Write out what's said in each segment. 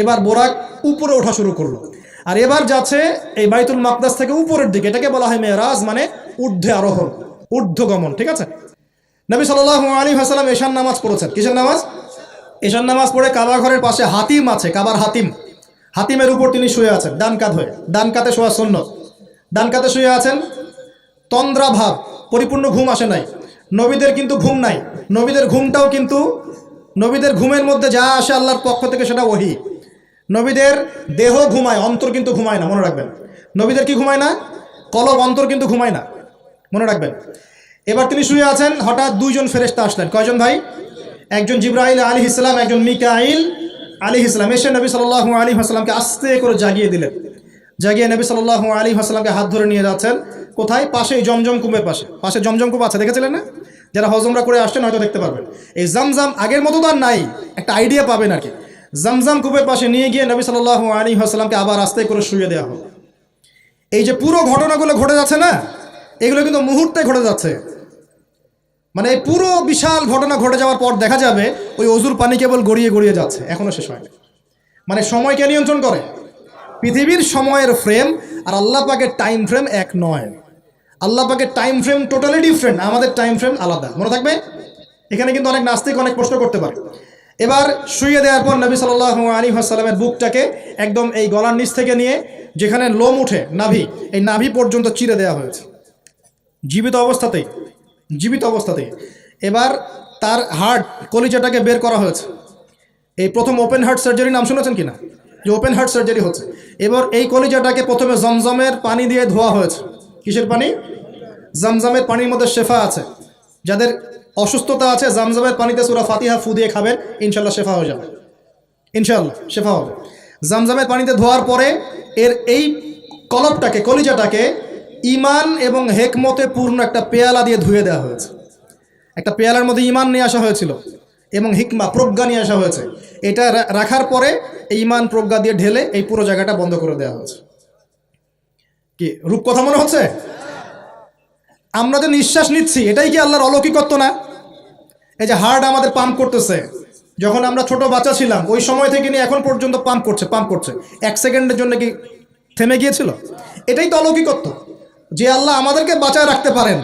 এবার বোরাক উপরে ওঠা শুরু করলো, আর এবার যাচ্ছে এই বাইতুল মাকদাস থেকে উপরের দিকে। এটাকে বলা হয় মেরাজ, মানে ঊর্ধ্বে আরোহণ, ঊর্ধ্বগমন। ঠিক আছে। নবী সাল্লাল্লাহু আলাইহি ওয়াসাল্লাম এশার নামাজ পড়েছেন। কিসের নামাজ? এশার নামাজ পড়ে কাবা ঘরের পাশে হাতিম আছে, কাবার হাতিম, হাতিমের উপর তিনি শুয়ে আছেন ডান কাত হয়ে। ডান কাতে শোয়া সুন্নত। ডান কাতে শুয়ে আছেন, তন্দ্রা ভাব, পরিপূর্ণ ঘুম আসে নাই। নবীদের কিন্তু ঘুম নাই, নবীদের ঘুমটাও কিন্তু, নবীদের ঘুমের মধ্যে যা আসে আল্লাহর পক্ষ থেকে সেটা ওহী। নবীদের দেহ ঘুমায়, অন্তর কিন্তু ঘুমায় না, মনে রাখবেন। নবীদের কি ঘুমায় না? কলব, অন্তর কিন্তু ঘুমায় না, মনে রাখবেন। এবার তিনি শুয়ে আছেন, হঠাৎ দুইজন ফেরেশতা আসলেন। কয়জন ভাই? একজন জিবরাইল আলাইহিস সালাম, একজন মিকাইল আলাইহিস সালাম। এসে নবী সাল্লাল্লাহু আলাইহি ওয়াসাল্লামকে আস্তে করে জাগিয়ে দিলেন। জাগিয়ে নবী সাল্লাল্লাহু আলাইহি ওয়াসাল্লামকে হাত ধরে নিয়ে যাচ্ছেন কোথায়? পাশেই জমজম কূপের পাশে। পাশে জমজম কূপ আছে, দেখেছিলেন না? যারা হজমরা করে আসছেন হয়তো দেখতে পারবেন। এই জামজাম আগের মতো তো আর নাই, একটা আইডিয়া পাবেন আর কি। জামজাম কূপের পাশে নিয়ে গিয়ে নবী সাল্লাল্লাহু আলাইহি ওয়াসাল্লামকে আবার আস্তে করে শুইয়ে দেওয়া হলো। এই যে পুরো ঘটনাগুলো ঘটে যাচ্ছে না, এগুলো কিন্তু মুহূর্তে ঘটে যাচ্ছে। মানে এই পুরো বিশাল ঘটনা ঘটে যাওয়ার পর দেখা যাবে ওই অজুর পানি কেবল গড়িয়ে গড়িয়ে যাচ্ছে, এখনো শেষ হয়নি। মানে সময়কে নিয়ন্ত্রণ করে পৃথিবীর সময়ের ফ্রেম আর আল্লাহ পাকের টাইম ফ্রেম এক নয়। আল্লাহ পাকের টাইম ফ্রেম টোটালি ডিফারেন্ট, আমাদের টাইম ফ্রেম আলাদা, মনে থাকবে। এখানে কিন্তু অনেক নাস্তিক অনেক প্রশ্ন করতে পারে। এবার শুইয়ে দেওয়ার পর নবী সাল্লাল্লাহু আলাইহি ওয়াসাল্লামের বুকটাকে একদম এই গলার নিচ থেকে নিয়ে যেখানে লোম উঠে নাভি, এই নাভি পর্যন্ত চিরে দেওয়া হয়েছে জীবিত অবস্থাতেই, জীবিত অবস্থাতেই। এবার তার হার্ট, কলিজাটাকে বের করা হয়েছে। এই প্রথম ওপেন হার্ট সার্জারি নাম শুনেছেন কিনা? যে ওপেন হার্ট সার্জারি হচ্ছে। এবার এই কলিজাটাকে প্রথমে জমজমের পানি দিয়ে ধোয়া হয়েছে। কিসের পানি? জমজমের পানির মধ্যে শেফা আছে। যাদের অসুস্থতা আছে জমজমের পানিতে সূরা ফাতিহা ফু দিয়ে খাবেন, ইনশাল্লাহ শেফা হয়ে যাবে, ইনশাল্লাহ শেফা হবে। জমজমের পানিতে ধোয়ার পরে এর এই কলবটাকে, কলিজাটাকে ঈমান এবং হেকমতে পূর্ণ একটা পেয়ালা দিয়ে ধুয়ে দেওয়া হয়েছে। একটা পেয়ালার মধ্যে ঈমান নিয়ে আসা হয়েছিল এবং হিকমা, প্রজ্ঞা নিয়ে আসা হয়েছে। এটা রাখার পরে এই ঈমান প্রজ্ঞা দিয়ে ঢেলে এই পুরো জায়গাটা বন্ধ করে দেওয়া হয়েছে। কি রূপ কথা মনে হচ্ছে? আমরা যে নিঃশ্বাস নিচ্ছি এটাই কি আল্লাহর অলৌকিকত্ব না? এই যে হার্ট আমাদের পাম্প করতেছে, যখন আমরা ছোট বাচ্চা ছিলাম ওই সময় থেকে নিয়ে এখন পর্যন্ত পাম্প করছে, পাম্প করছে। 1 সেকেন্ডের জন্য কি থেমে গিয়েছিল? এটাই তো অলৌকিকত্ব। যে আল্লাহ আমাদেরকে বাঁচায় রাখতে পারেন,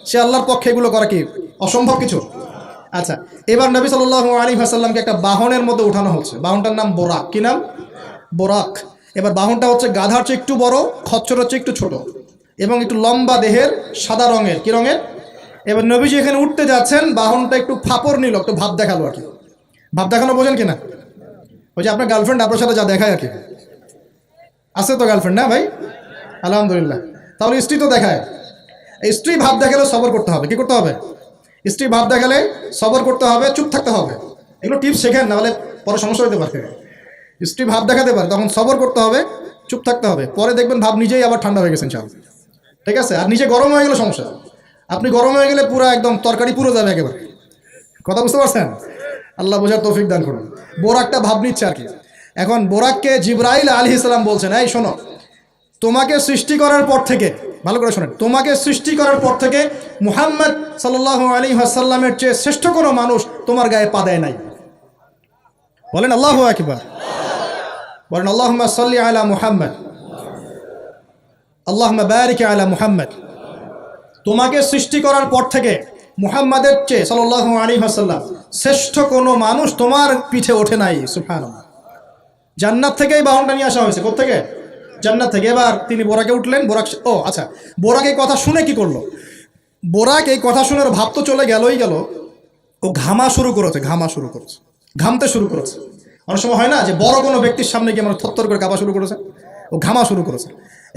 সে আল্লাহর পক্ষে এগুলো করা কি অসম্ভব কিছু? আচ্ছা, এবার নবী সাল্লাল্লাহু আলাইহি ওয়াসাল্লামকে একটা বাহনের মধ্যে উঠানো হচ্ছে। বাহনটার নাম বোরাক। কি নাম? বোরাক। এবার বাহনটা হচ্ছে গাধার চেয়ে একটু বড়, খচ্চর হচ্ছে একটু ছোট এবং একটু লম্বা দেহের, সাদা রঙের। কি রঙের? এবার নবীজি এখানে উঠতে যাচ্ছেন, বাহনটা একটু ফাপড় নিল, একটু ভাব দেখালো আর কি। ভাব দেখানো বোঝেন কিনা? ওই যে আপনার গার্লফ্রেন্ড আপনার সাথে যা দেখায় আর কি। আছে তো গার্লফ্রেন্ড? না ভাই, আলহামদুলিল্লাহ। তাহলে স্ত্রী তো দেখায়। স্ত্রী ভাব দেখালে সবর করতে হবে। কি করতে হবে? স্ত্রী ভাব দেখালে সবর করতে হবে, চুপ থাকতে হবে। এগুলো টিপস শেখেন, নাহলে পরে সমস্যা হতে পারে। স্ত্রী ভাব দেখাতে পারে, তখন সবর করতে হবে, চুপ থাকতে হবে। পরে দেখবেন ভাব নিজেই আবার ঠান্ডা হয়ে গেছেন সব, ঠিক আছে। আর নিজে গরম হয়ে গেলে সমস্যা। আপনি গরম হয়ে গেলে পুরো একদম তরকারি পুরো যাবে একেবারে। কথা বুঝতে পারছেন? আল্লাহ বোঝার তৌফিক দান করুন। বোরাকটা ভাব নিচ্ছে আর কি। এখন বোরাককে জিবরাইল আলাইহিস সালাম বলছেন, এই শোনো, তোমাকে সৃষ্টি করার পর থেকে, ভালো করে শোনেন, তোমাকে সৃষ্টি করার পর থেকে মুহাম্মদ সাল্লাল্লাহু আলাইহি ওয়াসাল্লামের চেয়ে শ্রেষ্ঠ কোনো মানুষ তোমার গায়ে পা দেয় নাই। বলেন আল্লাহু আকবার। বলেন আল্লাহুম্মা সাল্লি আলা মুহাম্মদ, আল্লাহুম্মা বারিক আলা মুহাম্মদ। তোমাকে সৃষ্টি করার পর থেকে মুহাম্মাদের চেয়ে সাল্লাল্লাহু আলাইহি ওয়াসাল্লাম শ্রেষ্ঠ কোনো মানুষ তোমার পিঠে ওঠে নাই। সুবহানাল্লাহ। জান্নাত থেকেই বাহনটা নিয়ে আসা হয়েছে। কোত্থেকে? জান্নাত থেকে। এবার তিনি বোরাকে উঠলেন। বোরাক, ও আচ্ছা, বোরাক এই কথা শুনে কি করলো? বোরাক এই কথা শুনে ভাব তো চলে গেলই গেল, ও ঘামা শুরু করেছে, ঘামা শুরু করেছে, ঘামতে শুরু করেছে। অনেক সময় হয় না যে বড় কোনো ব্যক্তির সামনে গিয়ে আমরা থরথর করে কাঁপা শুরু করেছে, ও ঘামা শুরু করেছে।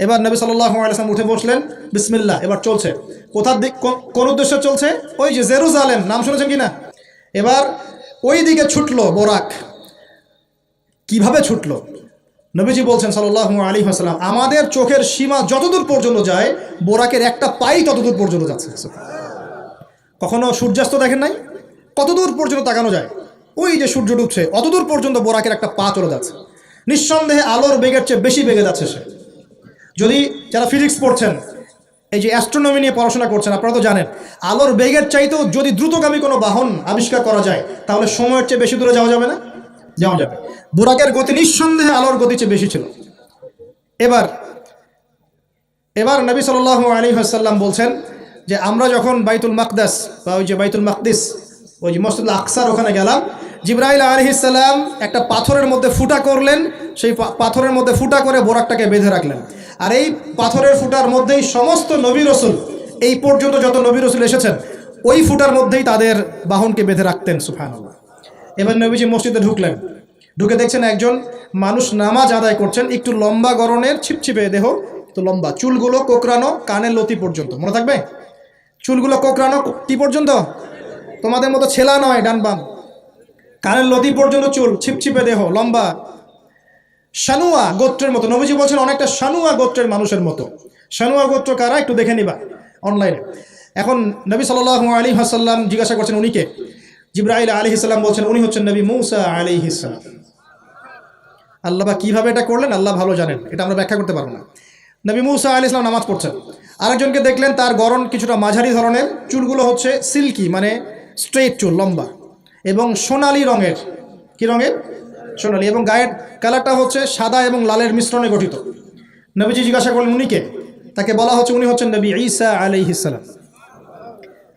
এবার নবী সাল্লাল্লাহু আলাইহি ওয়াসাল্লাম উঠে বসলেন, বিসমিল্লাহ। এবার চলছে। কোথার দিক, কোন উদ্দেশ্যে চলছে? ওই যে জেরুজালেম, নাম শুনেছেন কিনা? এবার ওই দিকে ছুটলো বোরাক। কিভাবে ছুটলো? নবীজি বলছেন সাল্লাল্লাহু আলাইহি ওয়াসাল্লাম, আমাদের চোখের সীমা যতদূর পর্যন্ত যায়, বোরাকের একটা পাই ততদূর পর্যন্ত যাচ্ছে। কখনো সূর্যাস্ত দেখেন নাই? কতদূর পর্যন্ত তাকানো যায়? ওই যে সূর্য ডুবছে অতদূর পর্যন্ত বোরাকের একটা পা চলে যাচ্ছে। নিঃসন্দেহে আলোর বেগের চেয়ে বেশি বেগে যাচ্ছে সে। যদি যারা ফিজিক্স পড়ছেন, এই যে অ্যাস্ট্রোনমি নিয়ে পড়াশোনা করছেন, আপনারা তো জানেন আলোর বেগের চাইতেও যদি দ্রুতগামী কোনো বাহন আবিষ্কার করা যায়, তাহলে সময়ের চেয়ে বেশি দূরে যাওয়া যাবে না? যাওয়া যাবে। বুরাকের গতি নিঃসন্দেহে আলোর গতি চেয়ে বেশি ছিল। এবার এবার নবী সাল্লাল্লাহু আলাইহি ওয়াসাল্লাম বলছেন যে আমরা যখন বাইতুল মাকদাস বা ওই যে বাইতুল মাকদিস ওই যে মসজিদুল আকসার ওখানে গেলাম, জিবরাইল আলাইহিস সালাম একটা পাথরের মধ্যে ফুটা করলেন, সেই পাথরের মধ্যে ফুটা করে বোরাকটাকে বেঁধে রাখলেন। আর এই পাথরের ফুটার মধ্যেই সমস্ত নবী রাসূল, এই পর্যন্ত যত নবী রাসূল এসেছেন, ওই ফুটার মধ্যেই তাদের বাহনকে বেঁধে রাখতেন। সুবহানাল্লাহ। এবার নবীজি মসজিদে ঢুকলেন, ঢুকে দেখছেন একজন মানুষ নামাজ আদায় করছেন, একটু লম্বা গড়নের, ছিপছিপে দেহ, তো লম্বা, চুলগুলো কোকড়ানো কানের লতি পর্যন্ত, মনে থাকবে চুলগুলো কোকড়ানো কি পর্যন্ত, তোমাদের মতো ছেলা নয় ডান বাম, কানের লতি পর্যন্ত চুল, ছিপছিপে দেহ, লম্বা, শানুয়া গোত্রের মতো। নবীজি বলছেন অনেকটা শানুয়া গোত্রের মানুষের মতো। শানুয়া গোত্র কারা একটু দেখে নিবা অনলাইনে। এখন নবী সাল্লাল্লাহু আলাইহি ওয়াসাল্লাম জিজ্ঞাসা করছেন উনি কে? জিবরাইল আলাইহিস সালাম বলছেন উনি হচ্ছেন নবী মূসা আলাইহিস সালাম। আল্লাহ বা কীভাবে এটা করলেন আল্লাহ ভালো জানেন, এটা আমরা ব্যাখ্যা করতে পারবো না। নবী মূসা আলাইহিস সালাম নামাজ পড়ছেন, আরেকজনকে দেখলেন তার গড়ন কিছুটা মাঝারি ধরনের, চুলগুলো হচ্ছে সিল্কি মানে স্ট্রেট চুল, লম্বা এবং সোনালি রঙের, কি রঙের? সোনালি, এবং গায়ের কালারটা হচ্ছে সাদা এবং লালের মিশ্রণে গঠিত। নবীজি জিজ্ঞাসা করলেন উনি কে? তাকে বলা হচ্ছে উনি হচ্ছেন নবী ঈসা আলাইহিস সালাম।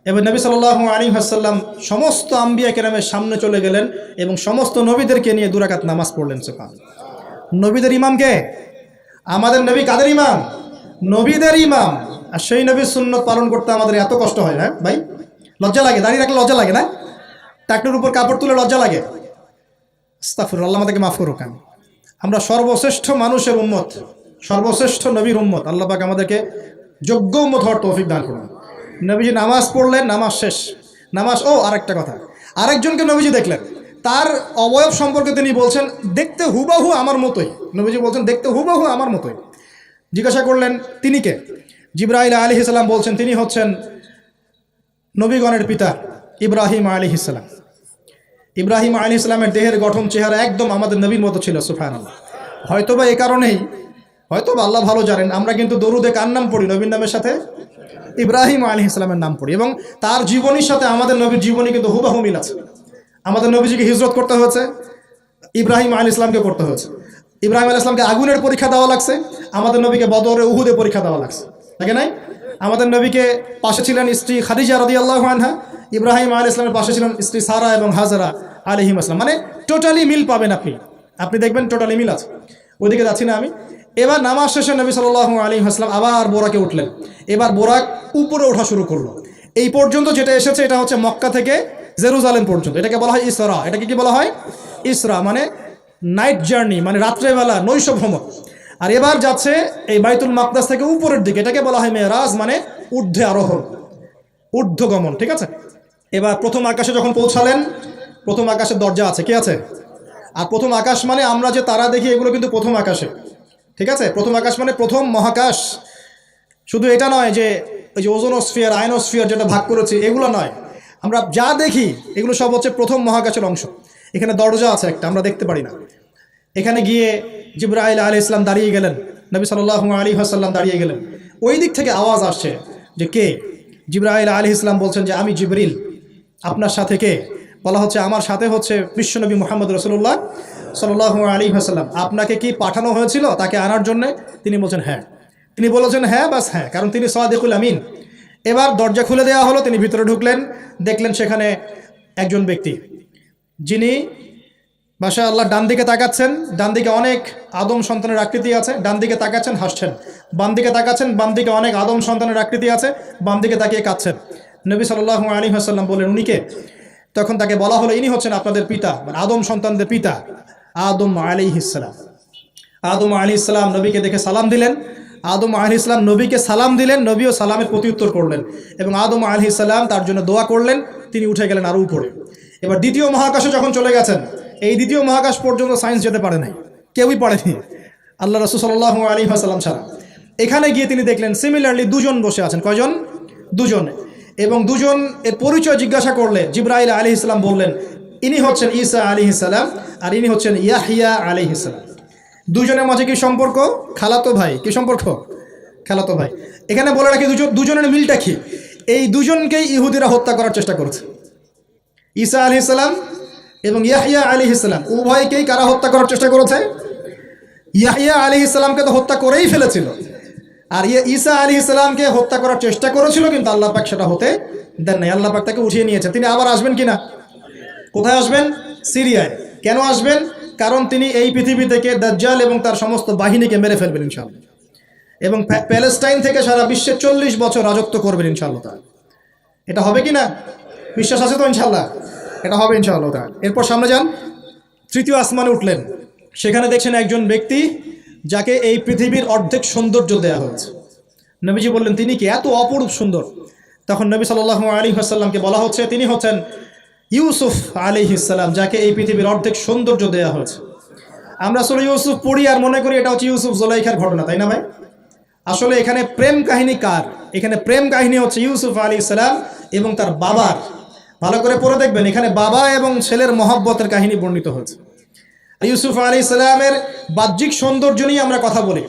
এবার নবী সাল্লাল্লাহু আলাইহি ওয়াসাল্লাম সমস্ত আম্বিয়া কেরামের সামনে চলে গেলেন এবং সমস্ত নবীদেরকে নিয়ে দুই রাকাত নামাজ পড়লেন। সুবহানাল্লাহ। নবীদের ইমাম কে? আমাদের নবী কাদের ইমাম? নবীদের ইমাম। আর সেই নবীর সুন্নত পালন করতে আমাদের এত কষ্ট হয়, হ্যাঁ ভাই? লজ্জা লাগে, দাঁড়িয়ে রাখলে লজ্জা লাগে না? টাকনুর উপর কাপড় তুলে লজ্জা লাগে? আস্তাগফিরুল্লাহ, আল্লাহ আমাদেরকে মাফ করুক। আমরা সর্বশ্রেষ্ঠ মানুষের উম্মত, সর্বশ্রেষ্ঠ নবীর উম্মত। আল্লাহ পাক আমাদেরকে যোগ্য উম্মত হওয়ার তৌফিক দান করুন। নবীজি নামাজ পড়লেন, নামাজ শেষ, নামাজ, ও আরেকটা কথা, আরেকজনকে নবীজি দেখলেন, তার অবয়ব সম্পর্কে তিনি বলছেন দেখতে হুবাহু আমার মতোই। নবীজি বলছেন দেখতে হুবাহু আমার মতোই। জিজ্ঞাসা করলেন তিনি কে? জিবরাইল আলাইহিস সালাম বলছেন তিনি হচ্ছেন নবীগণের পিতা ইব্রাহিম আলাইহিস সালাম। ইব্রাহিম আলাইহিস সালামের দেহের গঠন, চেহারা একদম আমাদের নবীর মতো ছিল। সুবহানাল্লাহ। হয়তোবা এই কারণেই, হয়তোবা আল্লাহ ভালো জানেন, আমরা কিন্তু দরুদে কার নাম পড়ি? নবীর নামের সাথে ইব্রাহিম আলাইহিস সালামের নাম পড়ি, এবং তার জীবনীর সাথে আমাদের নবীর জীবনী কিন্তু হুবহু মিল আছে। আমাদের নবীজিকে হিজরত করতে হয়েছে, ইব্রাহিম আলাইহিস সালামকে করতে হয়েছে। ইব্রাহিম আলাইহিস সালামকে আগুনের পরীক্ষা দেওয়া লাগছে, আমাদের নবীকে বদরে উহুদে পরীক্ষা দেওয়া লাগছে, তাকে নাই? আমাদের নবীকে পাশে ছিলেন স্ত্রী খাদিজা রাদিয়াল্লাহু আনহা, ইব্রাহিম আলাইহিস সালামের পাশে ছিলেন স্ত্রী সারা এবং হাজরা আলাইহিম আসসালাম। মানে টোটালি মিল পাবেন আপনি দেখবেন টোটালি মিল আছে। ওইদিকে যাচ্ছি না আমি। এবার নামাজ শেষে নবী সাল্লাল্লাহু আলাইহি ওয়াসাল্লাম আবার বোরাকে উঠলেন। এবার বোরাক উপরে ওঠা শুরু করলো। এই পর্যন্ত যেটা এসেছে এটা হচ্ছে মক্কা থেকে জেরুজালেম পর্যন্ত, এটাকে বলা হয় ইসরা। এটাকে কি বলা হয়? ইসরা, মানে নাইট জার্নি, মানে রাত্রেবেলা নৈশ ভ্রমণ। আর এবার যাচ্ছে এই বাইতুল মাকদাস থেকে উপরের দিকে, এটাকে বলা হয় মেরাজ, মানে ঊর্ধ্বে আরোহণ, ঊর্ধ্বগমন। ঠিক আছে? এবার প্রথম আকাশে যখন পৌঁছালেন, প্রথম আকাশের দরজা আছে, কি আছে? আর প্রথম আকাশ মানে আমরা যে তারা দেখি এগুলো কিন্তু প্রথম আকাশে। ঠিক আছে? প্রথম আকাশ মানে প্রথম মহাকাশ। শুধু এটা নয় যে ওই যে ওজোনোস্ফিয়ার, আয়নোস্ফিয়ার যেটা ভাগ করেছি, এগুলো নয়। আমরা যা দেখি এগুলো সব হচ্ছে প্রথম মহাকাশের অংশ। এখানে দরজা আছে একটা, আমরা দেখতে পারি না। এখানে গিয়ে জিবরাইল আলাইহিস সালাম দাঁড়িয়ে গেলেন, নবী সাল্লাল্লাহু আলাইহি ওয়াসাল্লাম দাঁড়িয়ে গেলেন। ওই দিক থেকে আওয়াজ আসছে যে কে? জিবরাইল আলাইহিস সালাম বলছেন যে আমি জিবরিল। আপনার সাথে কে? বলা হচ্ছে আমার সাথে হচ্ছে বিশ্বনবী মুহাম্মদ রাসূলুল্লাহ সাল্লাল্লাহু আলাইহি ওয়াসাল্লাম। আপনাকে কি পাঠানো হয়েছিল তাকে আনার জন্য? তিনি বলছেন হ্যাঁ। তিনি বলেছেন হ্যাঁ, বাস হ্যাঁ, কারণ তিনি সাদিকুল আমিন। এবার দরজা খুলে দেওয়া হলো, তিনি ভিতরে ঢুকলেন, দেখলেন সেখানে একজন ব্যক্তি যিনি মাশাআল্লাহ ডান দিকে তাকাচ্ছেন, ডান দিকে অনেক আদম সন্তানের আকৃতি আছে, ডান দিকে তাকাচ্ছেন হাসছেন, বাম দিকে তাকাচ্ছেন, বাম দিকে অনেক আদম সন্তানের আকৃতি আছে, বাম দিকে তাকিয়ে কাঁদছেন। নবী সাল্লাল্লাহু আলাইহি ওয়াসাল্লাম বললেন উনি কে? তখন তাকে বলা হলো ইনি হচ্ছেন আপনাদের পিতা, মানে আদম সন্তানদের পিতা আদম আলাইহিস সালাম। আদম আলাইহিস সালাম নবীকে দেখে সালাম দিলেন। আদম আলাইহিস সালাম নবীকে সালাম দিলেন, নবীও সালামের প্রত্যুত্তর করলেন এবং আদম আলাইহিস সালাম তার জন্য দোয়া করলেন। তিনি উঠে গেলেন আরও উপরে। এবার দ্বিতীয় মহাকাশে যখন চলে গেছেন, এই দ্বিতীয় মহাকাশ পর্যন্ত সায়েন্স যেতে পারে নাই, কেউই পারেনি আল্লাহ রাসূল সাল্লাল্লাহু আলাইহি ওয়াসাল্লাম ছাড়া। এখানে গিয়ে তিনি দেখলেন সিমিলারলি দুজন বসে আছেন। কয়জন? দুজন। এবং দুজন এর পরিচয় জিজ্ঞাসা করলে জিবরাইল আলাইহিস সালাম বললেন ইনি হচ্ছেন ঈসা আলাইহিস সালাম আর ইনি হচ্ছেন ইয়াহইয়া আলাইহিস সালাম। দুজনের মাঝে কি সম্পর্ক? খালাতো ভাই। কি সম্পর্ক? খালাতো ভাই। এখানে বলে রাখি দুজনের মিলটা কি? এই দুজনকেই ইহুদিরা হত্যা করার চেষ্টা করেছে। ঈসা আলাইহিস সালাম এবং ইয়াহইয়া আলাইহিস সালাম, উভয়কেই কারা হত্যা করার চেষ্টা করেছে? ইয়াহইয়া আলাইহিস সালামকে তো হত্যা করেই ফেলেছিল, আর ঈসা আলাইহিস সালামকে হত্যা করার চেষ্টা করেছিল, কিন্তু আল্লাহ পাক সেটা হতে দেন নাই। আল্লাহ পাক তাকে উঠিয়ে নিয়েছে। তিনি আবার আসবেন কিনা? কোথায় আসবেন? সিরিয়ায়। কেন আসবেন? কারণ তিনি এই পৃথিবী থেকে দাজ্জাল এবং তার সমস্ত বাহিনীকে মেরে ফেলবেন ইনশাআল্লাহ, এবং প্যালেস্টাইন থেকে সারা বিশ্বে 40 বছর রাজত্ব করবেন ইনশাআল্লাহ। এটা হবে কিনা? বিশ্বাস আছে তো ইনশাআল্লাহ? এটা হবে ইনশাআল্লাহ। এরপর সামনে যান, তৃতীয় আসমানে উঠলেন। সেখানে দেখছেন একজন ব্যক্তি যাকে এই পৃথিবীর অর্ধেক সৌন্দর্য দেয়া হয়েছে। নবীজি বললেন, তিনি কি এত অপরূপ সুন্দর? তখন নবী সাল্লাল্লাহু আলাইহি ওয়াসাল্লামকে বলা হচ্ছে, তিনি হচ্ছেন ইউসুফ আলাইহিস সালাম, যাকে এই পৃথিবীর অর্ধেক সৌন্দর্য দেয়া হয়েছে। আমরা আসলে ইউসুফ পড়ি আর মনে করি এটা হচ্ছে ইউসুফ জুলাইখার ঘটনা, তাই না ভাই? আসলে এখানে প্রেম কাহিনী কার? এখানে প্রেম কাহিনী হচ্ছে ইউসুফ আলাইহিস সালাম এবং তার বাবার। ভালো করে পড়ে দেখবেন, এখানে বাবা এবং ছেলের মহব্বতের কাহিনী বর্ণিত হয়েছে। ইউসুফ আলাইহিস সালামের বাহ্যিক সৌন্দর্য নিয়ে আমরা কথা বলি,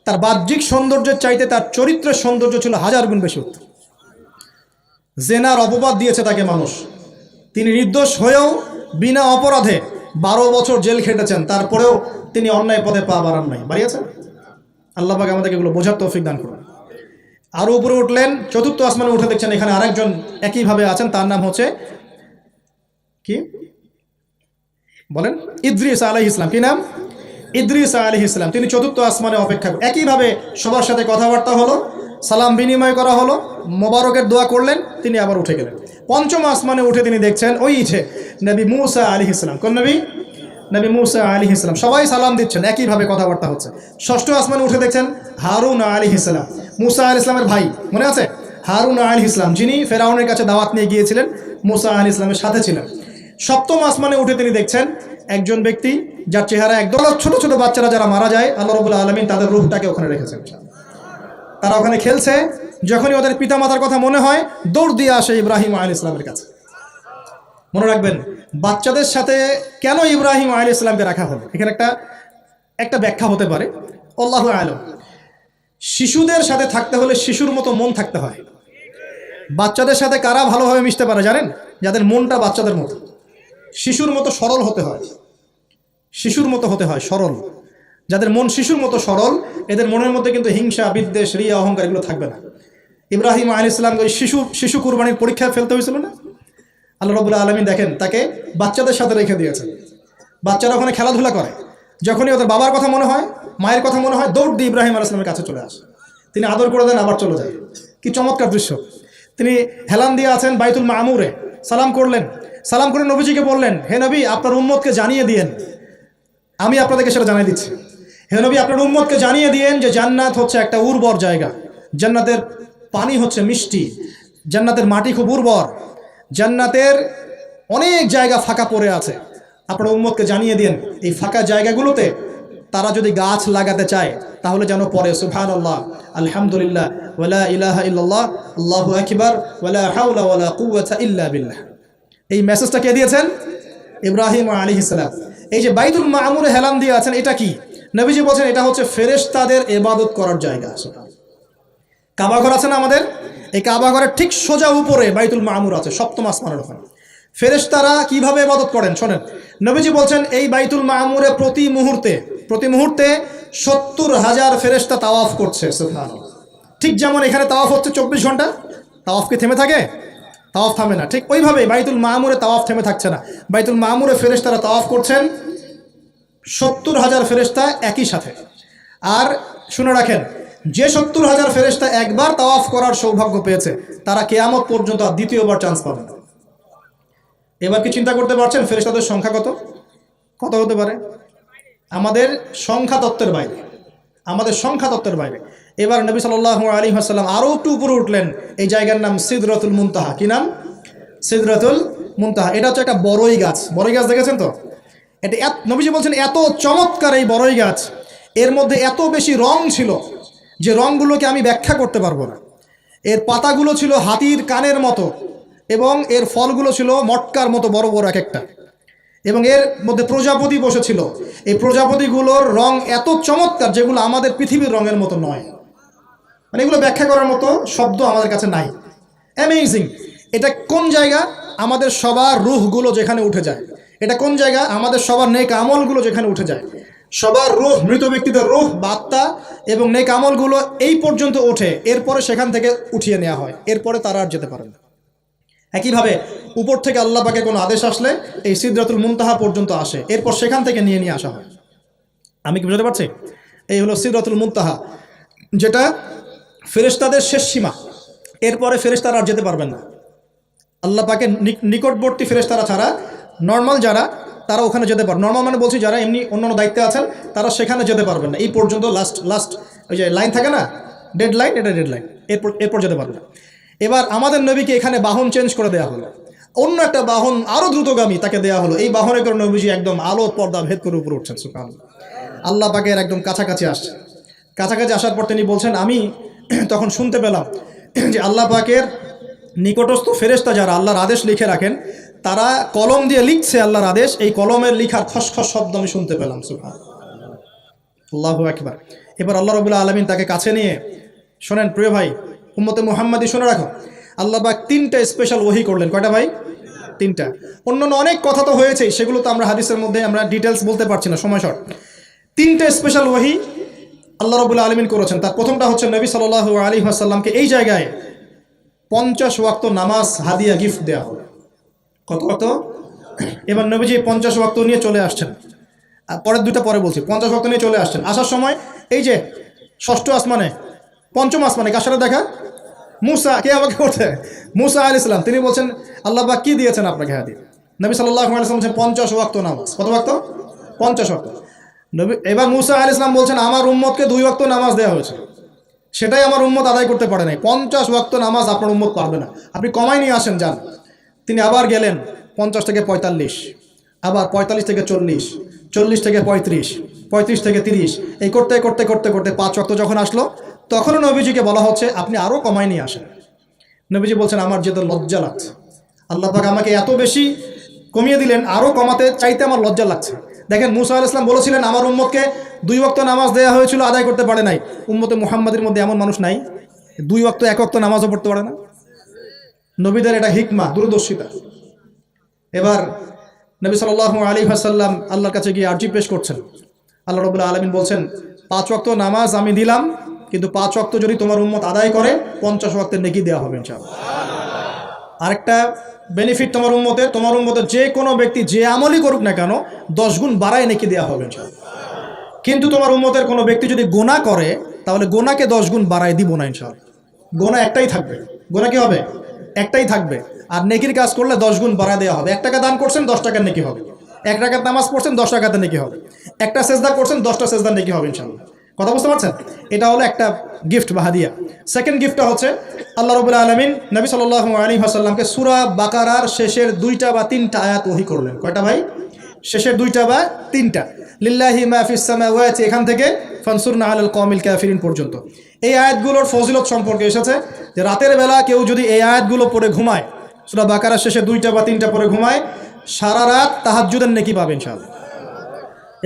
তার বাহ্যিক সৌন্দর্যের চাইতে তার চরিত্রের সৌন্দর্য ছিল 1000 গুণ বেশি উত্তম। জেনার অপবাদ দিয়েছে তাকে মানুষ, তিনি নির্দোষ হয়েও বিনা অপরাধে 12 বছর জেল খেটেছেন, তারপরেও তিনি অন্যায় পথে পা বাড়ান নাই, বাড়িয়েছেন। আল্লাহ পাক আমাদেরকে এগুলো বোঝার তৌফিক দান করুন। আরও উপরে উঠলেন, চতুর্থ আসমানে উঠে দেখছেন এখানে আরেকজন একইভাবে আছেন, তার নাম হচ্ছে কি বলেন? ইদ্রিস আলাইহিস সালাম। কি নাম? ইদ্রিস আলাইহিস সালাম। তিনি চতুর্থ আসমানে অপেক্ষা করেন। একইভাবে সবার সাথে কথাবার্তা হলো, সালাম বিনিময় করা হলো, মোবারকের দোয়া করলেন, তিনি আবার উঠে গেলেন। পঞ্চম আসমানে উঠে তিনি দেখছেন ওই যে নবী মুসা আলাইহিস সালাম। কোন নবী? নবী মুসা আলাইহিস সালাম। সবাই সালাম দিচ্ছেন, একইভাবে কথাবার্তা হচ্ছে। ষষ্ঠ আসমানে উঠে দেখছেন হারুন আলাইহিস সালাম, মুসা আলাইহিস সালামের ভাই, মনে আছে? হারুন আলাইহিস সালাম, যিনি ফেরাউনের কাছে দাওয়াত নিয়ে গিয়েছিলেন, মুসা আলাইহিস সালামের সাথে ছিলেন। সপ্তম আসমানে উঠে তিনি দেখছেন একজন ব্যক্তি যার চেহারা একদম, ছোট ছোট বাচ্চারা যারা মারা যায় আল্লাহ রাব্বুল আলামিন তাদের রূহটাকে ওখানে রেখেছেন। তারা ওখানে খেলছে, যখনই ওদের পিতামাতার কথা মনে হয় দৌড় দিয়ে আসে ইব্রাহিম আলাইহিস সালামের কাছে। মনে রাখবেন, বাচ্চাদের সাথে কেন ইব্রাহিম আলাইহিস সালামকে রাখা হলো, এখানে একটা ব্যাখ্যা হতে পারে, আল্লাহু আ'লাম। শিশুদের সাথে থাকতে হলে শিশুর মতো মন থাকতে হয়। বাচ্চাদের সাথে কারা ভালোভাবে মিশতে পারে জানেন? যাদের মনটা বাচ্চাদের মতো, শিশুর মতো সরল হতে হয়, শিশুর মতো হতে হয়, সরল। যাদের মন শিশুর মতো সরল, এদের মনের মধ্যে কিন্তু হিংসা, বিদ্বেষ, রিয়া, অহংকার এগুলো থাকবে না। ইব্রাহিম আলাইহিস সালামকে ওই শিশু কুরবানির পরীক্ষায় ফেলতে হয়েছিল না? আল্লাহ রাব্বুল আলামিন দেখেন তাকে বাচ্চাদের সাথে রেখে দিয়েছেন। বাচ্চারা ওখানে খেলাধুলা করে, যখনই ওদের বাবার কথা মনে হয়, মায়ের কথা মনে হয়, দৌড় দিয়ে ইব্রাহিম আলাইহিস সালামের কাছে চলে আসে। তিনি আদর করে দেন, আবার চলে যায়। কি চমৎকার দৃশ্য! তিনি হেলান দিয়ে আছেন বাইতুল মামুরে, সালাম করলেন, সালাম করে নবীজিকে বললেন, হে নবী, আপনার উম্মতকে জানিয়ে দিয়েন, আমি আপনাদেরকে সেটা জানিয়ে দিচ্ছি। হে নবী, আপনার উম্মতকে জানিয়ে দিয়েন যে জান্নাত হচ্ছে একটা উর্বর জায়গা, জান্নাতের পানি হচ্ছে মিষ্টি, জান্নাতের মাটি খুব উর্বর, জান্নাতের অনেক জায়গা ফাঁকা পড়ে আছে। আপনার উম্মতকে জানিয়ে দিন এই ফাঁকা জায়গাগুলোতে তারা যদি গাছ লাগাতে চায় তাহলে যেন পড়ে সুবহানাল্লাহ, আলহামদুলিল্লাহ, ওয়ালা ইলাহা ইল্লাল্লাহ, আল্লাহু আকবার, ওয়ালা হাওলা ওয়ালা কুওয়াতা ইল্লা বিল্লাহ। এই মেসেজটা কে দিয়েছেন? ইব্রাহিম আলাইহিস সালাম। এই যে বাইতুল মামুরে হেলান দিয়ে আছেন, এটা কি? নবীজি বলেন এটা হচ্ছে ফেরেশতাদের ইবাদত করার জায়গা। কাবা ঘর আছে না আমাদের, এই কাবা ঘরের ঠিক সোজা উপরে বাইতুল মামুর আছে, সপ্তম আসমানের ওখানে। ফেরেশতারা কিভাবে ইবাদত করেন শোনেন। নবীজি বলছেন এই বাইতুল মামুরে প্রতি মুহূর্তে 70,000 ফেরেশতা তাওয়াফ করছে। সুবহানাল্লাহ। ঠিক যেমন এখানে তাওয়াফ হচ্ছে 24 ঘন্টা, তাওয়াফ কি থেমে থাকে? তাওয়াফ থামে না। ঠিক ওইভাবে বাইতুল মামুরে তাওয়াফ থেমে থাকছে না। বাইতুল মামুরে ফেরেশতারা তাওয়াফ করছেন 70,000 ফেরেশতা একই সাথে। আর শুনে রাখেন, যে 70,000 ফেরেশতা একবার তাওয়াফ করার সৌভাগ্য পেয়েছে তারা কিয়ামত পর্যন্ত আর দ্বিতীয়বার চান্স পাবে না। এবার কি চিন্তা করতে পারছেন ফেরেশতাদের সংখ্যা কত হতে পারে? আমাদের সংখ্যা তত্ত্বের বাইরে, আমাদের সংখ্যা তত্ত্বের বাইরে। এবার নবী সাল্লাল্লাহু আলাইহি ওয়াসাল্লাম আরও একটু উপরে উঠলেন। এই জায়গার নাম সিদরাতুল মুনতাহা। কি নাম? সিদরাতুল মুনতাহা। এটা হচ্ছে একটা বড়ই গাছ। বড়ই গাছ দেখেছেন তো? এটা নবীজি বলছেন এত চমৎকার এই বড়ই গাছ, এর মধ্যে এত বেশি রং ছিল যে রংগুলোকে আমি ব্যাখ্যা করতে পারবো না। এর পাতাগুলো ছিল হাতির কানের মতো এবং এর ফলগুলো ছিল মটকার মতো বড় বড় এক একটা, এবং এর মধ্যে প্রজাপতি বসেছিল। এই প্রজাপতিগুলোর রং এত চমৎকার যেগুলো আমাদের পৃথিবীর রঙের মতো নয়। মানে এগুলো ব্যাখ্যা করার মতো শব্দ আমাদের কাছে নাই। অ্যামেজিং! এটা কোন জায়গা? আমাদের সবার রুহগুলো যেখানে উঠে যায়, এটা কোন জায়গা? আমাদের সবার নেক আমলগুলো যেখানে উঠে যায়, সবার রূহ, মৃত ব্যক্তিদের রূহ বা আত্মা এবং নেক আমলগুলো এই পর্যন্ত ওঠে, এরপরে সেখান থেকে উঠিয়ে নেওয়া হয়, এরপরে তারা আর যেতে পারে না। একইভাবে উপর থেকে আল্লাহ পাকের কোনো আদেশ আসলে এই সিদরাতুল মুনতাহা পর্যন্ত আসে, এরপর সেখান থেকে নিয়ে আসা হয়। আমি কি বুঝতে পারছি? এই হলো সিদরাতুল মুনতাহা, যেটা ফেরেশতাদের শেষ সীমা। এরপরে ফেরেশতারা আর যেতে পারবেন না। আল্লাহ পাকের নিকটবর্তী ফেরেশতারা ছাড়া নর্মাল যারা, তারা ওখানে যেতে পারবে। নর্মাল মানে বলছি যারা এমনি অন্যান্য দায়িত্বে আছেন, তারা সেখানে যেতে পারবেন না। এই পর্যন্ত লাস্ট ওই যে লাইন থাকে না, ডেড লাইন, এটা ডেড লাইন, এরপর যেতে পারবে না। এবার আমাদের নবীকে এখানে বাহন চেঞ্জ করে দেওয়া হলো, অন্য একটা বাহন আরও দ্রুতগামী তাকে দেওয়া হলো। এই বাহনে করে নবীজি একদম আলো পর্দা ভেদ করে উপরে উঠছেন, সুবহানাল্লাহ। আল্লাহ পাকের একদম কাছাকাছি আসছে। কাছাকাছি আসার পর তিনি বলছেন, আমি তখন শুনতে পেলাম যে আল্লাহ পাকের নিকটস্থ ফেরেশতা যারা আল্লাহর আদেশ লিখে রাখেন, তারা কলম দিয়ে লিখছে আল্লাহর আদেশ। এই কলমের লিখার খসখস শব্দ আমি শুনতে পেলাম, সুবহানাল্লাহ, আল্লাহু আকবার। এবার আল্লাহ রাব্বুল আলামিন তাকে কাছে নিয়ে, শোনেন প্রিয় ভাই, উম্মতে মুহাম্মাদি শুনে রাখো, আল্লাহ পাক 3টা স্পেশাল ওহী করলেন। কয়টা ভাই? 3টা। অন্যান্য অনেক কথা তো হয়েছে, সেগুলো তো আমরা হাদিসের মধ্যে আমরা ডিটেলস বলতে পারছি না, সময় শর্ট। 3টা স্পেশাল ওহী আল্লাহ রাব্বুল আলামিন করেছেন। তার প্রথমটা হচ্ছে নবী সাল্লাল্লাহু আলাইহি ওয়াসাল্লামকে এই জায়গায় 50 ওয়াক্ত নামাজ হাদিয়া গিফট দেওয়া হলো। কত? এবার নবীজি 50 ওয়াক্ত নিয়ে চলে আসছেন। পরের দুইটা পরে বলছি। 50 ওয়াক্ত নিয়ে চলে আসছেন। আসার সময় এই যে ষষ্ঠ আসমানে, পঞ্চম আসমানে কার সাথে দেখা? মুসা। কে আমাকে বলছে? মুসা আলাইহিস সালাম। তিনি বলছেন, আল্লাহ পাক কি দিয়েছেন আপনাকে হাদিয়া? নবী সাল্লাল্লাহু আলাইহি ওয়াসাল্লাম বলছেন 50 ওয়াক্ত নামাজ। কত ওয়াক্ত? 50 ওয়াক্ত। নবী এবার মুসা আলাইহিস সালাম বলছেন, আমার উম্মতকে 2 ওয়াক্ত নামাজ দেওয়া হয়েছে, সেটাই আমার উম্মত আদায় করতে পারে নাই। 50 ওয়াক্ত নামাজ আপনার উম্মত পারবে না, আপনি কমাই নিয়ে আসেন, যান। তিনি আবার গেলেন 50 থেকে 45, আবার 45 থেকে 40, 40 থেকে 35, 35 থেকে 30, এই করতে করতে করতে করতে 5 ওয়াক্ত যখন আসলো, তখনও নবীজিকে বলা হচ্ছে আপনি আরও কমাই নিয়ে আসেন। নবীজি বলছেন, আমার যেতে লজ্জা লাগছে, আল্লাহ পাক আমাকে এত বেশি কমিয়ে দিলেন, আরও কমাতে চাইতে আমার লজ্জা লাগছে। দেখেন, মুসা আলাইহিস সালাম বলেছিলেন আমার উম্মতকে 2 ওয়াক্ত নামাজ দেওয়া হয়েছিল, আদায় করতে পারে নাই। উম্মতে মুহাম্মাদের মধ্যে এমন মানুষ নাই 2 ওয়াক্ত 1 ওয়াক্ত নামাজও পড়তে পারে না। নবীদের এটা হিকমা, দূরদর্শিতা। এবার নবী সাল্লাল্লাহু আলাইহি ওয়াসাল্লাম আল্লাহর কাছে গিয়ে আরজি পেশ করছেন। আল্লাহ রাব্বুল আলামিন বলছেন, 5 ওয়াক্ত নামাজ আমি দিলাম, কিন্তু 5 ওয়াক্ত যদি তোমার উম্মত আদায় করে 50 ওয়াক্তের নেকি দেওয়া হবে ইনশাআল্লাহ। আরেকটা বেনিফিট তোমার উম্মতের যে কোনো ব্যক্তি যে আমলই করুক না কেন 10 গুণ বাড়ায় নেকি দেওয়া হবে ইনশাআল্লাহ। কিন্তু তোমার উম্মতের কোনো ব্যক্তি যদি গুনাহ করে, তাহলে গুনাহকে 10 গুণ বাড়ায় দিব না ইনশাআল্লাহ। গুনাহ একটাই থাকবে। গুনাহ কি হবে? একটাই থাকবে। আর নেকির কাজ করলে 10 গুণ বাড়ায় দেওয়া হবে। 1 টাকা দান করছেন 10 টাকার নেকি হবে। 1 রাকাত নামাজ পড়ছেন 10 রাকাতের নেকি হবে। একটা সেজদা করছেন 10টা সেজদার নেকি হবে ইনশাআল্লাহ। কথা বুঝতে পারছেন? এটা হলো একটা গিফট বা হাদিয়া। সেকেন্ড গিফটটা হচ্ছে আল্লাহ রাব্বুল আলামিন নবী সাল্লাল্লাহু আলাইহি ওয়াসাল্লামকে সূরা বাকারার শেষের 2টা বা 3টা আয়াত ওহী করলেন। কয়টা ভাই? শেষের 2টা বা 3টা। লিল্লাহি মা ফিস সামাওয়াতি, এখান থেকে ফানসুরনা আলাল কওমিল কাফিরিন পর্যন্ত। এই আয়াতগুলোর ফজিলত সম্পর্কে এসেছে যে রাতের বেলা কেউ যদি এই আয়াতগুলো পড়ে ঘুমায়, সূরা বাকারার শেষে 2টা বা 3টা পড়ে ঘুমায়, সারা রাত তাহাজ্জুদের নেকি পাবে ইনশাআল্লাহ।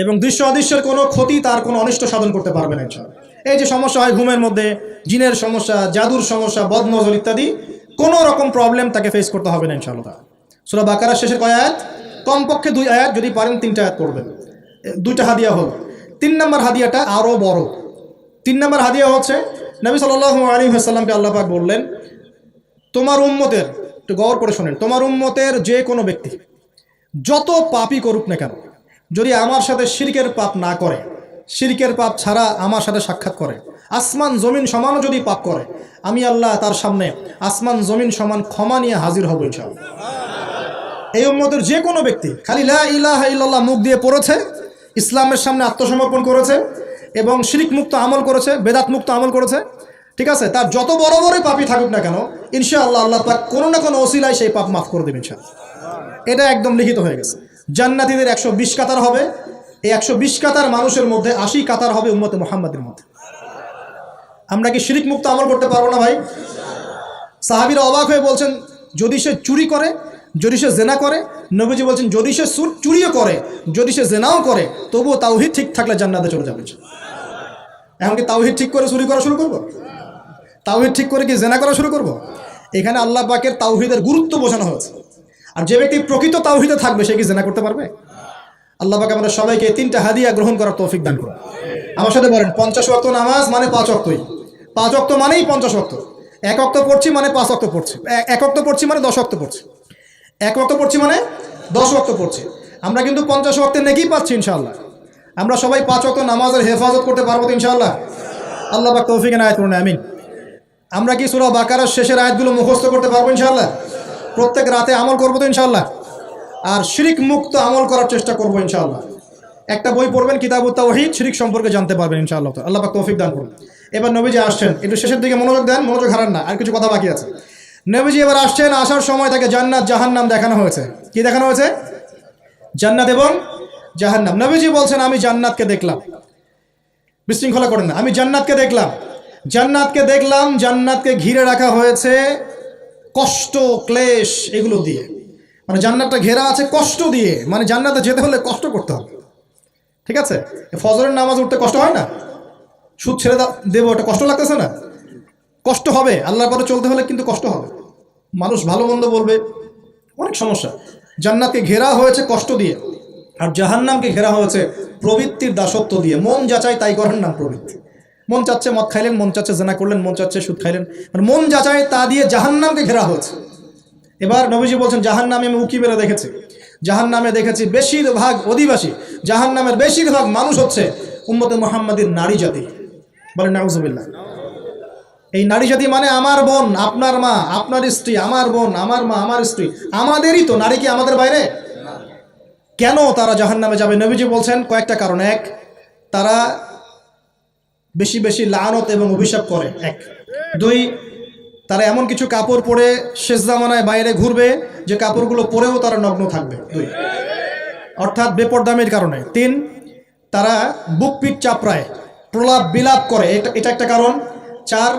এবং দৃশ্য অদৃশ্যের কোনো ক্ষতি, তার কোনো অনিষ্ট সাধন করতে পারবে না ইনশাআল্লাহ। এই যে সমস্যা হয় ঘুমের মধ্যে, জিনের সমস্যা, জাদুর সমস্যা, বদনজর ইত্যাদি, কোনো রকম প্রবলেম তাকে ফেস করতে হবে না ইনশাআল্লাহ। সূরা বাকারার শেষের কয় আয়াত? কমপক্ষে 2 আয়াত, যদি পারেন 3টা আয়াত পড়বেন। 2টা হাদিয়া হলো। 3 নম্বর হাদিয়াটা আরও বড়। 3 নম্বর হাদিয়া হচ্ছে নবী সাল্লাল্লাহু আলাইহি ওয়াসাল্লামকে আল্লাহ পাক বললেন, তোমার উম্মতের, একটু গৌর করে শোনেন, তোমার উম্মতের যে কোনো ব্যক্তি যত পাপই করুক না কেন, যদি আমার সাথে শিরকের পাপ না করে, শিরকের পাপ ছাড়া আমার সাথে সাক্ষাৎ করে, আসমান জমিন সমানও যদি পাপ করে, আমি আল্লাহ তার সামনে আসমান জমিন সমান ক্ষমা নিয়ে হাজির হব ইনশাআল্লাহ। এই উম্মতের যে কোনো ব্যক্তি খালি লা ইলাহা ইল্লাল্লাহ মুখ দিয়ে পড়েছে, ইসলামের সামনে আত্মসমর্পণ করেছে এবং শিরক মুক্ত আমল করেছে, বেদাত মুক্ত আমল করেছে, ঠিক আছে, তার যত বড় বড় পাপই থাকুক না কেন ইনশাআল্লাহ আল্লাহ পাক কোনো না কোনো ওসিলায় সেই পাপ মাফ করে দেবেন ইনশাআল্লাহ। এটা একদম লিখিত হয়ে গেছে। জান্নাতীদের 120 কাতার হবে। এই 120 কাতার মানুষের মধ্যে 80 কাতার হবে উম্মতে মুহাম্মাদের মধ্যে। আমরা কি শিরক মুক্ত আমল করতে পারবো না ভাই? সাহাবীরা অবাক হয়ে বলছেন, যদি সে চুরি করে, যদি সে জেনা করে, নবীজি বলছেন যদি সে চুরিও করে, যদি সে জেনাও করে, তবুও তাওহীদ ঠিক থাকলে জান্নাতে চলে যাবে। এখন কি তাওহীদ ঠিক করে চুরি করা শুরু করব? তাওহীদ ঠিক করে কি জেনা করা শুরু করব? এখানে আল্লাহ পাকের তাওহীদের গুরুত্ব বোঝানো হয়েছে। আর যে ব্যক্তি প্রকৃত তাওহীদে থাকবে সে কি জিনা করতে পারবে? আল্লাহ পাক আমাদের সবাইকে 3টা হাদিয়া গ্রহণ করার তৌফিক দান করুন। আমার সাথে বলেন, 50 ওয়াক্ত নামাজ মানে 5 ওয়াক্তই। 5 ওয়াক্ত মানেই 50 ওয়াক্ত। 1 ওয়াক্ত পড়ছি মানে 5 ওয়াক্ত পড়ছি। 1 ওয়াক্ত পড়ছি মানে 10 ওয়াক্ত পড়ছি। 1 ওয়াক্ত পড়ছি মানে 10 ওয়াক্ত পড়ছি। আমরা কিন্তু 50 ওয়াক্তের নেকি পাচ্ছি ইনশাআল্লাহ। আমরা সবাই 5 ওয়াক্ত নামাজের হেফাজত করতে পারবো তো ইনশাআল্লাহ? আল্লাহ পাক তৌফিক এনায়েত করুন, আমিন। আমরা কি সূরা বাকারার শেষের আয়াতগুলো মুখস্থ করতে পারবো ইনশাআল্লাহ? প্রত্যেক রাতে আমল করবো তো ইনশাআল্লাহ? আর শিরিক মুক্ত আমল করার চেষ্টা করবো ইনশাআল্লাহ। একটা বই পড়বেন কিতাবুত তাওহীদ, শিরিক সম্পর্কে জানতে পারবেন ইনশাআল্লাহ। আল্লাহ পাক তৌফিক দান করুন। এবার নবীজি আসছেন, একটু শেষের দিকে মনোযোগ দেন, মনোযোগ হারান না, আর কিছু কথা বাকি আছে। নবীজি এবার আসছেন, আসার সময় তাকে জান্নাত জাহান্নাম দেখানো হয়েছে। কি দেখানো হয়েছে? জান্নাত এবং জাহান্নাম। নবীজি বলছেন আমি জান্নাতকে দেখলাম। বিশৃঙ্খলা করেন না, আমি জান্নাতকে দেখলাম। জান্নাতকে দেখলাম, জান্নাতকে ঘিরে রাখা হয়েছে কষ্ট, ক্লেশ, এগুলো দিয়ে। মানে জান্নাতটা ঘেরা আছে কষ্ট দিয়ে, মানে জান্নাতে যেতে হলে কষ্ট করতে হবে। ঠিক আছে, ফজরের নামাজ উঠতে কষ্ট হয় না? সুদ ছেড়ে দেবো, এটা কষ্ট লাগতেছে না? কষ্ট হবে। আল্লাহর পথে চলতে হলে কিন্তু কষ্ট হবে। মানুষ ভালো মন্দ বলবে, অনেক সমস্যা। জান্নাতকে ঘেরা হয়েছে কষ্ট দিয়ে, আর জাহান্নামকে ঘেরা হয়েছে প্রবৃত্তির দাসত্ব দিয়ে। মন যাচাই তাই করার নাম প্রবৃত্তি। মন চাচ্ছে মদ খাইলেন, মন চাচ্ছে জেনা করলেন, মন চাচ্ছে সুদ খাইলেন, মানে মন যাচাই তা দিয়ে জাহান্নামকে ঘেরা হয়েছে। এবার নবীজি বলছেন জাহান্নামে আমি উকি মেরে দেখেছি, জাহান্নামে দেখেছি বেশিরভাগ অধিবাসী, জাহান্নামের বেশিরভাগ মানুষ হচ্ছে উম্মতে মুহাম্মাদির নারী জাতি। বলেন নাউজুবিল্লাহ। এই নারী জাতি মানে আমার বোন, আপনার মা, আপনার স্ত্রী, আমার বোন, আমার মা, আমার স্ত্রী, আমাদেরই তো। নারী কি আমাদের বাইরে? কেন তারা জাহান্নামে যাবে? নবীজি বলছেন কয়েকটা কারণ। 1, তারা বেশি বেশি লানত এবং অভিশাপ করে। 1, 2, তারা এমন কিছু কাপড় পরে শেষ জামানায় বাইরে ঘুরবে যে কাপড়গুলো পরেও তারা নগ্ন থাকবে। 2, অর্থাৎ বেপরদামির কারণে। 3, তারা বুক পিঠ চাপড়ায়, প্রলাপ বিলাপ করে, এটা একটা কারণ। 4,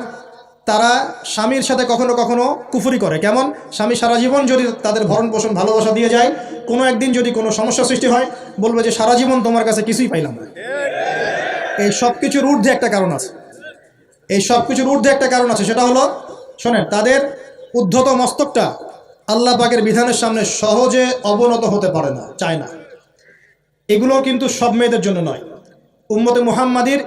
তারা স্বামীর সাথে কখনো কখনো কুফরি করে। কেমন? স্বামী সারা জীবন যদি তাদের ভরণ পোষণ ভালোবাসা দিয়ে যায়, কোনো একদিন যদি কোনো সমস্যা সৃষ্টি হয় বলবে যে সারা জীবন তোমার কাছে কিছুই পাইলাম না। এই সব কিছুর ঊর্ধ্বে একটা কারণ আছে। এই সব কিছুর ঊর্ধ্বে একটা কারণ আছে, সেটা হলো, শোনেন, তাদের উদ্ধত মস্তকটা আল্লাহ পাকের বিধানের সামনে সহজে অবনত হতে পারে না, চায় না। এগুলো কিন্তু সব মেয়েদের জন্য নয়, উম্মতে মুহাম্মাদির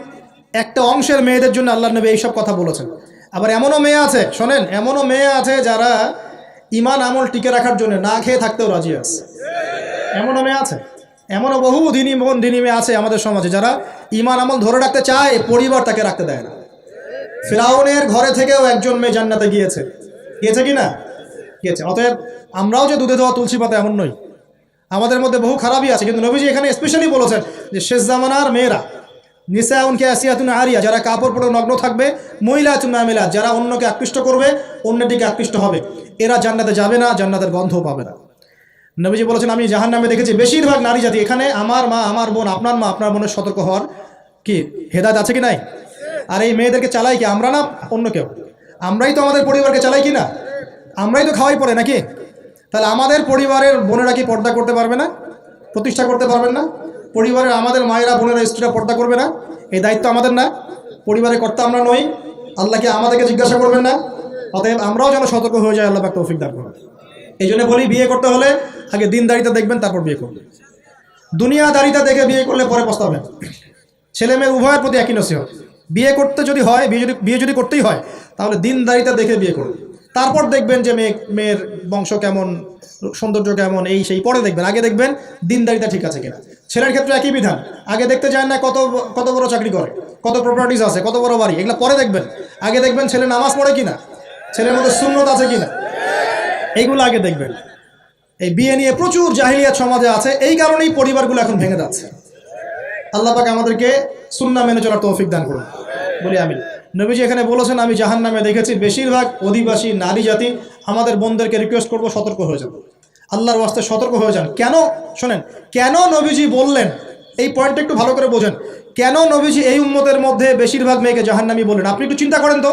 একটা অংশের মেয়েদের জন্য আল্লাহ নবী এইসব কথা বলেছেন। আবার এমনও মেয়ে আছে, শোনেন, এমনও মেয়ে আছে যারা ইমান আমল টিকে রাখার জন্য না খেয়ে থাকতেও রাজি আছে। এমনও মেয়ে আছে, এমনও বহু দিনী মেয়ে আছে আমাদের সমাজে যারা ইমান আমল ধরে রাখতে চায়, পরিবার তাকে রাখতে দেয় না। ফিরাউনের ঘরে থেকেও একজন মেয়ে জান্নাতে গিয়েছে কি না? গিয়েছে। অতএব আমরাও যে দুধে দেওয়া তুলসী পাতা এমন নই, আমাদের মধ্যে বহু খারাপই আছে। কিন্তু নবীজি এখানে স্পেশালি বলেছেন যে শেষ জামানার মেয়েরা, নিসাউন কাসিয়াতুন আরিয়া, যারা কাপড় পরে নগ্ন থাকবে, মহিলাতুন মামিলাত, যারা অন্যকে আকৃষ্ট করবে, অন্যের দিকে আকৃষ্ট হবে, এরা জান্নাতে যাবে না, জান্নাতের গন্ধও পাবে না। নবীজি বলেছেন আমি জাহান্নামে দেখেছি বেশিরভাগ নারী জাতি। এখানে আমার মা, আমার বোন, আপনার মা, আপনার বোনের সতর্ক হওয়ার কি হেদায়েত আছে কি নাই? আর এই মেয়েদেরকে চালাই কি আমরা না অন্য কেউ? আমরাই তো আমাদের পরিবারকে চালাই কি না? আমরাই তো খাওয়াই পড়ে নাকি? তাহলে আমাদের পরিবারের বোনেরা কি পর্দা করতে পারবে না? প্রতিষ্ঠা করতে পারবেন না? পরিবারের আমাদের মায়েরা, বোনেরা, স্ত্রীরা পর্দা করবে না? এই দায়িত্ব আমাদের না? পরিবারের কর্তা আমরা নই? আল্লাহকে আমাদেরকে জিজ্ঞাসা করবেন না? অতএব আমরাও যেন সতর্ক হয়ে যায়, আল্লাহ পাক তৌফিক দান করুন। এই জন্য বলি, বিয়ে করতে হলে আগে দিনদারিতা দেখবেন, তারপর বিয়ে করবেন। দুনিয়াদারিতা দেখে বিয়ে করলে পরে পস্তাবেন। ছেলে মেয়ে উভয়ের প্রতি একই নসিহত, বিয়ে করতে যদি হয়, বিয়ে যদি করতেই হয়, তাহলে দিনদারিতা দেখে বিয়ে করুন। তারপর দেখবেন যে মেয়ের বংশ কেমন, সৌন্দর্য কেমন, এই সেই পরে দেখবেন। আগে দেখবেন দিনদারিতা ঠিক আছে কিনা। ছেলের ক্ষেত্রে একই বিধান, আগে দেখতে চান না কত বড় চাকরি করে, কত প্রপার্টিজ আছে, কত বড় বাড়ি, এগুলো পরে দেখবেন। আগে দেখবেন ছেলে নামাজ পড়ে কিনা, ছেলের মধ্যে সুন্নত আছে কিনা, এইগুলো আগে দেখবেন। এই বিয়ে নিয়ে প্রচুর জাহিলিয়াত সমাজে আছে, এই কারণেই পরিবারগুলো এখন ভেঙে যাচ্ছে। আল্লাহ পাক আমাদেরকে সুন্নাহ মেনে চলার তৌফিক দান করুন, বলি আমিন। নবীজি এখানে বলেছেন আমি জাহান্নামে দেখেছি বেশিরভাগ অধিবাসী নারী জাতি। আমাদের বোনদেরকে রিকোয়েস্ট করবো, সতর্ক হয়ে যান, আল্লাহর ওয়াস্তে সতর্ক হয়ে যান। কেন? শোনেন, কেন নবীজি বললেন, এই পয়েন্টটা একটু ভালো করে বোঝেন। কেন নবীজি এই উম্মতের মধ্যে বেশিরভাগ মেয়েকে জাহান্নামী বললেন? আপনি একটু চিন্তা করেন তো,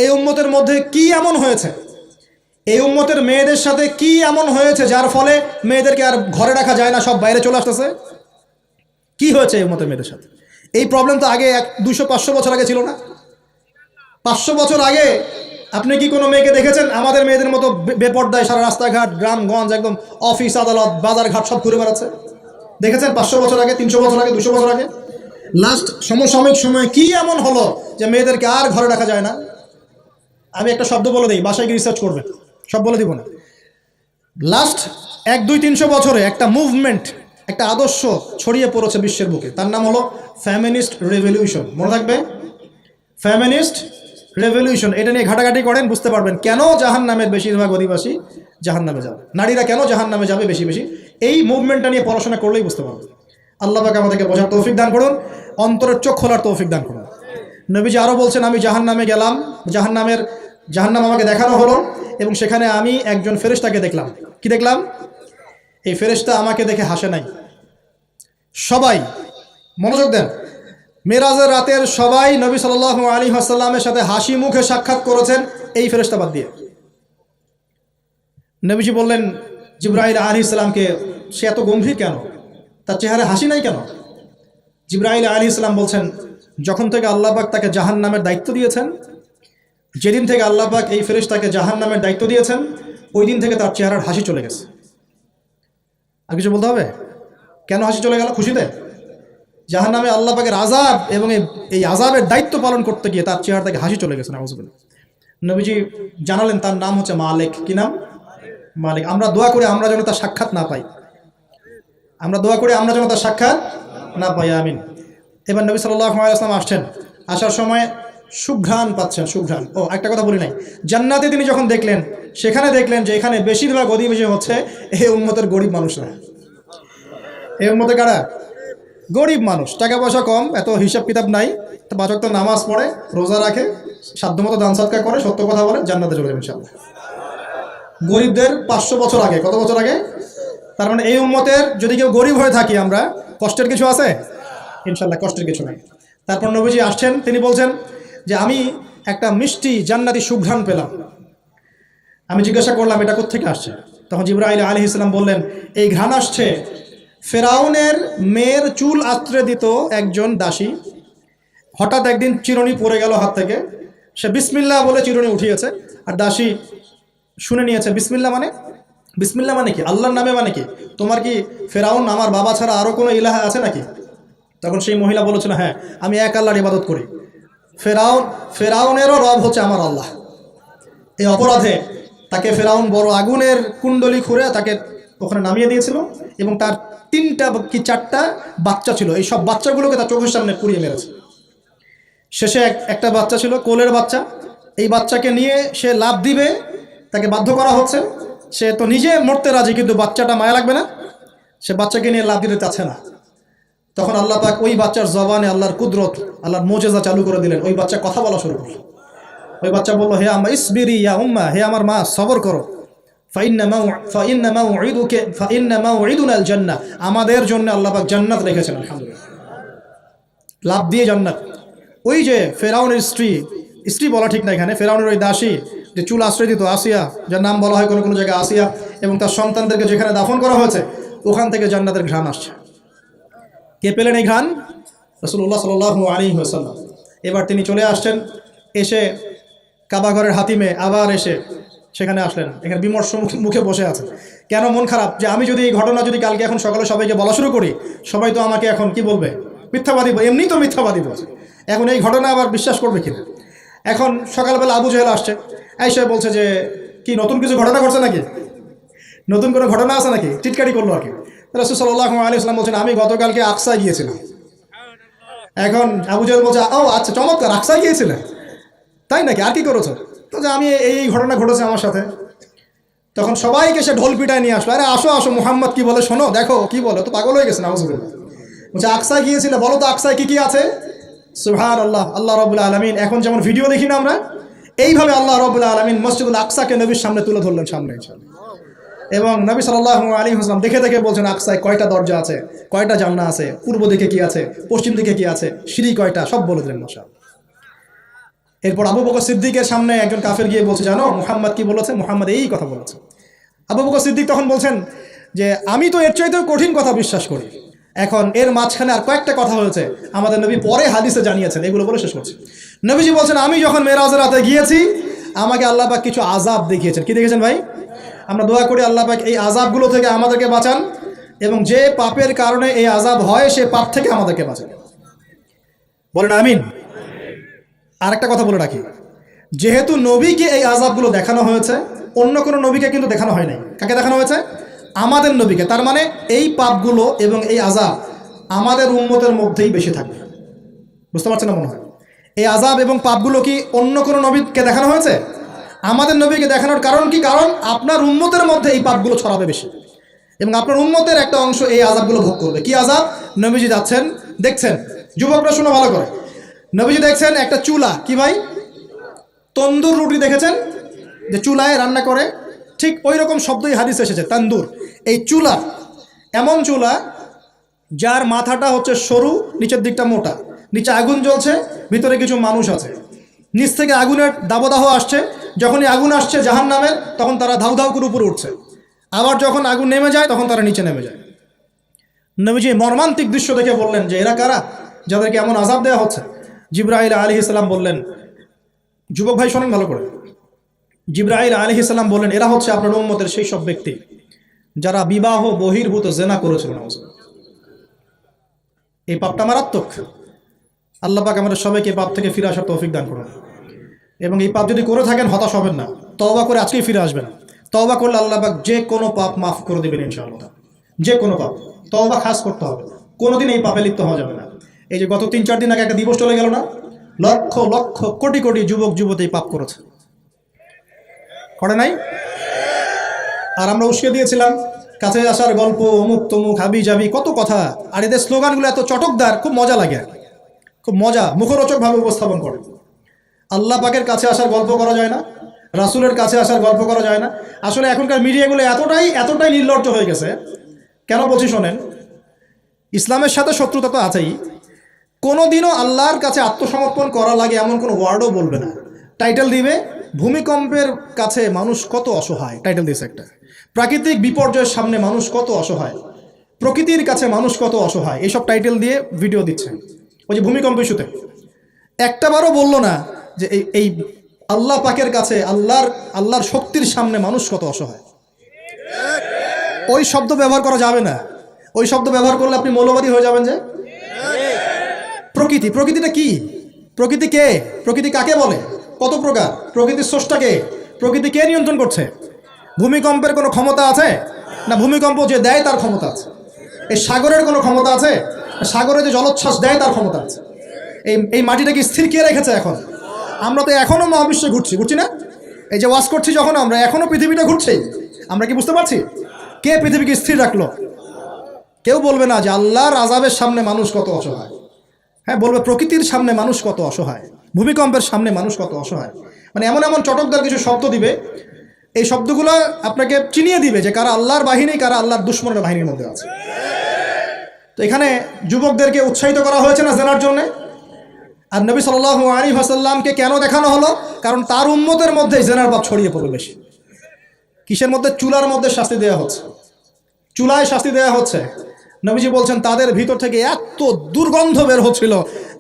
এই উম্মতের মধ্যে কি এমন হয়েছে, এই উম্মতের মেয়েদের সাথে কি এমন হয়েছে যার ফলে মেয়েদেরকে আর ঘরে রাখা যায় না, সব বাইরে চলে আসতেছে? কি হয়েছে এই উম্মতের মেয়েদের সাথে? এই প্রবলেম তো আগে 200-500 বছর আগে ছিল না? 500 বছর আগে আপনি কি কোনো মেয়েকে দেখেছেন আমাদের মেয়েদের মতো বেপর্দায় সারা রাস্তাঘাট গ্রামগঞ্জ একদম অফিস আদালত বাজারঘাট সব ঘুরে বেড়াচ্ছে? দেখেছেন 500 বছর আগে, 300 বছর আগে, 200 বছর আগে? লাস্ট সমসাময়িক সময়ে কি এমন হলো যে মেয়েদেরকে আর ঘরে রাখা যায় না? আমি একটা শব্দ বলে দিই, বাসায় গিয়ে রিসার্চ করবেন, সব বলে দিব না। লাস্ট 100-200-300 বছরে একটা মুভমেন্ট, একটা আদর্শ ছড়িয়ে পড়েছে বিশ্বের বুকে, তার নাম হলো ফ্যামিনিস্ট রেভলিউশন। মনে থাকবে, ফ্যামিনিস্ট রেভলিউশন। এটা নিয়ে ঘাটাঘাটি করেন, বুঝতে পারবেন কেন জাহান্নামের বেশিরভাগ অধিবাসী জাহান্নামে যাবে, নারীরা কেন জাহান্নামে যাবে বেশি বেশি। এই মুভমেন্টটা নিয়ে পড়াশোনা করলেই বুঝতে পারবেন। আল্লাহ পাক আমাদেরকে বোঝার তৌফিক দান করুন, অন্তরের চোখ খোলার তৌফিক দান করুন। নবীজি আরও বলছেন, আমি জাহান্নামে গেলাম, জাহান্নাম আমাকে দেখানো হলো এবং সেখানে আমি একজন ফেরেশতাকে দেখলাম। কি দেখলাম? এই ফেরেশতা আমাকে দেখে হাসে নাই। সবাই মনোযোগ দেন, মেরাজের রাতের সবাই নবী সাল্লাল্লাহু আলাইহি ওয়াসাল্লামের সাথে হাসি মুখে সাক্ষাৎ করেছেন এই ফেরেশতা বাদ দিয়ে। নবীজি বললেন জিবরাইল আলাইহিস সালামকে, সে এত গম্ভীর কেন, তার চেহারায় হাসি নাই কেন? জিবরাইল আলাইহিস সালাম বলছেন, যখন থেকে আল্লাহ পাক তাকে জাহান্নামের দায়িত্ব দিয়েছেন, যেদিন থেকে আল্লাহ পাক এই ফেরেশতাকে জাহান্নামের দায়িত্ব দিয়েছেন, ওই দিন থেকে তার চেহারার হাসি চলে গেছে। আর কিছু বলতে হবে? কেন হাসি চলে গেল? খুশিতে? জাহান্নামে আল্লাহ পাকের আযাব এবং এই আযাবের দায়িত্ব পালন করতে গিয়ে তার চেহারা থেকে হাসি চলে গেছে। নাউযুবিল্লাহ। নবীজি জানালেন তার নাম হচ্ছে মালিক। কি নাম? মালিক। আমরা দোয়া করি আমরা যেন তার সাক্ষাৎ না পাই, আমরা দোয়া করি আমরা যেন তার সাক্ষাৎ না পাই, আমিন। এবার নবী সাল্লাল্লাহু আলাইহি ওয়াসাল্লাম আসছেন, আসার সময় সুঘ্রাণ পাচ্ছেন, সুঘ্রাণ। ও একটা কথা বলি নাই, জান্নাতে তিনি যখন দেখলেন, সেখানে দেখলেন যে এখানে বেশিরভাগ অধিবাসী হচ্ছে এই উম্মতের গরিব মানুষরা। এই উম্মতে কারা? গরিব মানুষ, টাকা পয়সা কম, এত হিসাব কিতাব নাই, তো 5 ওয়াক্ত নামাজ পড়ে, রোজা রাখে, সাধ্যমতো দান সদকা করে, সত্য কথা বলে, জান্নাতে চলে যাবে ইনশাআল্লাহ। গরিবদের 500 বছর আগে, কত বছর আগে? তার মানে এই উম্মতের যদি কেউ গরিব হয়ে থাকি আমরা, কষ্টের কিছু আছে? ইনশাআল্লাহ কষ্টের কিছু নাই। তারপর নবীজি আসছেন, তিনি বলছেন যে আমি একটা মিষ্টি জান্নাতি সুঘ্রাণ পেলাম। আমি জিজ্ঞাসা করলাম এটা কোত্থেকে আসছে? তখন জিবরাইল আলাইহিস সালাম বললেন, এই ঘ্রাণ আসছে ফেরাউনের মেয়ের চুল আঁচড়ে দিত একজন দাসী, হঠাৎ একদিন চিরুনি পড়ে গেল হাত থেকে, সে বিসমিল্লাহ বলে চিরুনি উঠিয়েছে, আর দাসী শুনে নিয়েছে বিসমিল্লাহ মানে, বিসমিল্লাহ মানে কি? আল্লাহর নামে মানে কি? তোমার কি ফেরাউন আমার বাবা ছাড়া আরও কোনো ইলাহা আছে নাকি? তখন সেই মহিলা বলেছিল, হ্যাঁ আমি এক আল্লাহর ইবাদত করি, ফেরাউনেরও রব হচ্ছে আমার আল্লাহ। এই অপরাধে তাকে ফেরাউন বড় আগুনের কুণ্ডলি খুঁড়ে তাকে ওখানে নামিয়ে দিয়েছিল এবং তার 3টা কি 4টা বাচ্চা ছিল, এই সব বাচ্চাগুলোকে তার চোখের সামনে পুড়িয়ে মেরেছে। শেষে একটা বাচ্চা ছিল, কোলের বাচ্চা, এই বাচ্চাকে নিয়ে সে লাফ দিবে, তাকে বাধ্য করা হচ্ছে, সে তো নিজে মরতে রাজি, কিন্তু বাচ্চাটা মায়া লাগবে না, সে বাচ্চাকে নিয়ে লাফ দিতে চাচ্ছে না। তখন আল্লাহ পাক ওই বাচ্চার জবানে আল্লাহর কুদরত, আল্লাহর মোজেজা চালু করে দিলেন। ওই বাচ্চা কথা বলা শুরু করল। ওই বাচ্চা বলল, হে আম্মা ইসবিরি ইয়া উম্মা, হে আমার মা সবর করো, ফাইন্না মাউইদুনাল জান্নাহ, আমাদের জন্য আল্লাহ পাক জান্নাত রেখেছেন। আলহামদুলিল্লাহ, লাভ দিয়ে জান্নাত। ওই যে ফেরাউনের স্ত্রী বলা ঠিক না এখানে, ফেরাউনের ওই দাসী যে চুল আশ্রয় দিত, আসিয়া, যার নাম বলা হয় কোনো কোনো জায়গায় আসিয়া, এবং তার সন্তানদেরকে যেখানে দাফন করা হয়েছে ওখান থেকে জান্নাতের ঘ্রাণ আসছে। কে পেলেন এই ঘ্রাণ? রাসূলুল্লাহ সাল্লাল্লাহু আলাইহি ওয়াসাল্লাম। এবার তিনি চলে আসছেন, এসে কাবা ঘরের হাতিমে আবার এসে সেখানে আসলেন, এখানে বিমর্ষ মুখে বসে আছেন। কেন মন খারাপ? যে আমি যদি এই ঘটনা যদি কালকে এখন সকালে সবাইকে বলা শুরু করি, সবাই তো আমাকে এখন কি বলবে? মিথ্যাবাদী। এমনি তো মিথ্যাবাদী বলছে, এখন এই ঘটনা আবার বিশ্বাস করবে কিনা? এখন সকালবেলা আবু জেহেল আসছে, আয়েশা বলছে যে কি নতুন কিছু ঘটনা ঘটছে নাকি, নতুন কোনো ঘটনা আছে নাকি, টিটকারি করলো আর কি। রাসূল সাল্লাল্লাহু আলাইহি ওয়াসাল্লাম বলছেন, আমি গতকালকে আকসায় গিয়েছিলাম। এখন আবু জেহেল বলছে, ও আচ্ছা চমৎকার, আকসায় গিয়েছিলেন, তাই নাকি, আর কি করেছো? তো যে আমি এই ঘটনা ঘটেছে আমার সাথে। তখন সবাইকে সে ঢোল পিটায় নিয়ে আসলো, আরে আসো আসো, মুহাম্মদ কি বলে শোনো, দেখো কি বলে, তো পাগল হয়ে গেছে। নাউযুবিল্লাহ। বলছে আকসায় গিয়েছিলে, বলো তো আকসায় কি কি আছে? সুবহানাল্লাহ, আল্লাহ রাব্বুল আলামিন, এখন যেমন ভিডিও দেখি না আমরা, এইভাবে আল্লাহ রাব্বুল আলামিন মসজিদুল আকসাকে নবীর সামনে তুলে ধরলেন, সামনে ইনশাআল্লাহ। এবং নবী সাল্লাল্লাহু আলাইহি ওয়াসাল্লাম দেখে দেখে বলছেন আকসায় কয়টা দরজা আছে, কয়টা জান্নাত আছে, পূর্ব দিকে কি আছে, পশ্চিম দিকে কি আছে, সিঁড়ি কয়টা, সব বলে দিলেন মাশাআল্লাহ। এরপর আবু বকর সিদ্দিকের সামনে একজন কাফের গিয়ে বলছে, জানো মুহাম্মদ কি বলেছে? মুহাম্মদ এই কথা বলেছে। আবু বকর সিদ্দিক তখন বলছেন যে আমি তো এর চাইতেও কঠিন কথা বিশ্বাস করি। এখন এর মাঝখানে আর কয়েকটা কথা হয়েছে, আমাদের নবী পরে হাদিসে জানিয়েছেন, এগুলো বলে শেষ করছে। নবীজি বলছেন, আমি যখন মেরাজের রাতে গিয়েছি, আমাকে আল্লাহ পাক কিছু আযাব দেখিয়েছেন। কি দেখেছেন ভাই? আমরা দোয়া করি আল্লাহ পাক এই আযাবগুলো থেকে আমাদেরকে বাঁচান, এবং যে পাপের কারণে এই আযাব হয় সে পাপ থেকে আমাদেরকে বাঁচান। বলেন আমিন। আর একটা কথা বলে রাখি, যেহেতু নবীকে এই আযাবগুলো দেখানো হয়েছে, অন্য কোনো নবীকে কিন্তু দেখানো হয় নাই। কাকে দেখানো হয়েছে? আমাদের নবীকে। তার মানে এই পাপগুলো এবং এই আযাব আমাদের উম্মতের মধ্যেই বেশি থাকবে। বুঝতে পারছেন না মনে হয়? এই আযাব এবং পাপগুলো কি অন্য কোনো নবীকে দেখানো হয়েছে? আমাদের নবীকে দেখানোর কারণ কি? কারণ আপনার উম্মতের মধ্যে এই পাপগুলো ছড়াবে বেশি, এবং আপনার উম্মতের একটা অংশ এই আযাবগুলো ভোগ করবে। কি আযাব? নবীজি যাচ্ছেন, দেখছেন, যুবকরা শুনে ভালো করে, নবীজি দেখছেন একটা চুলা, কি ভাই? তন্দুর রুটি দেখেছেন যে চুলায় রান্না করে, ঠিক ওই রকম শব্দই হাদিসে এসেছে, তান্দুর। এই চুলা এমন চুলা যার মাথাটা হচ্ছে সরু, নিচের দিকটা মোটা, নিচে আগুন জ্বলছে, ভিতরে কিছু মানুষ আছে, নিচ থেকে আগুনের দাবদাহ আসছে। যখনই আগুন আসছে জাহান্নামের, তখন তারা ধাউ ধাউ করে উপরে উঠছে, আবার যখন আগুন নেমে যায় তখন তারা নিচে নেমে যায়। নবীজি মর্মান্তিক দৃশ্য দেখে বললেন যে এরা কারা, যাদেরকে এমন আযাব দেওয়া হচ্ছে? জিবরাইল আলাইহিস সালাম বললেন, যুবক ভাই শোনেন ভালো করে, জিবরাইল আলাইহিস সালাম বললেন এরা হচ্ছে আপনার উম্মতের সেই সব ব্যক্তি যারা বিবাহ বহির্ভূত জেনা করেছিল। এই পাপটা মারাত্মক। আল্লাহ পাক আমাদের সবাইকে পাপ থেকে ফিরে আসার তৌফিক দান করুন, এবং এই পাপ যদি করে থাকেন হতাশ হবেন না, তওবা করে আজকেই ফিরে আসবেন। তওবা করলে আল্লাহ পাক যে কোনো পাপ মাফ করে দেবেন ইনশাআল্লাহ। যে কোনো পাপ তওবা খাস করতে হবে, কোনোদিন এই পাপে লিপ্ত হওয়া যাবে না। এই যে গত 3-4 দিন আগে একটা দিবস চলে গেল না, লক্ষ লক্ষ কোটি কোটি যুবক যুবতী পাপ করেছে, করে নাই? আর আমরা উস্কে দিয়েছিলাম কাছে আসার গল্প, অমুক তমুক, হাবি জাবি, কত কথা। আর এদের স্লোগানগুলো এত চটকদার, খুব মজা লাগে, খুব মজা, মুখরোচকভাবে উপস্থাপন করে। আল্লাহ পাকের কাছে আসার গল্প করা যায় না, রাসূলের কাছে আসার গল্প করা যায় না। আসলে এখনকার মিডিয়াগুলো এতটাই নির্লজ্জ হয়ে গেছে। কেন বলছি শোনেন, ইসলামের সাথে শত্রুতা তো আছেই, কোনোদিনও আল্লাহর কাছে আত্মসমর্পণ করা লাগে এমন কোনো ওয়ার্ডও বলবে না। টাইটেল দিবে ভূমিকম্পের কাছে মানুষ কত অসহায়, টাইটেল দিয়েছে একটা। প্রাকৃতিক বিপর্যয়ের সামনে মানুষ কত অসহায়, প্রকৃতির কাছে মানুষ কত অসহায়, এইসব টাইটেল দিয়ে ভিডিও দিচ্ছে। ওই যে ভূমিকম্প ইস্যুতে একটাবারও বললো না যে এই আল্লাহ পাকের কাছে, আল্লাহর শক্তির সামনে মানুষ কত অসহায়। ওই শব্দ ব্যবহার করা যাবে না। ওই শব্দ ব্যবহার করলে আপনি মৌলবাদী হয়ে যাবেন। যে প্রকৃতিটা কি? প্রকৃতি কে? প্রকৃতি কাকে বলে? কত প্রকার? প্রকৃতির স্রষ্টা কে? প্রকৃতি কে নিয়ন্ত্রণ করছে? ভূমিকম্পের কোনো ক্ষমতা আছে না? ভূমিকম্প যে দেয় তার ক্ষমতা আছে। এই সাগরের কোনো ক্ষমতা আছে? সাগরে যে জলোচ্ছ্বাস দেয় তার ক্ষমতা আছে। এই মাটিটাকে স্থির কে রেখেছে এখন? আমরা তো এখনও মহাবিশ্বে ঘুরছি না? এই যে ওয়াজ করছি যখন আমরা, এখনও পৃথিবীটা ঘুরছে। আমরা কি বুঝতে পারছি কে পৃথিবীকে স্থির রাখলো? কেউ বলবে না যে আল্লাহর আযাবের সামনে মানুষ কত অসহায়। হ্যাঁ, বলবে প্রকৃতির সামনে মানুষ কত অসহায়, ভূমিকম্পের সামনে মানুষ কত অসহায়। মানে এমন এমন চটকদার কিছু শব্দ দিবে, এই শব্দগুলো আপনাকে চিনিয়ে দিবে যে কারা আল্লাহর বাহিনী, কারা আল্লাহর দুশমনের বাহিনীর মধ্যে আছে। তো এখানে যুবকদেরকে উৎসাহিত করা হয়েছে না জেনার জন্যে। আর নবী সাল্লাল্লাহু আলাইহি ওয়াসাল্লামকে কেন দেখানো হলো? কারণ তার উম্মতের মধ্যে জেনার পাপ ছড়িয়ে পড়বে বেশি। কিসের মধ্যে? চুলার মধ্যে শাস্তি দেওয়া হচ্ছে, চুলায় শাস্তি দেওয়া হচ্ছে। নবীজি বলছেন তাদের ভিতর থেকে এত দুর্গন্ধ বের হচ্ছিল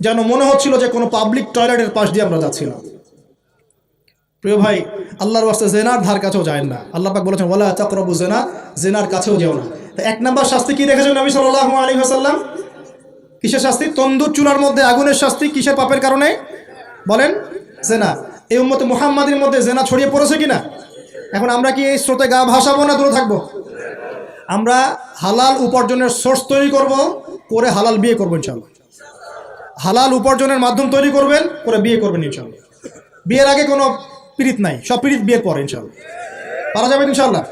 যেন মনে হচ্ছিল যে কোনো পাবলিক টয়লেটের পাশ দিয়ে আমরা যাচ্ছিলাম। প্রিয় ভাই, আল্লাহর ওয়াস্তে জেনার ধার কাছেও যায় না। আল্লাহ পাক বলেছেন ওয়ালা তাকরাবু জিনা, জেনার কাছেও যেও না। তো 1 নম্বর শাস্তি কি দেখেছেন নবী সাল্লাল্লাহু আলাইহি ওয়াসাল্লাম? কিসের শাস্তি? তন্দুর চুলার মধ্যে আগুনের শাস্তি। কিসের পাপের কারণে? বলেন, জেনা। এই উম্মতে মুহাম্মাদের মধ্যে জেনা ছড়িয়ে পড়েছে কিনা? এখন আমরা কি এই স্রোতে গা ভাসাবো না দূরে থাকবো? আমরা হালাল উপার্জনের সোর্স তৈরি করব, করে হালাল বিয়ে করবো ইনশাআল্লাহ। হালাল উপার্জনের মাধ্যম তৈরি করবেন, করে বিয়ে করবেন ইনশাআল্লাহ। বিয়ের আগে কোনো পীড়িত নাই, সব পীড়িত বিয়ের পরে ইনশাআল্লাহ পারা যাবে ইনশাআল্লাহ।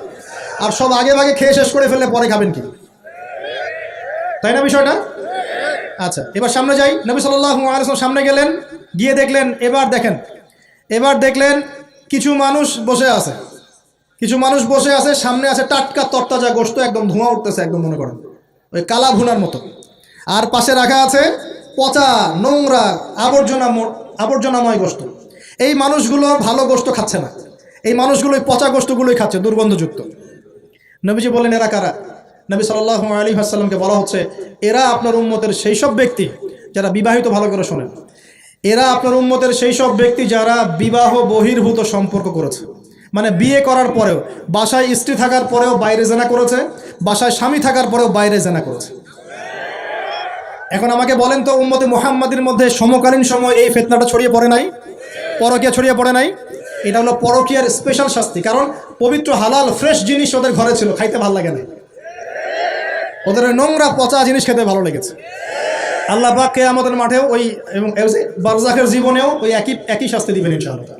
আর সব আগে ভাগে খেয়ে শেষ করে ফেললে পরে খাবেন কি? তাই না বিষয়টা? আচ্ছা, এবার সামনে যাই। নবী সাল্লাল্লাহু আলাইহি ওয়াসাল্লাম সামনে গেলেন, গিয়ে দেখলেন, এবার দেখলেন কিছু মানুষ বসে আছে। সামনে আছে টাটকা তরতাজা গোশত, একদম ধোঁয়া উঠতেছে, একদম মনে করেন ওই কালা ভুনার মতো। আর পাশে রাখা আছে পচা নোংরা আবর্জনাময় গোশত। এই মানুষগুলো ভালো গোশত খাচ্ছে না, এই মানুষগুলো পচা গোশতগুলোই খাচ্ছে, দুর্গন্ধযুক্ত। নবীজি বললেন এরা কারা? নবী সাল্লাল্লাহু আলাইহি ওয়াসাল্লামকে বলা হচ্ছে এরা আপনার উম্মতের সেই সব ব্যক্তি যারা বিবাহিত, ভালো করে শোনেন, এরা আপনার উম্মতের সেই সব ব্যক্তি যারা বিবাহ বহির্ভূত সম্পর্ক করেছে, মানে বিয়ে করার পরেও, বাসায় স্ত্রী থাকার পরেও বাইরে জেনা করেছে, বাসায় স্বামী থাকার পরেও বাইরে জেনা করেছে। এখন আমাকে বলেন তো, উম্মতে মুহাম্মাদের মধ্যে সমকালীন সময় এই ফিতনাটা ছড়িয়ে পড়ে নাই? পরকীয়া ছড়িয়ে পড়ে নাই? এটা হলো পরকীয়ার স্পেশাল শাস্তি। কারণ পবিত্র হালাল ফ্রেশ জিনিস ওদের ঘরে ছিল, খাইতে ভালো লাগে না, ওদের নোংরা পচা জিনিস খেতে ভালো লেগেছে। আল্লাহ পাক কিয়ামতের মাঠেও ওই এবং বারজাখের জীবনেও ওই একই শাস্তি দিবেন ইনশাআল্লাহ।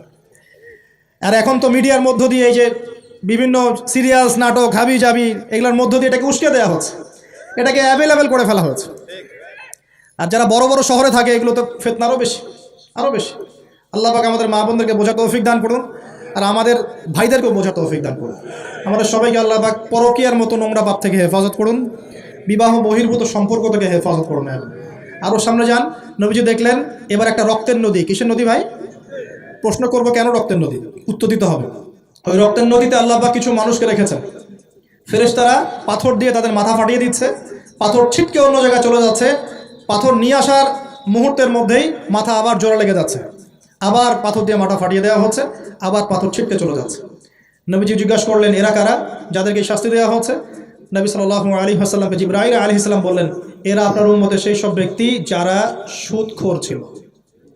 আর এখন তো মিডিয়ার মধ্য দিয়ে এই যে বিভিন্ন সিরিয়ালস, নাটক, হাবি জাবি, এগুলোর মধ্য দিয়ে এটাকে উস্কে দেওয়া হচ্ছে, এটাকে অ্যাভেলেবেল করে ফেলা হয়েছে। আর যারা বড় বড় শহরে থাকে এগুলো তো ফিতনা আরও বেশি, আরও বেশি। আল্লাহ পাক আমাদের মা বোনদেরকে বোঝার তৌফিক দান করুন, আর আমাদের ভাইদেরকেও বোঝার তৌফিক দান করুন। আমাদের সবাইকে আল্লাহ পাক পরকীয়ার মতো নোংরা পাপ থেকে হেফাজত করুন, বিবাহ বহির্ভূত সম্পর্ক থেকে হেফাজত করুন। আরও সামনে যান, নবীজি দেখলেন এবার একটা রক্তের নদী। কিসের নদী ভাই? প্রশ্ন করবো কেন রক্তের নদী, উত্তর দিতে হবে। ওই রক্তের নদীতে আল্লাহ পাক কিছু মানুষকে রেখেছেন। ফেরেশতারা পাথর দিয়ে তাদের মাথা ফাটিয়ে দিচ্ছে, পাথর ছিটকে অন্য জায়গায় চলে যাচ্ছে, পাথর নিয়ে আসার মুহূর্তের মধ্যেই মাথা আবার জোড়া লেগে যাচ্ছে, আবার পাথর দিয়ে মাথা ফাটিয়ে দেওয়া হচ্ছে, আবার পাথর ছিটকে চলে যাচ্ছে। নবীজি জিজ্ঞাসা করলেন এরা কারা যাদেরকে শাস্তি দেওয়া হচ্ছে? নবী সাল্লাল্লাহু আলাইহি ওয়াসাল্লামকে জিবরাইল আলাইহিস সালাম বললেন এরা আপনার উম্মতের সেই সব ব্যক্তি যারা সুদখোর ছিল।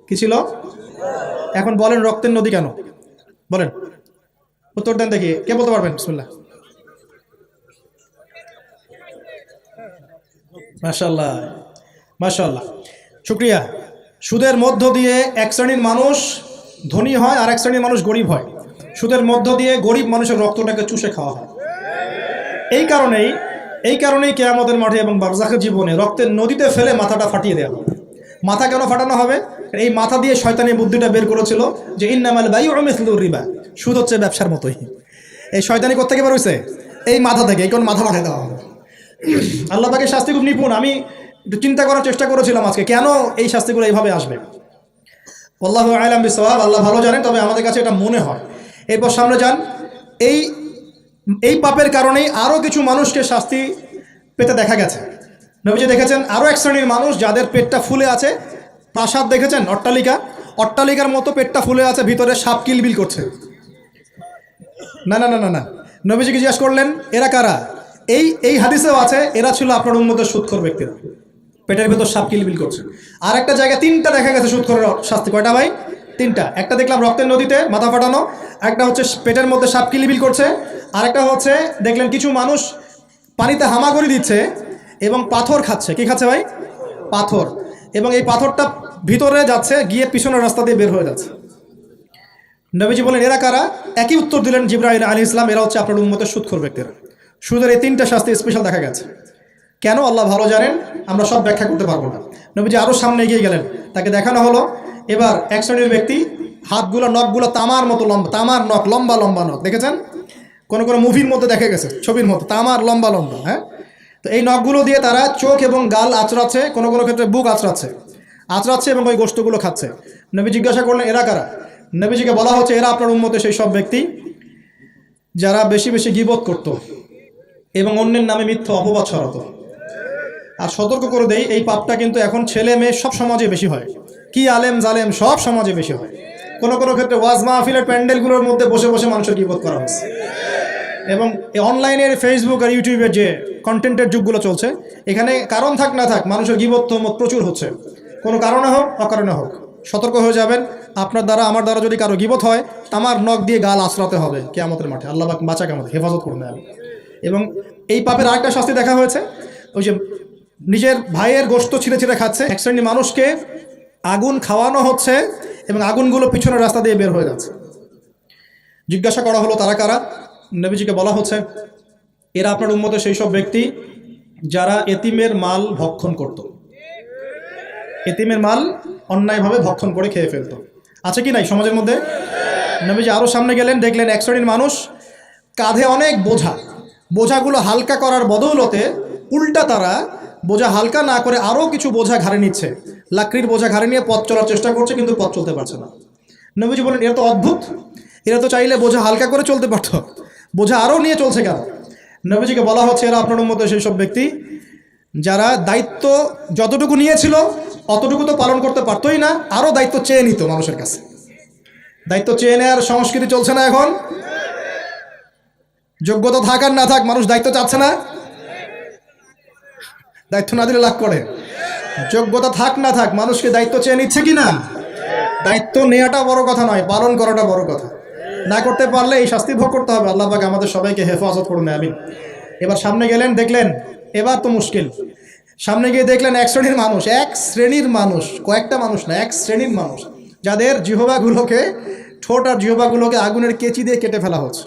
কি ছিল? এখন বলেন রক্তের নদী কেন? বলেন, উত্তর দেন দেখি, কে বলতে পারবেন? বিসমিল্লাহ। মাশাআল্লাহ, মাশাআল্লাহ, শুকরিয়া। সুদের মধ্য দিয়ে এক শ্রেণীর মানুষ ধনী হয় আর এক শ্রেণীর মানুষ গরিব হয়। সুদের মধ্য দিয়ে গরিব মানুষের রক্তটাকে চুষে খাওয়া হয়। এই কারণেই কিয়ামতের মাঠে এবং বারজাখের জীবনে রক্তের নদীতে ফেলে মাথাটা ফাটিয়ে দেওয়া হবে। মাথা কেন ফাটানো হবে? এই মাথা দিয়ে শয়তানি বুদ্ধিটা বের করেছিল যে ইন্নামাল বাইউ মিসলুর রিবা, সুদ হচ্ছে ব্যবসার মতোই। এই শয়তানি কোত্থেকে বের হইছে? এই মাথা থেকে। এই কোন মাথা ফাটিয়ে দেওয়া হবে। আল্লাহ পাকের শাস্তি খুব নিপুণ। আমি চিন্তা করার চেষ্টা করেছিলাম আজকে কেন এই শাস্তিগুলো এইভাবে আসবে। আল্লাহু আ'লাম বিসওয়াব, আল্লাহ ভালো জানেন, তবে আমাদের কাছে এটা মনে হয়। এরপর সামনে যান, এই পাপের কারণেই আরও কিছু মানুষকে শাস্তি পেতে দেখা গেছে। নবীজি দেখেছেন আরও এক শ্রেণীর মানুষ যাদের পেটটা ফুলে আছে। প্রাসাদ দেখেছেন, অট্টালিকার মতো পেটটা ফুলে আছে, ভিতরে সাপ কিলবিল করছে। না না না না না, নবীজিকে জিজ্ঞাসা করলেন এরা কারা? এই হাদিসেও আছে এরা ছিল আপনার উম্মতের সুদখোর ব্যক্তিরা, পেটের ভেতর সাপ কিলবিল করছে। আর একটা জায়গায় তিনটা দেখা গেছে সুদখোরের শাস্তি। কয়টা ভাই? তিনটা। একটা দেখলাম রক্তের নদীতে মাথা ফাটানো, একটা হচ্ছে পেটের মধ্যে সাপ কিলবিল করছে, আর একটা হচ্ছে দেখলেন কিছু মানুষ পানিতে হামাগুড়ি দিচ্ছে এবং পাথর খাচ্ছে। কি খাচ্ছে ভাই? পাথর। এবং এই পাথরটা ভিতরে যাচ্ছে, গিয়ে পিছনের রাস্তা দিয়ে বের হয়ে যাচ্ছে। নবীজি বলেন এরা কারা? একই উত্তর দিলেন জিবরাইল আলাইহিস সালাম, এরা হচ্ছে আপনার উম্মতের সুদখোর ব্যক্তিরা। সুদের এই তিনটা শাস্তি স্পেশাল দেখা গেছে। কেন আল্লাহ ভালো জানেন, আমরা সব ব্যাখ্যা করতে পারবো না। নবীজি আরও সামনে এগিয়ে গেলেন, তাকে দেখানো হলো এবার এক শ্রেণীর ব্যক্তি হাতগুলো, নখগুলো তামার মতো লম্বা, তামার নখ, লম্বা লম্বা নখ। দেখেছেন কোনো মুভির মধ্যে দেখা গেছে, ছবির মতো তামার লম্বা লম্বা। হ্যাঁ, তো এই নখগুলো দিয়ে তারা চোখ এবং গাল আঁচড়াচ্ছে, কোনো ক্ষেত্রে বুক আঁচড়াচ্ছে এবং ওই গোশতগুলো খাচ্ছে। নবী জিজ্ঞাসা করলেন এরা কারা? নবীজিকে বলা হচ্ছে এরা আপনার উম্মতের সেই সব ব্যক্তি যারা বেশি বেশি গীবত করত এবং অন্যের নামে মিথ্যা অপবাদ ছড়াতো। আর সতর্ক করে দেই, এই পাপটা কিন্তু এখন ছেলে মেয়ে সব সমাজে বেশি হয়। কি আলেম জালেম সব সমাজে বেশি হয়। কোনো ক্ষেত্রে ওয়াজ মাহফিলের প্যান্ডেলগুলোর মধ্যে বসে বসে মানুষের গীবত করা হচ্ছে। এবং অনলাইনের ফেসবুক আর ইউটিউবের যে কন্টেন্টের যুগগুলো চলছে, এখানে কারণ থাক না থাক মানুষের গীবত তহমত প্রচুর হচ্ছে, কোনো কারণে হোক অকারণে হোক। সতর্ক হয়ে যাবেন, আপনার দ্বারা আমার দ্বারা যদি কারো গীবত হয়, তামার নখ দিয়ে গাল আঁচড়াতে হবে কিয়ামতের মাঠে। আল্লাহ বাঁচাকে আমাদের হেফাজত করুন। এবং এই পাপের আরেকটা শাস্তি দেখা হয়েছে, ওই যে নিজের ভাইয়ের গোশত ছিঁড়ে ছিঁড়ে খাচ্ছে। এক শ্রেণীর মানুষকে আগুন খাওয়ানো হচ্ছে এবং আগুনগুলো পিছনের রাস্তা দিয়ে বের হয়ে যাচ্ছে। জিজ্ঞাসা করা হলো তারা কারা? নবীজিকে বলা হচ্ছে এরা আপনার উম্মতের সেই সব ব্যক্তি যারা এতিমের মাল ভক্ষণ করত। এতিমের মাল অন্যায়ভাবে ভক্ষণ করে খেয়ে ফেলতো। আছে কি নাই সমাজের মধ্যে? নবীজি আরও সামনে গেলেন, দেখলেন এক শ্রেণীর মানুষ কাঁধে অনেক বোঝাগুলো হালকা করার বদৌলতে উল্টা তারা বোঝা হালকা না করে আরও কিছু বোঝা ঘাড়ে নিচ্ছে। লাকড়ির বোঝা ঘাড়ে নিয়ে পথ চলার চেষ্টা করছে, কিন্তু পথ চলতে পারছে না। নবীজি বলেন এরা তো অদ্ভুত, এরা তো চাইলে বোঝা হালকা করে চলতে পারত, বোঝা আরও নিয়ে চলছে কেন? নবীজিকে বলা হচ্ছে এরা আপনার উম্মতের সেই সব ব্যক্তি যারা দায়িত্ব যতটুকু নিয়েছিল অতটুকু তো পালন করতে পারতোই না, আরও দায়িত্ব চেয়ে নিত মানুষের কাছে। দায়িত্ব চেয়ে নেওয়ার সংস্কৃতি চলছে না এখন? যোগ্যতা থাক আর না থাক, মানুষ দায়িত্ব চাচ্ছে না। দায়িত্ব না দিলে লাভ করে। যোগ্যতা থাক না থাক, মানুষকে দায়িত্ব চেয়ে নিচ্ছে কি না? দায়িত্ব নেওয়াটা বড় কথা নয়, পালন করাটা বড় কথা। না করতে পারলে এই শাস্তি ভোগ করতে হবে। আল্লাহ পাক আমাদের সবাইকে হেফাজত করুন, আমিন। এবার সামনে গেলেন, দেখলেন এবার তো মুশকিল। সামনে গিয়ে দেখলেন এক শ্রেণীর মানুষ, কয়েকটা মানুষ না, এক শ্রেণীর মানুষ, যাদের জিহ্বাগুলোকে, ঠোঁট আর জিহ্বাগুলোকে আগুনের কেচি দিয়ে কেটে ফেলা হচ্ছে।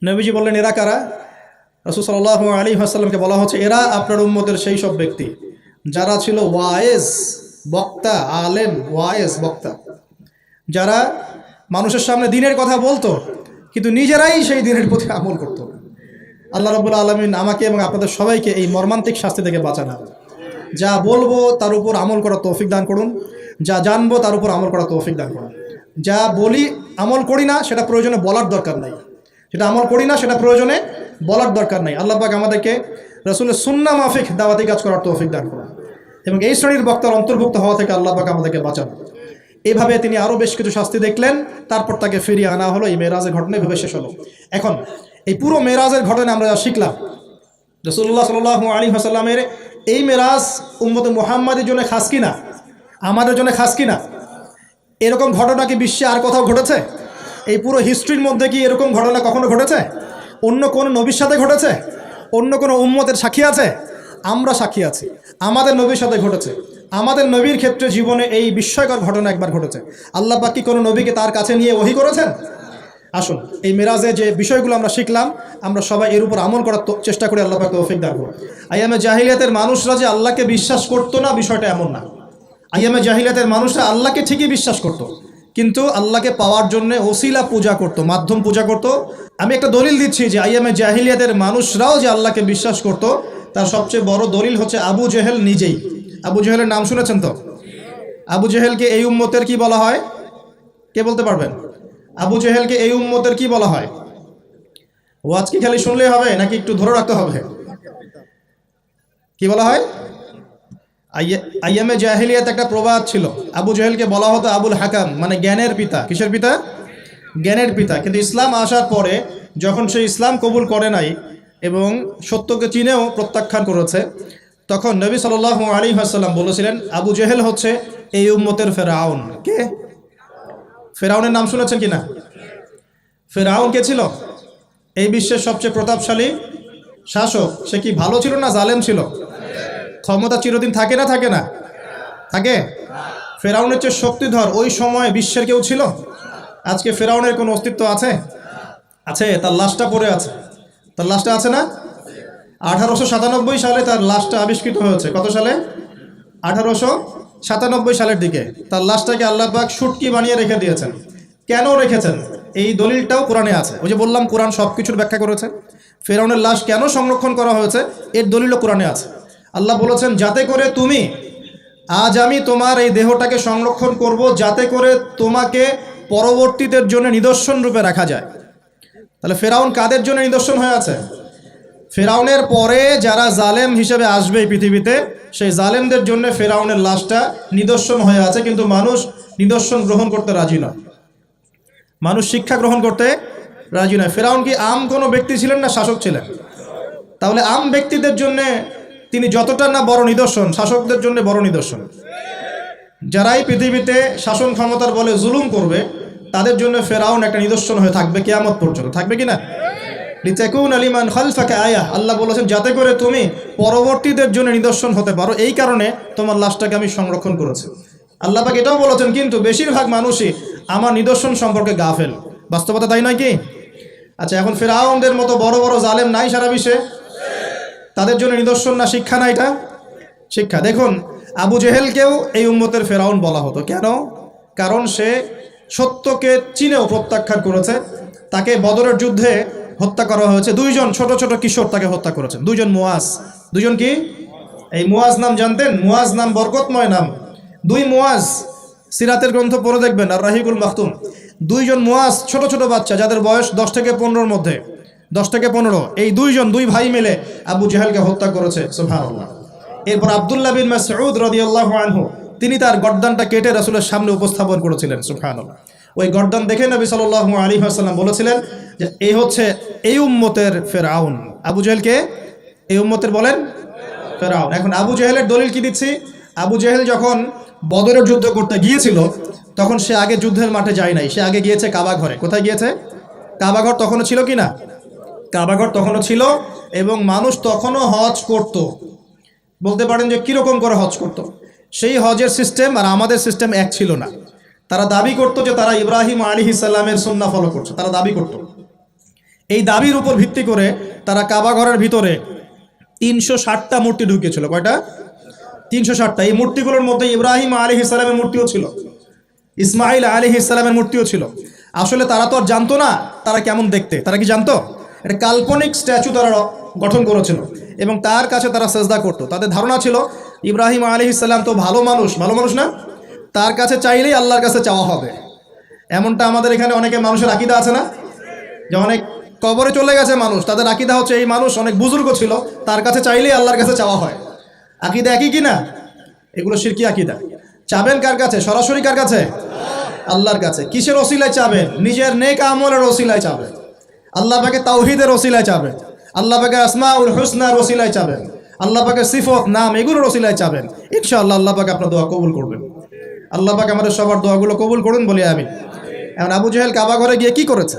নবীজি বললেন, এরা কারা? রাসূল সাল্লাল্লাহু আলাইহি ওয়াসাল্লামকে বলা হচ্ছে, এরা আপনার উম্মতের সেই সব ব্যক্তি যারা ছিল ওয়ায়েজ, বক্তা, আলেম, ওয়ায়েজ, বক্তা, যারা মানুষের সামনে দ্বীনের কথা বলতো কিন্তু নিজেরাই সেই দ্বীনের প্রতি আমল করতো। আল্লাহ রাব্বুল আলামিন আমাকে এবং আপনাদের সবাইকে এই মর্মান্তিক শাস্তি থেকে বাঁচান। যা বলবো তার উপর আমল করার তৌফিক দান করুন, যা জানবো তার উপর আমল করার তৌফিক দান করুন। যা বলি আমল করি না সেটা প্রয়োজনে বলার দরকার নাই, সেটা আমল করি না সেটা প্রয়োজনে বলার দরকার নাই। আল্লাহ পাক আমাদেরকে রাসূলের সুন্নাহ মাফিক দাওয়াতি কাজ করার তৌফিক দান করুন এবং এই শ্রেণীর বক্তার অন্তর্ভুক্ত হওয়া থেকে আল্লাহ পাক আমাদেরকে বাঁচান। এইভাবে তিনি আরও বেশ কিছু শাস্তি দেখলেন, তারপর তাকে ফিরিয়ে আনা হলো। এই মেরাজের ঘটনা ভেবে শেষ হলো। এখন এই পুরো মেরাজের ঘটনা আমরা যা শিখলাম, রাসূলুল্লাহ সাল্লাল্লাহু আলাইহি ওয়াসাল্লামের এই মেরাজ উম্মতে মুহাম্মাদের জন্য খাস কিনা, আমাদের জন্য খাস কিনা? এরকম ঘটনা কি বিশ্বে আর কোথাও ঘটেছে? এই পুরো হিস্ট্রির মধ্যে কি এরকম ঘটনা কখনো ঘটেছে? অন্য কোনো নবীর সাথে ঘটেছে? অন্য কোনো উম্মতের সাক্ষী আছে? আমরা সাক্ষী আছি, আমাদের নবীর সাথে ঘটেছে। আমাদের নবীর ক্ষেত্রে জীবনে এই বিস্ময়কর ঘটনা একবার ঘটেছে। আল্লাহ পাক কি কোনো নবীকে তার কাছে নিয়ে ওহী করেছেন? আসুন এই মেরাজে যে বিষয়গুলো আমরা শিখলাম, আমরা সবাই এর উপর আমল করার চেষ্টা করি। আল্লাহ পাক তৌফিক দান করুন। আইয়ামে জাহিলিয়াতের মানুষরা যে আল্লাহকে বিশ্বাস করতো না, বিষয়টা এমন না। আইয়ামে জাহিলিয়াতের মানুষরা আল্লাহকে ঠিকই বিশ্বাস করত, কিন্তু আল্লাহকে পাওয়ার জন্য ওসিলা পূজা করত, মাধ্যম পূজা করত। আমি একটা দলিল দিচ্ছি যে আইয়ামে জাহিলিয়াতের মানুষরাও যে আল্লাহকে বিশ্বাস করত, তার সবচেয়ে বড় দলিল হচ্ছে আবু জেহেল নিজেই। আবু জেহেলের নাম শুনেছেন তো? আবু জেহেলকে এই উম্মতের কি বলা হয়? কে বলতে পারবেন? আবু জেহেলকে এই উম্মতের কি বলা হয়? ওয়াজ কি খালি শুনলেই হবে নাকি একটু ধরে রাখতে হবে? কি বলা হয়? আইয়ামে জাহিলিয়াত একটা প্রবাদ ছিল, আবু জেহেলকে বলা হতো আবুল হাকাম, মানে জ্ঞানের পিতা। কিসের পিতা? জ্ঞানের পিতা। কিন্তু ইসলাম আসার পরে যখন সে ইসলাম কবুল করে নাই এবং সত্যকে চিনেও প্রত্যাখ্যান করেছে, তখন নবী সাল্লাল্লাহু আলাইহি ওয়াসাল্লাম বলেছিলেন আবু জেহেল হচ্ছে এই উম্মতের ফেরাউন। কে? ফেরাউনের নাম শুনেছেন কিনা? ফেরাউন কে ছিল? এই বিশ্বের সবচেয়ে প্রতাপশালী শাসক। সে কি ভালো ছিল না জালেম ছিল? ক্ষমতা চিরদিন থাকে না? থাকে না? থাকে। ফেরাউনের চেয়ে শক্তিধর ওই সময় বিশ্বের কেউ ছিল? আজকে ফেরাউনের কোনো অস্তিত্ব আছে? আছে। তার লাশটা পড়ে আছে। তার লাশটা আছে না? 1897 সালে তার লাশটা আবিষ্কৃত হয়েছে। কত সালে? 1897 সালের দিকে তার লাশটাকে আল্লাহ পাক শুটকি বানিয়ে রেখে দিয়েছেন। কেন রেখেছেন এই দলিলটাও কোরআনে আছে। ওই যে বললাম কোরআন সব কিছুর ব্যাখ্যা করেছে। ফেরাউনের লাশ কেন সংরক্ষণ করা হয়েছে এর দলিলও কোরআনে আছে। আল্লাহ বলেছেন যাতে করে তুমি, আজ আমি তোমার এই দেহটাকে সংরক্ষণ করব যাতে করে তোমাকে পরবর্তীদের জন্য নিদর্শন রূপে রাখা যায়। তাহলে ফেরাউন কাদের জন্য নিদর্শন হয়ে আছে? ফেরাউনের পরে যারা জালেম হিসেবে আসবে এই পৃথিবীতে, সেই জালেমদের জন্য ফেরাউনের লাশটা নিদর্শন হয়ে আছে। কিন্তু মানুষ নিদর্শন গ্রহণ করতে রাজি নয়, মানুষ শিক্ষা গ্রহণ করতে রাজি নয়। ফেরাউন কি আম কোনো ব্যক্তি ছিলেন না শাসক ছিলেন? তাহলে আম ব্যক্তিদের জন্য তিনি যতটা না বড় নিদর্শন, শাসকদের জন্য বড় নিদর্শন। যারাই পৃথিবীতে শাসন ক্ষমতার বলে জুলুম করবে তাদের জন্য ফেরাউন একটা নিদর্শন হয়ে থাকবে কিয়ামত পর্যন্ত। থাকবে কিনা? লিতাকুন লিমান খালফাকা আয়া, আল্লাহ বলেছেন যাতে করে তুমি পরবর্তীদের জন্য নিদর্শন হতে পারো, এই কারণে তোমার লাশটাকে আমি সংরক্ষণ করেছি। আল্লাহ পাক এটাও বলেছেন কিন্তু বেশিরভাগ মানুষই আমার নিদর্শন সম্পর্কে গাফেল। বাস্তবতা তাই নয় কি? আচ্ছা, এখন ফেরাউনদের মতো বড় বড় জালেম নাই সারা বিশ্বে? তাদের জন্য নিদর্শন না শিক্ষা? না এটা শিক্ষা। দেখুন আবু জেহেলকেও এই উম্মতের ফেরাউন বলা হতো। কেন? কারণ সে সত্যকে চিনেও প্রত্যাখ্যান করেছে। তাকে বদরের যুদ্ধে হত্যা করা হয়েছে। দুইজন ছোট ছোট কিশোর তাকে হত্যা করেছেন। দুইজন মুয়াজ। দুইজন কি? এই মুয়াজ নাম জানতেন? মুয়াজ নাম বরকতময় নাম। দুই মুয়াজ সিরাতের গ্রন্থ পড়ে দেখবেন, আর রাহিকুল মাখতুম। দুইজন মুয়াজ ছোট ছোট বাচ্চা যাদের বয়স 10 থেকে 15-র মধ্যে, 10 থেকে 15। এই দুই ভাই মিলে আবু জেহেলকে হত্যা করেছে। সুবহানাল্লাহ। এরপর আব্দুল্লাহ বিন মাসউদ রাদিয়াল্লাহু আনহু তিনি তার গর্দানটা কেটে রাসূলের সামনে উপস্থাপন করেছিলেন। সুবহানাল্লাহ। ওই গর্দান দেখে নবী সাল্লাল্লাহু আলাইহি ওয়াসাল্লাম বলেছিলেন যে এই হচ্ছে এই উম্মতের ফেরাউন। আবু জেহেলকে এই উম্মতের বলেন ফেরাউন। এখন আবু জেহেলের দলিল কি দিচ্ছি? আবু জেহেল যখন বদরের যুদ্ধ করতে গিয়েছিল তখন সে আগে যুদ্ধের মাঠে যায় নাই, সে আগে গিয়েছে কাবা ঘরে। কোথায় গিয়েছে? কাবা ঘর তখনও ছিল কি না? কাবা ঘর তখনও ছিল এবং মানুষ তখনও হজ করত। বলতে পারেন যে কীরকম করে হজ করত? সেই হজের সিস্টেম আর আমাদের সিস্টেম এক ছিল না। তারা দাবি করতো যে তারা ইব্রাহিম আলাইহিস সালামের সুন্নাহ ফলো করছে, তারা দাবি করত। এই দাবির উপর ভিত্তি করে তারা কাবা ঘরের ভিতরে 360টা মূর্তি ঢুকিয়েছিল। কয়টা? 360টা। এই মূর্তিগুলোর মধ্যে ইব্রাহিম আলাইহিস সালামের মূর্তিও ছিল, ইসমাইল আলাইহিস সালামের মূর্তিও ছিল। আসলে তারা তো আর জানতো না তারা কেমন দেখতে। তারা কি জানতো? এটা কাল্পনিক স্ট্যাচু তারা গঠন করেছিল এবং তার কাছে তারা সেজদা করতো। তাদের ধারণা ছিল ইব্রাহিম আলাইহিস সালাম তো ভালো মানুষ, ভালো মানুষ না, তার কাছে চাইলেই আল্লাহর কাছে চাওয়া হবে। এমনটা আমাদের এখানে অনেকে মানুষের আকীদা আছে না, যে অনেক কবরে চলে গেছে মানুষ, তাদের আকীদা হচ্ছে এই মানুষ অনেক বুজুর্গ ছিল, তার কাছে চাইলেই আল্লাহর কাছে চাওয়া হয়। আকীদা একই কি না? এগুলো শিরকি আকীদা। চাবেন কার কাছে? সরাসরি কার কাছে? আল্লাহর কাছে। কিসের ওসিলায় চাবেন? নিজের নেক আমলের ওসিলায় চাবেন, আল্লাহ পাকে তাওহীদের ওসিলায় চাবেন, আল্লাহ পাকে আসমাউল হুসনার ওসিলায় চাবেন, আল্লাহ পাকে সিফত নাম এগুলোর ওসিলায় চাবেন। ইনশাআল্লাহ আল্লাহ পাক আপনার দোয়া কবুল করবেন। আল্লাহ পাক আমাদের সবার দোয়াগুলো কবুল করুন বলি আমি। এখন আবু জেহেল কাবা ঘরে গিয়ে কি করেছে?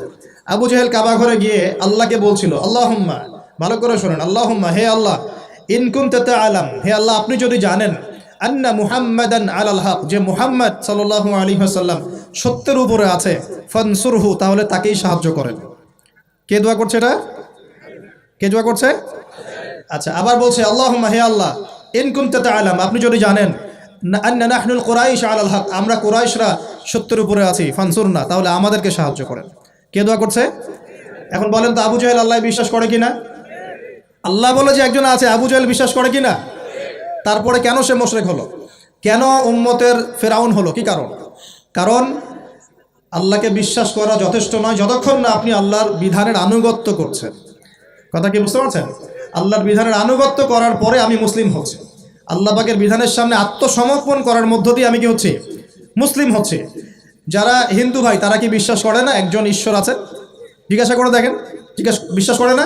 আবু জেহেল কাবা ঘরে গিয়ে আল্লাহকে বলছিল আল্লাহুম্মা, ভালো করে শোনেন, আল্লাহুম্মা, হে আল্লাহ, ইন কুনতা তাআলাম, হে আল্লাহ আপনি যদি জানেন, আন্না মুহাম্মাদান আলাল হক, যে মুহাম্মদ সাল্লাল্লাহু আলাইহি ওয়াসাল্লাম সত্যের উপরে আছে, ফানসুরহু, তাহলে তাকেই সাহায্য করেন। কে দোয়া করছে এটা? কে দোয়া করছে? আচ্ছা, আবার বলছে আল্লাহুম্মা, হে আল্লাহ, ইন কুনতা তাআলাম, আপনি যদি জানেন, আন্না নাহনুল কুরাইশ আলাল হক, আমরা কুরাইশরা সত্যের উপরে আছি, ফানসুরনা, তাহলে আমাদেরকে সাহায্য করেন। কে দোয়া করছে? এখন বলেন তো আবু জেহেল আল্লাহ বিশ্বাস করে কিনা? আল্লাহ বলে যে একজন আছে, আবু জেহেল বিশ্বাস করে কিনা? তারপরে কেন সে মুশরিক হলো? কেন উম্মতের ফেরাউন হলো? কি কারণ? কারণ আল্লাহকে বিশ্বাস করা যথেষ্ট নয় যতক্ষণ না আপনি আল্লাহর বিধানের আনুগত্য করছেন। কথা কি বুঝতে পারছেন? আল্লাহর বিধানের আনুগত্য করার পরে আমি মুসলিম হচ্ছি। আল্লাহ পাকের বিধানের সামনে আত্মসমর্পণ করার মধ্য দিয়ে আমি কি হচ্ছি? মুসলিম হচ্ছি। যারা হিন্দু ভাই তারা কি বিশ্বাস করে না একজন ঈশ্বর আছে? জিজ্ঞাসা করে দেখেন, বিশ্বাস করে না?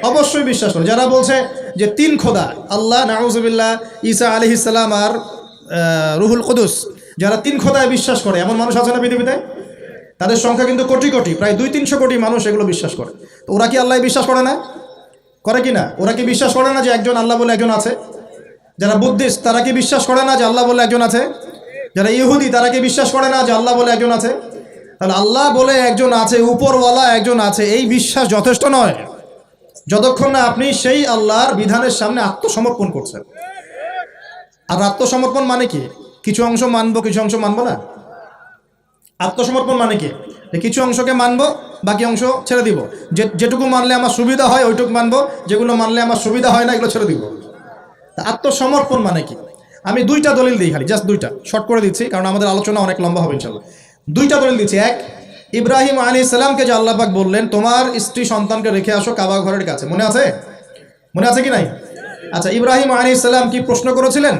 অবশ্যই বিশ্বাস করে। যারা বলছে যে 3 খোদা, আল্লাহ, নাউজুবিল্লাহ, ঈসা আলাইহিস সালাম আর রুহুল কুদুস, যারা 3 খোদায় বিশ্বাস করে এমন মানুষ আছে না পৃথিবীতে? তাদের সংখ্যা কিন্তু কোটি কোটি, প্রায় 200-300 কোটি মানুষ এগুলো বিশ্বাস করে। তো ওরা কি আল্লাহ বিশ্বাস করে না? করে কি না? ওরা কি বিশ্বাস করে না যে একজন আল্লাহ বলে একজন আছে? যারা বুদ্ধিস্ট তারা কি বিশ্বাস করে না যে আল্লাহ বলে একজন আছে? যারা ইহুদি তারা কি বিশ্বাস করে না যে আল্লাহ বলে একজন আছে? তাহলে আল্লাহ বলে একজন আছে, উপরওয়ালা একজন আছে, এই বিশ্বাস যথেষ্ট নয় যতক্ষণ না আপনি সেই আল্লাহর বিধানের সামনে আত্মসমর্পণ করছেন। আর আত্মসমর্পণ মানে কি? কিছু অংশ মানবো, কিছু অংশ মানবো না। আত্মসমর্পণ মানে কি? কিছু অংশকে মানবো, বাকি অংশ ছেড়ে দিব। যেটুকু মানলে আমার সুবিধা হয় ওইটুকু মানবো, যেগুলো মানলে আমার সুবিধা হয় না এগুলো ছেড়ে দিব। আত্মসমর্পণ মানে কি? আমি 2টা দলিল দিই, খালি জাস্ট 2টা, শর্ট করে দিচ্ছি কারণ আমাদের আলোচনা অনেক লম্বা হবে ইনশাআল্লাহ। 2টা দলিল দিচ্ছি। এক, ইব্রাহিম আলাইহিস সালামকে যে আল্লাহ পাক বললেন তোমার স্ত্রী সন্তানকে রেখে আসো কাবা ঘরের কাছে, মনে আছে? মনে আছে কি নাই? আচ্ছা, ইব্রাহিম আলাইহিস সালাম কি প্রশ্ন করেছিলেন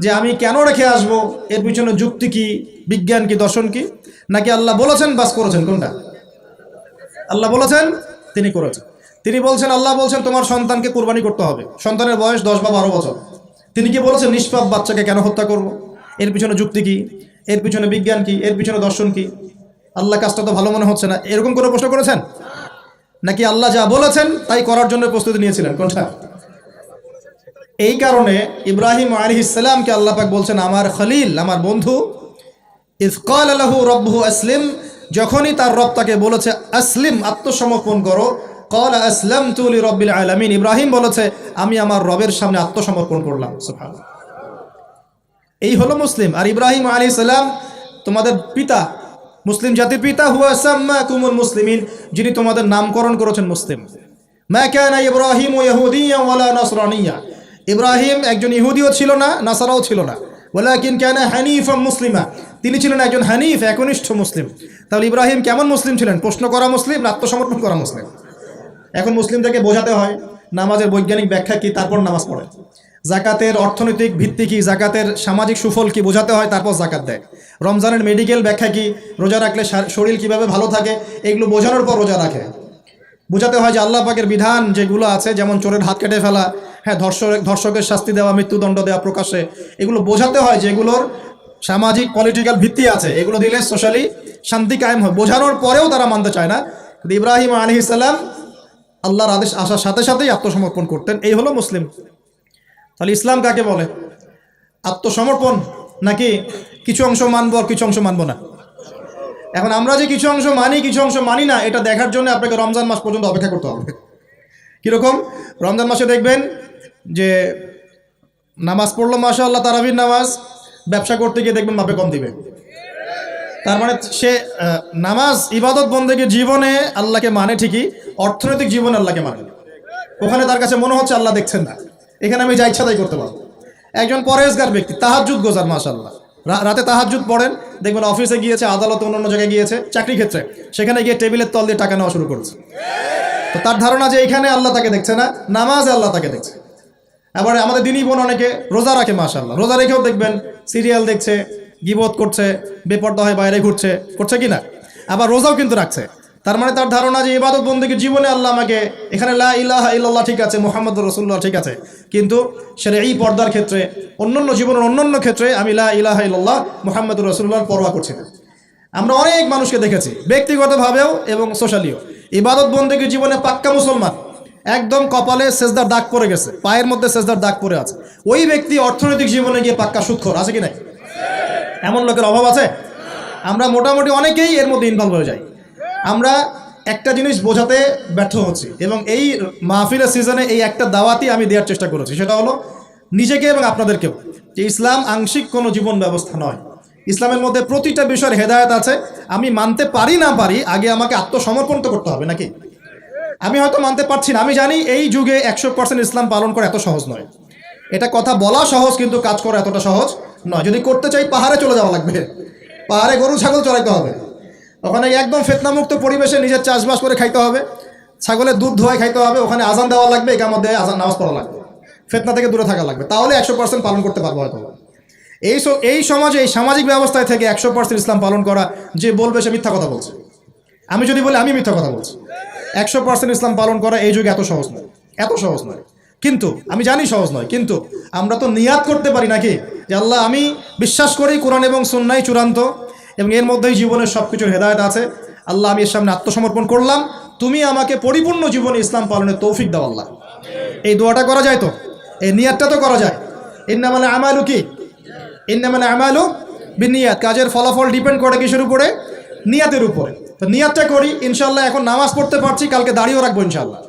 যে আমি কেন রেখে আসবো, এর পিছনে যুক্তি কি, বিজ্ঞান কি, দর্শন কি? নাকি আল্লাহ বলেছেন বাস করেছেন? কোনটা? আল্লাহ বলেছেন, তিনি করেছেন। তিনি বলছেন, আল্লাহ বলছেন তোমার সন্তানকে কুরবানি করতে হবে, সন্তানের বয়স 10 বা 12 বছর। তিনি কি বলেছেন নিষ্পাপ বাচ্চাকে কেন হত্যা করব? এর পিছনে যুক্তি কি, এর পিছনে বিজ্ঞান কি, এর পিছনে দর্শন কি? আল্লাহ কাজটা তো ভালো মনে হচ্ছে না, এরকম করে প্রশ্ন করেছেন? নাকি আল্লাহ যা বলেছেন তাই করার জন্য প্রস্তুতি নিয়েছিলেন? কোনটা? এই কারণে ইব্রাহিম আলাইহিস সালামকে আল্লাহ পাক বলছেন আমার খলিল, আমার বন্ধু, ইয ক্বালা লাহু রাব্বুহু আসলিম, যখনই তার রব তাকে বলেছে আসলিম, আত্মসমর্পণ করো, ক্বালা আসলামতু লিরাব্বিল আলামিন, ইব্রাহিম বলেছে আমি আমার রবের সামনে আত্মসমর্পণ করলাম। সুবহানাল্লাহ। এই হলো মুসলিম। আর ইব্রাহিম আলাইহিস সালাম তোমাদের পিতা, মুসলিম জাতির পিতা, হুয়া সাম্মাকুমুল মুসলিমিন, যিনি তোমাদের নামকরণ করেছেন মুসলিম। মা কানা ইব্রাহিম ইয়াহুদিয়্যান ওয়ালা নাসরানিয়্যা, ইব্রাহিম একজন ইহুদিও ছিল না, নাসারাও ছিল না, ওয়ালাকিন কানা হানিফাম মুসলিমা, তিনি ছিলেন একজন হানিফ, একনিষ্ঠ মুসলিম। তাহলে ইব্রাহিম কেমন মুসলিম ছিলেন? প্রশ্ন করা মুসলিম না আত্মসমর্পণ করা মুসলিম? এখন মুসলিমদেরকে বোঝাতে হয় নামাজের বৈজ্ঞানিক ব্যাখ্যা কি, তারপর নামাজ পড়ে। জাকাতের অর্থনৈতিক ভিত্তি কি, জাকাতের সামাজিক সুফল কি বোঝাতে হয়, তারপর জাকাত দেয়। রমজানের মেডিকেল ব্যাখ্যা কি, রোজা রাখলে শরীর কিভাবে ভালো থাকে, এগুলো বোঝানোর পর রোজা রাখে। বোঝাতে হয় যে আল্লাহ পাকের বিধান যেগুলো আছে, যেমন চোরের হাত কেটে ফেলা, হ্যাঁ, ধর্ষকের শাস্তি দেওয়া, মৃত্যুদণ্ড দেওয়া প্রকাশ্যে, এগুলো বোঝাতে হয় যেগুলোর সামাজিক পলিটিক্যাল ভিত্তি আছে, এগুলো দিলে সোশ্যালি শান্তি কায়েম হয়। বোঝানোর পরেও তারা মানতে চায় না। কিন্তু ইব্রাহিম আলাইহিস সালাম আল্লাহর আদেশ আসার সাথে সাথেই আত্মসমর্পণ করতেন। এই হলো মুসলিম। তাহলে ইসলাম কাকে বলে? আত্মসমর্পণ, নাকি কিছু অংশ মানবো আর কিছু অংশ মানবো না? এখন আমরা যে কিছু অংশ মানি কিছু অংশ মানি না, এটা দেখার জন্য আপনাকে রমজান মাস পর্যন্ত অপেক্ষা করতে হবে। কীরকম? রমজান মাসে দেখবেন যে নামাজ পড়লো মাশাআল্লাহ, তারাবির নামাজ, ব্যবসা করতে গিয়ে দেখবেন মাপে কম দিবে। তার মানে সে নামাজ ইবাদত বন্দেগী জীবনে আল্লাহকে মানে ঠিকই, অর্থনৈতিক জীবনে আল্লাহকে মানে। ওখানে তার কাছে মনে হচ্ছে আল্লাহ দেখছেন না, এখানে আমি যা ইচ্ছা তাই করতে পারবো। একজন পরেজগার ব্যক্তি, তাহাজ্জুদ গোজার, মাশাআল্লাহ, রাতে তাহাজ্জুদ পড়েন, দেখবেন অফিসে গিয়েছে, আদালতে, অন্য জায়গায় গিয়েছে, চাকরি ক্ষেত্রে, সেখানে গিয়ে টেবিলের তল দিয়ে টাকা নেওয়া শুরু করেছে। তো তার ধারণা যে এখানে আল্লাহ তাকে দেখছে না, নামাজে আল্লাহ তাকে দেখছে। আবার আমাদের দিনী বোন অনেকে রোজা রাখে, মাশাআল্লাহ, রোজা রেখেও দেখবেন সিরিয়াল দেখছে, গীবত করছে, বেপর্দা হয়ে বাইরে ঘুরছে, করছে কি না? আবার রোজাও কিন্তু রাখছে। তার মানে তার ধারণা যে ইবাদত বন্দেগীর জীবনে আল্লাহ আমাকে, এখানে লা ইলাহা ইল্লাল্লাহ ঠিক আছে, মুহাম্মদুর রাসূলুল্লাহ ঠিক আছে, কিন্তু সেটা এই পর্দার ক্ষেত্রে, অন্যান্য জীবনের অন্যান্য ক্ষেত্রে আমি লা ইলাহা ইল্লাল্লাহ মুহাম্মদুর রাসূলুল্লাহর পরোয়া করছি না। আমরা অনেক মানুষকে দেখেছি ব্যক্তিগতভাবেও এবং সোশ্যালিও, ইবাদত বন্দেগীর জীবনে পাক্কা মুসলমান, একদম কপালে সেজদার দাগ পড়ে গেছে, পায়ের মধ্যে সেজদার দাগ পড়ে আছে, ওই ব্যক্তি অর্থনৈতিক জীবনে গিয়ে পাক্কা সুদখোর, আছে কি নাই? এমন লোকের অভাব আছে? আমরা মোটামুটি অনেকেই এর মধ্যে ইনভলভ হয়ে যাই। আমরা একটা জিনিস বোঝাতে ব্যর্থ হচ্ছি, এবং এই মাহফিলের সিজনে এই একটা দাওয়াতই আমি দেওয়ার চেষ্টা করেছি, সেটা হলো নিজেকে এবং আপনাদেরকেও, যে ইসলাম আংশিক কোনো জীবন ব্যবস্থা নয়। ইসলামের মধ্যে প্রতিটা বিষয়ের হেদায়েত আছে। আমি মানতে পারি না পারি, আগে আমাকে আত্মসমর্পণ তো করতে হবে, নাকি? আমি হয়তো মানতে পারছি না, আমি জানি এই যুগে 100% ইসলাম পালন করা এত সহজ নয়। এটা কথা বলা সহজ, কিন্তু কাজ করা এতটা সহজ নয়। যদি করতে চাই পাহাড়ে চলে যাওয়া লাগবে, পাহাড়ে গরু ছাগল চড়াইতে হবে, ওখানে একদম ফিতনামুক্ত পরিবেশে নিজের চাষবাস করে খাইতে হবে, ছাগলের দুধ ধোয়াই খাইতে হবে, ওখানে আজান দেওয়া লাগবে, একামত দেয় আজান, নামাজ পড়া লাগবে, ফিতনা থেকে দূরে থাকা লাগবে, তাহলে 100% পালন করতে পারবো হয়তো। এই সমাজে, এই সামাজিক ব্যবস্থায় থেকে 100% ইসলাম পালন করা, যে বলবে সে মিথ্যা কথা বলছে। আমি যদি বলি আমি মিথ্যা কথা বলছি। 100% ইসলাম পালন করা এই যুগে এত সহজ নয়, এত সহজ নয়। কিন্তু আমি জানি সহজ নয়, কিন্তু আমরা তো নিয়াত করতে পারি নাকি, যে আল্লাহ আমি বিশ্বাস করি কোরআন এবং সুন্নাহ চূড়ান্ত, এবং এর মধ্যেই জীবনের সব কিছুর হেদায়েত আছে। আল্লাহ আমি এর সামনে আত্মসমর্পণ করলাম, তুমি আমাকে পরিপূর্ণ জীবনে ইসলাম পালনের তৌফিক দাও আল্লাহ। এই দোয়াটা করা যায় তো, এই নিয়াতটা তো করা যায়। ইন্নামাল আমালু কি, ইন্নামাল আমালু বিনিয়াত, কাজের ফলাফল ডিপেন্ড করে কিসের উপরে? নিয়াতের উপরে। তো নিয়াতটা করি, ইনশাল্লাহ এখন নামাজ পড়তে পারছি, কালকে দাড়িও রাখবো ইনশাল্লাহ।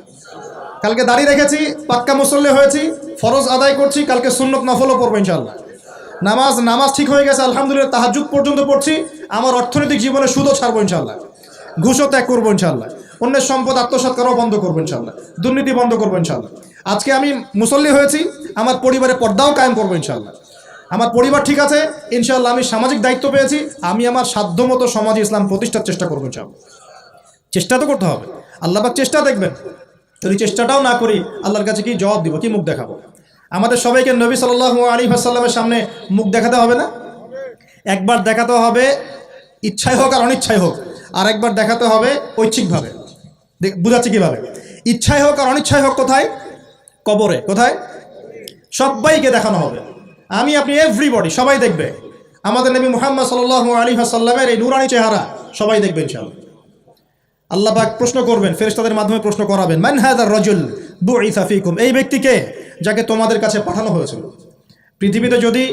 কালকে দাড়ি রেখেছি, পাক্কা মুসল্লি হয়েছি, ফরজ আদায় করছি, কালকে সুন্নত নফলও পড়বো ইনশাল্লাহ। নামাজ ঠিক হয়ে গেছে আলহামদুলিল্লাহ, তাহাজ্জুদ পর্যন্ত পড়ছি, আমার অর্থনৈতিক জীবনে সুদও ছাড়বো ইনশাল্লাহ, ঘুষও ত্যাগ করবো ইনশাল্লাহ, অন্যের সম্পদ আত্মসাৎ করাও বন্ধ করবো ইনশাল্লাহ, দুর্নীতি বন্ধ করবো ইনশাল্লাহ। আজকে আমি মুসল্লি হয়েছি, আমার পরিবারে পর্দাও কায়েম করবো ইনশাল্লাহ। আমার পরিবার ঠিক আছে ইনশাল্লাহ, আমি সামাজিক দায়িত্ব পেয়েছি, আমি আমার সাধ্যমতো সমাজে ইসলাম প্রতিষ্ঠার চেষ্টা করবো ইনশাল্লাহ। চেষ্টা তো করতে হবে, আল্লাহ পাক চেষ্টা দেখবেন। যদি চেষ্টাটাও না করি, আল্লাহর কাছে কি জবাব দিব, কি মুখ দেখাবো? আমাদের সবাইকে নবী সাল্লাল্লাহু আলাইহি ওয়াসাল্লামের সামনে মুখ দেখাতে হবে না? একবার দেখাতে হবে ইচ্ছাই হোক আর অনিচ্ছাই হোক, আর একবার দেখাতে হবে ঐচ্ছিকভাবে। বুঝাচ্ছি কিভাবে? ইচ্ছাই হোক আর অনিচ্ছাই হোক কোথায়? কবরে। কোথায়? সবাইকে দেখানো হবে, আমি আপনি এভরিবডি, সবাই দেখবে আমাদের নবী মুহাম্মদ সাল্লাল্লাহু আলাইহি ওয়াসাল্লামের এই নূরানি চেহারা, সবাই দেখবে ইনশাআল্লাহ। আল্লাহ পাক প্রশ্ন করবেন, ফেরেশতাদের মাধ্যমে প্রশ্ন করাবেন, মান হাযার রাজুল বুইসা ফীকুম, এই ব্যক্তিকে যাকে তোমাদের কাছে পাঠানো হয়েছিল। পৃথিবীতে যদি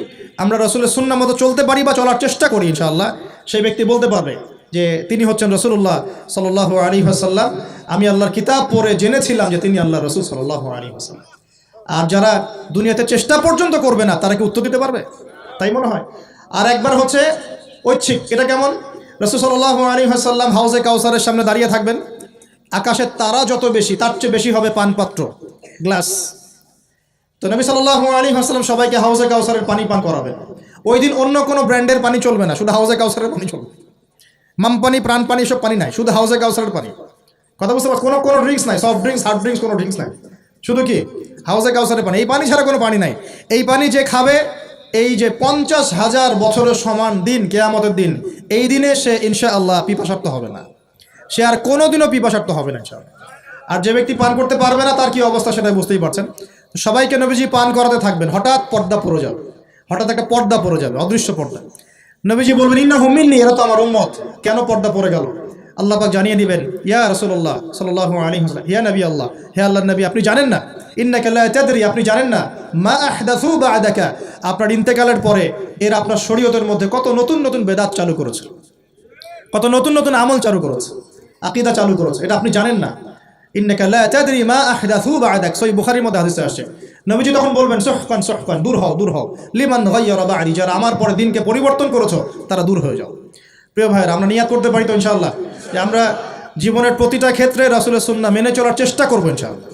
আমরা রাসূলের সুন্নাহ মতো চলতে পারি বা চলার চেষ্টা করি ইনশাআল্লাহ, সেই ব্যক্তি বলতে পারবে যে তিনি হচ্ছেন রাসূলুল্লাহ সাল্লাল্লাহু আলাইহি ওয়াসাল্লাম, আমি আল্লাহর কিতাব পড়ে জেনেছিলাম যে তিনি আল্লাহর রাসূল সাল্লাল্লাহু আলাইহি ওয়াসাল্লাম। আর যারা দুনিয়াতে চেষ্টা পর্যন্ত করবে না, তারা কি উত্তর দিতে পারবে? তাই মনে হয়। আর একবার হচ্ছে ঐচ্ছিক, এটা কেমন? রাসূল সাল্লাল্লাহু আলাইহি ওয়াসাল্লাম হাউজে কাউসারের সামনে দাঁড়িয়ে থাকবেন, আকাশের তারা যত বেশি, তার চেয়ে বেশি হবে পানপাত্র, গ্লাস। তো নবী সাল্লাল্লাহু আলাইহি ওয়াসাল্লাম সবাইকে হাউজে কাউসারের পানি পান করাবেন। ওই দিন অন্য কোনো ব্র্যান্ডের পানি চলবে না, শুধু হাউজে কাউসারের পানি চলবে। মাম পানি, প্রাণ পানি, সব পানি নাই, শুধু হাউজে কাউসারের পানি। কথা বুঝতে পারছ? কোনো ড্রিঙ্কস নাই, সফট ড্রিঙ্কস, হার্ড ড্রিঙ্কস, কোনো ড্রিঙ্কস নাই, শুধু কি হাউজে কাউসারের পানি, এই পানি ছাড়া কোনো পানি নাই। এই পানি যে খাবে, এই যে 50,000 বছরের সমান দিন, কিয়ামতের দিন, এই দিনে সে ইনশাআল্লাহ পিপাসার্ত হবে না, সে আর কোনোদিনও পিপাসার্ত হবে না ইনশাআল্লাহ। আর যে ব্যক্তি পান করতে পারবে না তার কি অবস্থা সেটা বুঝতেই পারছেন। সবাইকে নবীজি পান করাতে থাকবেন, হঠাৎ পর্দা পড়ে যাবে, হঠাৎ একটা পর্দা পড়ে যাবে, অদৃশ্য পর্দা। নবীজি বলবেন ইন্নাহুম মিন্নি, এরা তো আমার উম্মত। কেন পর্দা পড়ে গেল? আল্লাহ পাক জানিয়ে দিবেন, ইয়া রাসূলুল্লাহ সাল্লাল্লাহু আলাইহি ওয়াসাল্লাম, ইয়া নবী আল্লাহ, হে আল্লাহর নবী, আপনি জানেন না, ইন্নাকা লা তাদরি, আপনি জানেন না, মা আহদাসু বা'দাকা, আপনার ইন্তেকালের পরে এরা আপনার শরীয়তের মধ্যে কত নতুন নতুন বেদাত চালু করেছে, কত নতুন নতুন আমল চালু করেছে, আকীদা চালু করেছে, এটা আপনি জানেন না। ইন্নাকা লা তাদরি মা আহদাসু বা'দাক, সহিহ বুখারীর মধ্যে হাদিসে আসছে। নবীজি তখন বলবেন সুহকান সুহকান, দূর হও দূর হও, লিমান গায়্যারা বা'দি, যারা আমার পরে দিনকে পরিবর্তন করেছো তারা দূর হয়ে যাও। প্রিয় ভাইয়েরা, আমরা নিয়াত করতে পারি তো ইনশাআল্লাহ যে আমরা জীবনের প্রতিটা ক্ষেত্রে রাসূলের সুন্নাহ মেনে চলার চেষ্টা করবো ইনশাআল্লাহ।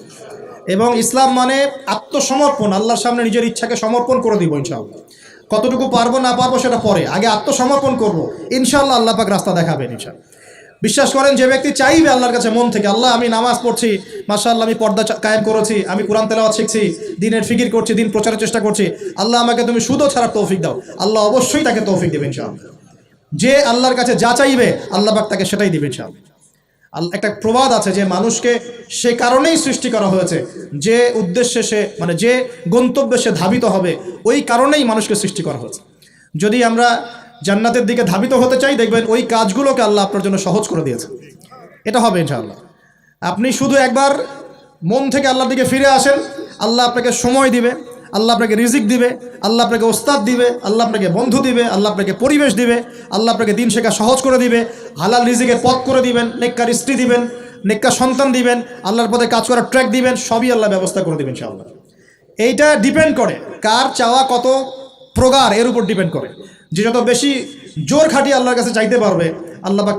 এবং ইসলাম মানে আত্মসমর্পণ, আল্লাহর সামনে নিজের ইচ্ছাকে সমর্পণ করে দিব ইনশাআল্লাহ। কতটুকু পারবো না পারবো সেটা পরে, আগে আত্মসমর্পণ করব, ইনশাআল্লাহ আল্লাহ পাক রাস্তা দেখাবেন ইনশাআল্লাহ। বিশ্বাস করেন, যে ব্যক্তি চাইবে আল্লাহর কাছে মন থেকে, আল্লাহ আমি নামাজ পড়ছি, মাশাআল্লাহ আমি পর্দা কায়েম করেছি, আমি কোরআন তেলাওয়াত শিখছি, দিনের ফিকির করছি, দিন প্রচারের চেষ্টা করছি, আল্লাহ আমাকে তুমি সুদও ছাড়ার তৌফিক দাও, আল্লাহ অবশ্যই তাকে তৌফিক দেবেন ইনশাআল্লাহ। যে আল্লাহর কাছে যা চাইবে আল্লাহ পাক তাকে সেটাই দিবেন ইনশাআল্লাহ। একটা প্রবাদ আছে যে মানুষকে সে কারণেই সৃষ্টি করা হয়েছে, যে উদ্দেশ্যে সে, মানে যে গন্তব্যে সে ধাবিত হবে, ওই কারণেই মানুষকে সৃষ্টি করা হয়েছে। যদি আমরা জান্নাতের দিকে ধাবিত হতে চাই, দেখবেন ওই কাজগুলোকে আল্লাহ আপনার জন্য সহজ করে দিয়েছে, এটা হবে ইনশাআল্লাহ। আপনি শুধু একবার মন থেকে আল্লাহর দিকে ফিরে আসেন, আল্লাহ আপনাকে সময় দিবে, আল্লাহ আপনাকে রিজিক দিবে, আল্লাহ আপনাকে ওস্তাদ দিবে, আল্লাহ আপনাকে বন্ধু দিবে, আল্লাহ আপনাকে পরিবেশ দিবে, আল্লাহ আপনাকে দিন শেখা সহজ করে দিবে, হালাল রিজিকের পথ করে দিবেন, নেককার স্ত্রী দিবেন, নেককার সন্তান দিবেন, আল্লাহর পথে কাজ করার ট্র্যাক দিবেন, সবই আল্লাহ ব্যবস্থা করে দিবেন ইনশাআল্লাহ। এইটা ডিপেন্ড করে কার চাওয়া কত প্রগাঢ়, এর উপর ডিপেন্ড করে। যে যত বেশি জোর খাটিয়ে আল্লাহর কাছে চাইতে পারবে, আল্লাহ পাক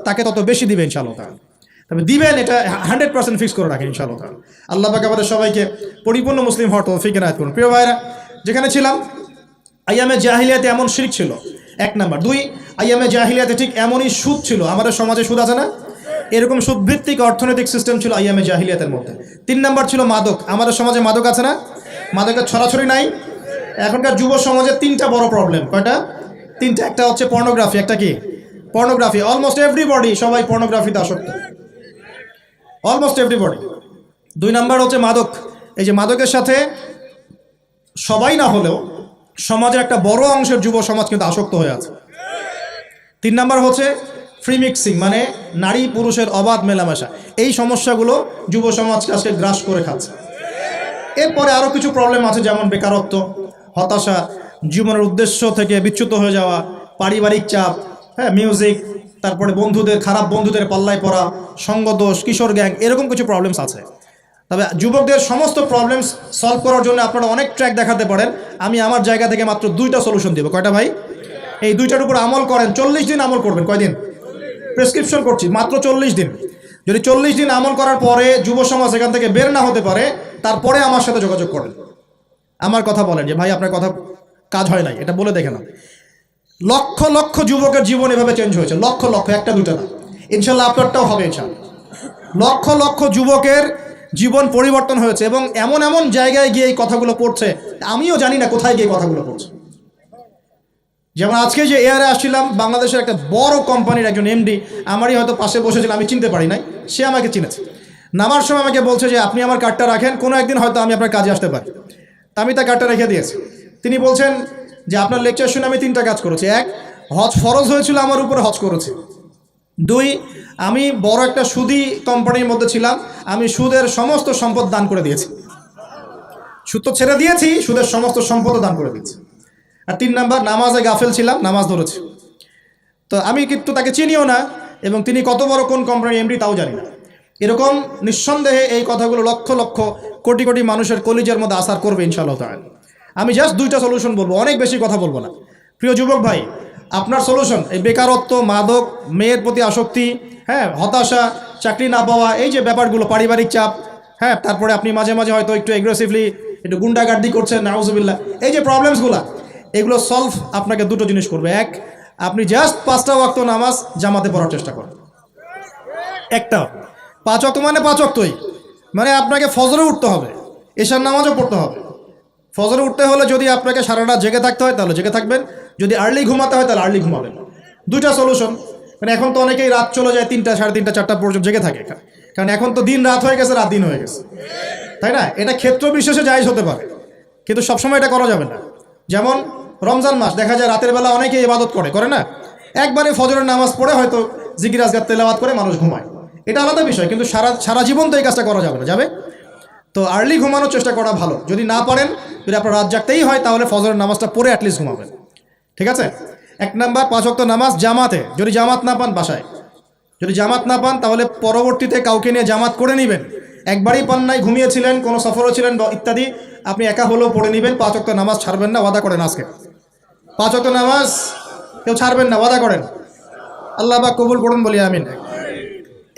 তাকে তত বেশি দিবে ইনশাআল্লাহ। তবে দিবেন এটা 100% ফিক্স করে রাখেন ইনশাআল্লাহ। আল্লাহ পাক আমাদের সবাইকে পরিপূর্ণ মুসলিম হওয়ার তৌফিক এনায়েত করুন। প্রিয় ভাইরা, যেখানে ছিলাম, আইয়ামে জাহিলিয়াতে এমন শিরক ছিল, 1 নাম্বার। 2, আইয়ামে জাহিলিয়াতে ঠিক এমনই সুদ ছিল, আমাদের সমাজে সুদ আছে না, এরকম সুদভিত্তিক অর্থনৈতিক সিস্টেম ছিল আইয়ামে জাহিলিয়াতের মধ্যে। 3 নাম্বার ছিল মাদক, আমাদের সমাজে মাদক আছে না, মাদকের ছড়াছড়ি নাই। এখনকার যুব সমাজের 3টা বড় প্রবলেম, কয়টা? 3টা। একটা হচ্ছে পর্নোগ্রাফি, একটা কি পর্নোগ্রাফি, অলমোস্ট এভরিবডি, সবাই পর্নোগ্রাফিতে আসক্ত, অলমোস্ট এভরিবডি। 2 নাম্বার হচ্ছে মাদক, এই যে মাদকের সাথে সবাই না হলেও সমাজের একটা বড় অংশের যুব সমাজ কিন্তু আসক্ত হয়ে আছে। 3 নাম্বার হচ্ছে ফ্রি মিক্সিং, মানে নারী পুরুষের অবাধ মেলামেশা। এই সমস্যাগুলো যুব সমাজকে আজকে গ্রাস করে খাচ্ছে। এরপরে আরও কিছু প্রবলেম আছে, যেমন বেকারত্ব, হতাশা, জীবনের উদ্দেশ্য থেকে বিচ্যুত হয়ে যাওয়া, পারিবারিক চাপ, হ্যাঁ, মিউজিক, তারপরে বন্ধুদের, খারাপ বন্ধুদের পাল্লায় পড়া, সঙ্গদোষ, কিশোর গ্যাং, এরকম কিছু প্রবলেমস আছে। তবে যুবকদের সমস্ত প্রবলেমস সলভ করার জন্য আপনারা অনেক ট্র্যাক দেখাতে পারেন, আমি আমার জায়গা থেকে মাত্র 2টা সলিউশন দিব। কয়টা ভাই? এই 2টার উপর আমল করেন, 40 দিন আমল করবেন। কয়দিন? প্রেসক্রিপশন করছি, মাত্র 40 দিন। যদি 40 দিন আমল করার পরে যুব সমাজ এখান থেকে বের না হতে পারে, তারপরে আমার সাথে যোগাযোগ করেন, আমার কথা বলেন যে ভাই আপনার কথা কাজ হয় নাই, এটা বলে দেখে না। লক্ষ লক্ষ যুবকের জীবন এভাবে চেঞ্জ হয়েছে, লক্ষ লক্ষ, 1টা 2টা না, ইনশাল্লাহ আপনারটাও হবে ইনশাল্লাহ। লক্ষ লক্ষ যুবকের জীবন পরিবর্তন হয়েছে, এবং এমন এমন জায়গায় গিয়ে এই কথাগুলো পড়ছে, আমিও জানি না কোথায় গিয়ে কথাগুলো পড়ছে। যেমন আজকে যে এয়ারে আসছিলাম, বাংলাদেশের একটা বড় কোম্পানির একজন এমডি আমারই হয়তো পাশে বসেছিল, আমি চিনতে পারি নাই, সে আমাকে চিনেছে। নামার সময় আমাকে বলছে যে আপনি আমার কার্ডটা রাখেন, কোনো একদিন হয়তো আমি আপনার কাজে আসতে পারি। আমি তার কার্ডটা রেখে দিয়েছি। তিনি বলছেন যে আপনার লেকচার শুনে আমি 3টা কাজ করেছি। 1, হজ ফরজ হয়েছিল আমার উপরে, হজ করেছি। 2, আমি বড় একটা সুদী কোম্পানির মধ্যে ছিলাম, আমি সুদের সমস্ত সম্পদ দান করে দিয়েছি। সুদ তো ছেড়ে দিয়েছি, সুদের সমস্ত সম্পদও দান করে দিয়েছি। আর 3 নাম্বার, নামাজে গাফেল ছিলাম, নামাজ ধরেছি। তো আমি কিন্তু তাকে চিনিও না, এবং তিনি কত বড় কোন কোম্পানির এমডি তাও জানি না। এরকম নিঃসন্দেহে এই কথাগুলো লক্ষ লক্ষ কোটি কোটি মানুষের কলিজার মধ্যে আসার করবে ইনশাআল্লাহ তাআলা। আমি জাস্ট 2টা সলিউশন বলবো, অনেক বেশি কথা বলবো না। প্রিয় যুবক ভাই, আপনার সলিউশন এই বেকারত্ব, মাদক, মেয়ের প্রতি আসক্তি, হ্যাঁ, হতাশা, চাকরি না পাওয়া, এই যে ব্যাপারগুলো, পারিবারিক চাপ, হ্যাঁ, তারপরে আপনি মাঝে মাঝে হয়তো একটু এগ্রেসিভলি একটু গুন্ডাগার্দি করছেন, নাউজুবিল্লাহ, এই যে প্রবলেমসগুলো, এগুলো সলভ আপনাকে 2টো জিনিস করবে। 1, আপনি জাস্ট 5টা ওয়াক্ত নামাজ জামাতে পড়ার চেষ্টা করেন। 1টা 5 ওয়াক্ত মানে 5 ওয়াক্তই, মানে আপনাকে ফজরে উঠতে হবে, এশার নামাজও পড়তে হবে। ফজরে উঠতে হলে যদি আপনাকে সারা রাত জেগে থাকতে হয় তাহলে জেগে থাকবেন, যদি আর্লি ঘুমাতে হয় তাহলে আর্লি ঘুমাবেন। দুইটা সলিউশন। মানে এখন তো অনেকেই রাত চলে যায় 3টা, 3:30, 4টা পর্যন্ত জেগে থাকে, কারণ এখন তো দিন রাত হয়ে গেছে, রাত দিন হয়ে গেছে, তাই না? এটা ক্ষেত্র বিশেষে জায়েজ হতে পারে, কিন্তু সবসময় এটা করা যাবে না। যেমন রমজান মাস দেখা যায় রাতের বেলা অনেকে ইবাদত করে না, একবারে ফজরের নামাজ পড়ে হয়তো জিকির আজকার তেলাওয়াত করে মানুষ ঘুমায়, এটা আলাদা বিষয়, কিন্তু সারা জীবন তো এই কাজটা করা যাবে না, যাবে তো আর্লি ঘুমানোর চেষ্টা করা ভালো। যদি না পারেন, যদি আপনার রাত জাগতেই হয় তাহলে ফজরের নামাজটা পড়ে অ্যাটলিস্ট ঘুমাবেন, ঠিক আছে? 1 নাম্বার 5 ওয়াক্ত নামাজ জামাতে, যদি জামাত না পান বাসায়, যদি জামাত না পান তাহলে পরবর্তীতে কাউকে নিয়ে জামাত করে নেবেন। একবারই পান নাই, ঘুমিয়েছিলেন, কোনো সফরও ছিলেন বা ইত্যাদি, আপনি একা হলেও পড়ে নেবেন। 5 ওয়াক্ত নামাজ ছাড়বেন না, ওয়াদা করেন আজকে 5 ওয়াক্ত নামাজ কেউ ছাড়বেন না, ওয়াদা করেন। আল্লাহ পাক কবুল করুন, বলি আমিন।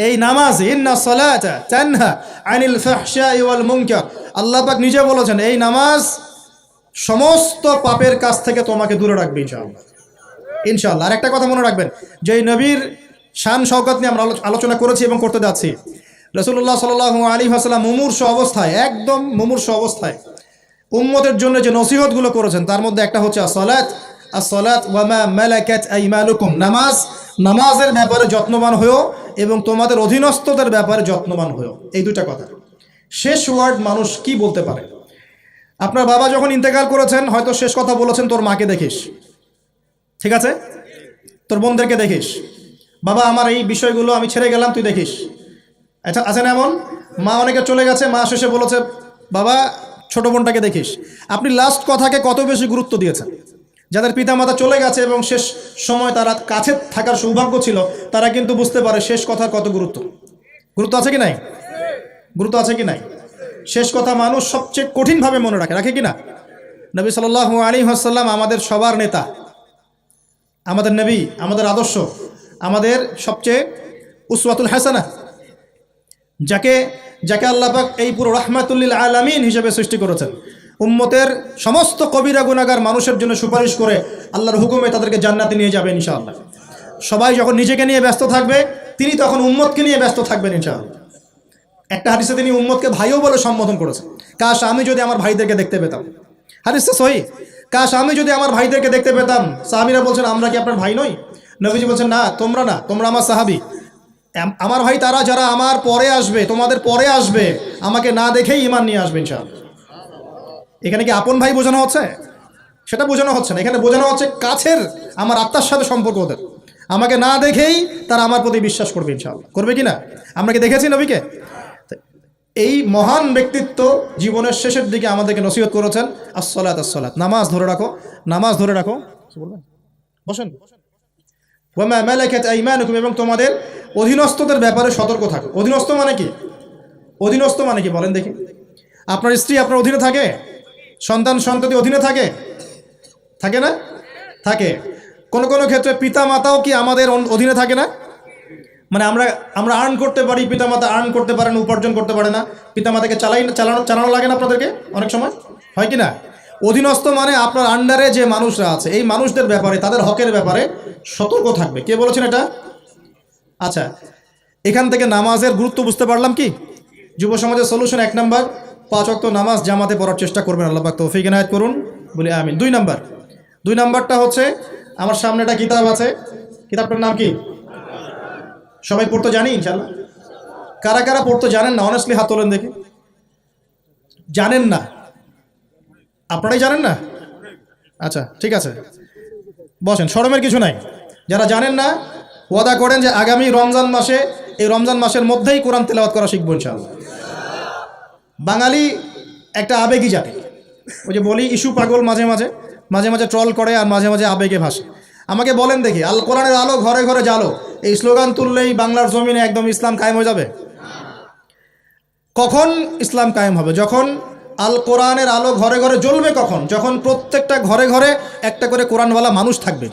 এই নামাজ, ইন্না সালাতা তানহা আনিল ফাহশাই ওয়াল মুনকার, আল্লাহ পাক নিজে বলেছেন এই নামাজ সমস্ত পাপের কাছ থেকে তোমাকে দূরে রাখবে ইনশাআল্লাহ, ইনশাআল্লাহ। আর একটা কথা মনে রাখবেন, যে নবীর শান শওকত নিয়ে আমরা আলোচনা করেছি এবং করতে যাচ্ছি, রাসূলুল্লাহ সাল্লাল্লাহু আলাইহি ওয়াসাল্লাম মুমূর্ষ অবস্থায়, একদম মুমূর্ষ অবস্থায় উম্মতের জন্য যে নসিহতগুলো করেছেন তার মধ্যে একটা হচ্ছে আসসালাত ওয়া মা মালাকাত আইমানুকুম, নামাজের ব্যাপারে যত্নবান হয়েও এবং তোমাদের অধীনস্থদের ব্যাপারে যত্নবান হয়েও। এই দুটা কথা। শেষ ওয়ার্ড মানুষ কি বলতে পারে? আপনার বাবা যখন ইন্তেকাল করেছেন হয়তো শেষ কথা বলেছেন তোর মাকে দেখিস, ঠিক আছে, তোর বোনদেরকে দেখিস, বাবা আমার এই বিষয়গুলো আমি ছেড়ে গেলাম তুই দেখিস। আচ্ছা, আছে না এমন? মা অনেকে চলে গেছে, মা শেষে বলেছে বাবা ছোট বোনটাকে দেখিস। আপনি লাস্ট কথাকে কত বেশি গুরুত্ব দিয়েছেন। যাদের পিতামাতা চলে গেছে এবং শেষ সময় তারা কাছে থাকার সৌভাগ্য ছিল, তারা কিন্তু বুঝতে পারে শেষ কথার কত গুরুত্ব আছে কি নাই, গুরুত্ব আছে কি নাই। শেষ কথা মানুষ সবচেয়ে কঠিনভাবে মনে রাখে কি না? নবী সাল্লাল্লাহু আলাইহি ওয়াসাল্লাম আমাদের সবার নেতা, আমাদের নবী, আমাদের আদর্শ, আমাদের সবচেয়ে উসওয়াতুল হাসানা, যাকে আল্লাহ পাক এই পুরো রাহমাতুল লিল আলামিন হিসেবে সৃষ্টি করেছেন। উম্মতের সমস্ত কবিরা গুনাহগার মানুষের জন্য সুপারিশ করে আল্লাহর হুকুমে তাদেরকে জান্নাতে নিয়ে যাবেন ইনশাআল্লাহ। সবাই যখন নিজেকে নিয়ে ব্যস্ত থাকবে, তিনি তখন উম্মতকে নিয়ে ব্যস্ত থাকবেন ইনশাআল্লাহ। একটা হাদিসে তিনি উম্মতকে ভাইও বলে সম্বোধন করেছেন। কাশ আমি যদি আমার ভাইদেরকে দেখতে পেতাম, হাদিসটা সহিহ, কাশ আমি যদি আমার ভাইদেরকে দেখতে পেতাম। সাহাবীরা বলছেন আমরা কি আপনার ভাই নই? নবীজি বলছেন না, তোমরা না, তোমরা আমার সাহাবী। আমার ভাই তারা যারা আমার পরে আসবে, তোমাদের পরে আসবে, আমাকে না দেখেই ঈমান নিয়ে আসবে ইনশাআল্লাহ। এখানে কি আপন ভাই বোঝানো হচ্ছে? সেটা বোঝানো হচ্ছে না, এখানে বোঝানো হচ্ছে কাছের, আমার আত্মার সাথে সম্পর্ক ওদের। আমাকে না দেখেই তারা আমার প্রতি বিশ্বাস করবে ইনশাআল্লাহ। করবে কি না? আমরা কি দেখেছি নবীকে? এই মহান ব্যক্তিত্ব জীবনের শেষের দিকে আমাদেরকে নসিহত করেছেন আসসালাত, নামাজ ধরে রাখো, নামাজ ধরে রাখো। বসেন। ওয়া মা মালাকাত আইমানুকুম, এবং তোমাদের অধীনস্থদের ব্যাপারে সতর্ক থাকো। অধীনস্থ মানে কি? অধীনস্থ মানে কি বলেন দেখি? আপনার স্ত্রী আপনার অধীনে থাকে, সন্তান-সন্ততি অধীনে থাকে না? থাকে। কোনো ক্ষেত্রে পিতা মাতাও কি আমাদের অধীনে থাকে না? মানে আমরা আর্ন করতে পারি, পিতামাতা আর্ন করতে পারেন, উপার্জন করতে পারে না। পিতামাতাকে চালানো লাগে না আপনাদেরকে অনেক সময়, হয় কি না? অধীনস্থ মানে আপনার আন্ডারে যে মানুষরা আছে, এই মানুষদের ব্যাপারে, তাদের হকের ব্যাপারে সতর্ক থাকবে। কে বলেছেন এটা? আচ্ছা, এখান থেকে নামাজের গুরুত্ব বুঝতে পারলাম কি? যুব সমাজের সলিউশন 1 নাম্বার, 5 ওয়াক্ত নামাজ জামাতে পড়ার চেষ্টা করবেন, আল্লাহ পাক তৌফিক ইনায়াত করুন, বলি আমিন। 2 নাম্বারটা হচ্ছে, আমার সামনে একটা কিতাব আছে, কিতাবটার নাম কি? সবাই পড়তে জানি ইনশাআল্লাহ? কারা কারা পড়তে জানেন না? অনেস্টলি হাত তোলেন দেখি। জানেন না? আপনারাই জানেন না? আচ্ছা, ঠিক আছে, বসেন, শরমের কিছু নাই। যারা জানেন না ওয়াদা করেন যে আগামী রমজান মাসে, এই রমজান মাসের মধ্যেই কোরআন তেলাওয়াত করা শিখবো ইনশাআল্লাহ। বাঙালি একটা আবেগী জাতি, ওই যে বলি ইস্যু পাগল, মাঝে মাঝে ট্রল করে আর মাঝে মাঝে আবেগে ভাসে। আমাকে বলেন দেখি, আল কোরআনের আলো ঘরে ঘরে জালো, এই স্লোগান তুললেই বাংলার জমিনে একদম ইসলাম কায়েম হয়ে যাবে? কখন ইসলাম কায়েম হবে? যখন আল কোরআনের আলো ঘরে ঘরে জ্বলবে। কখন? যখন প্রত্যেকটা ঘরে ঘরে একটা করে কোরআনওয়ালা মানুষ থাকবে।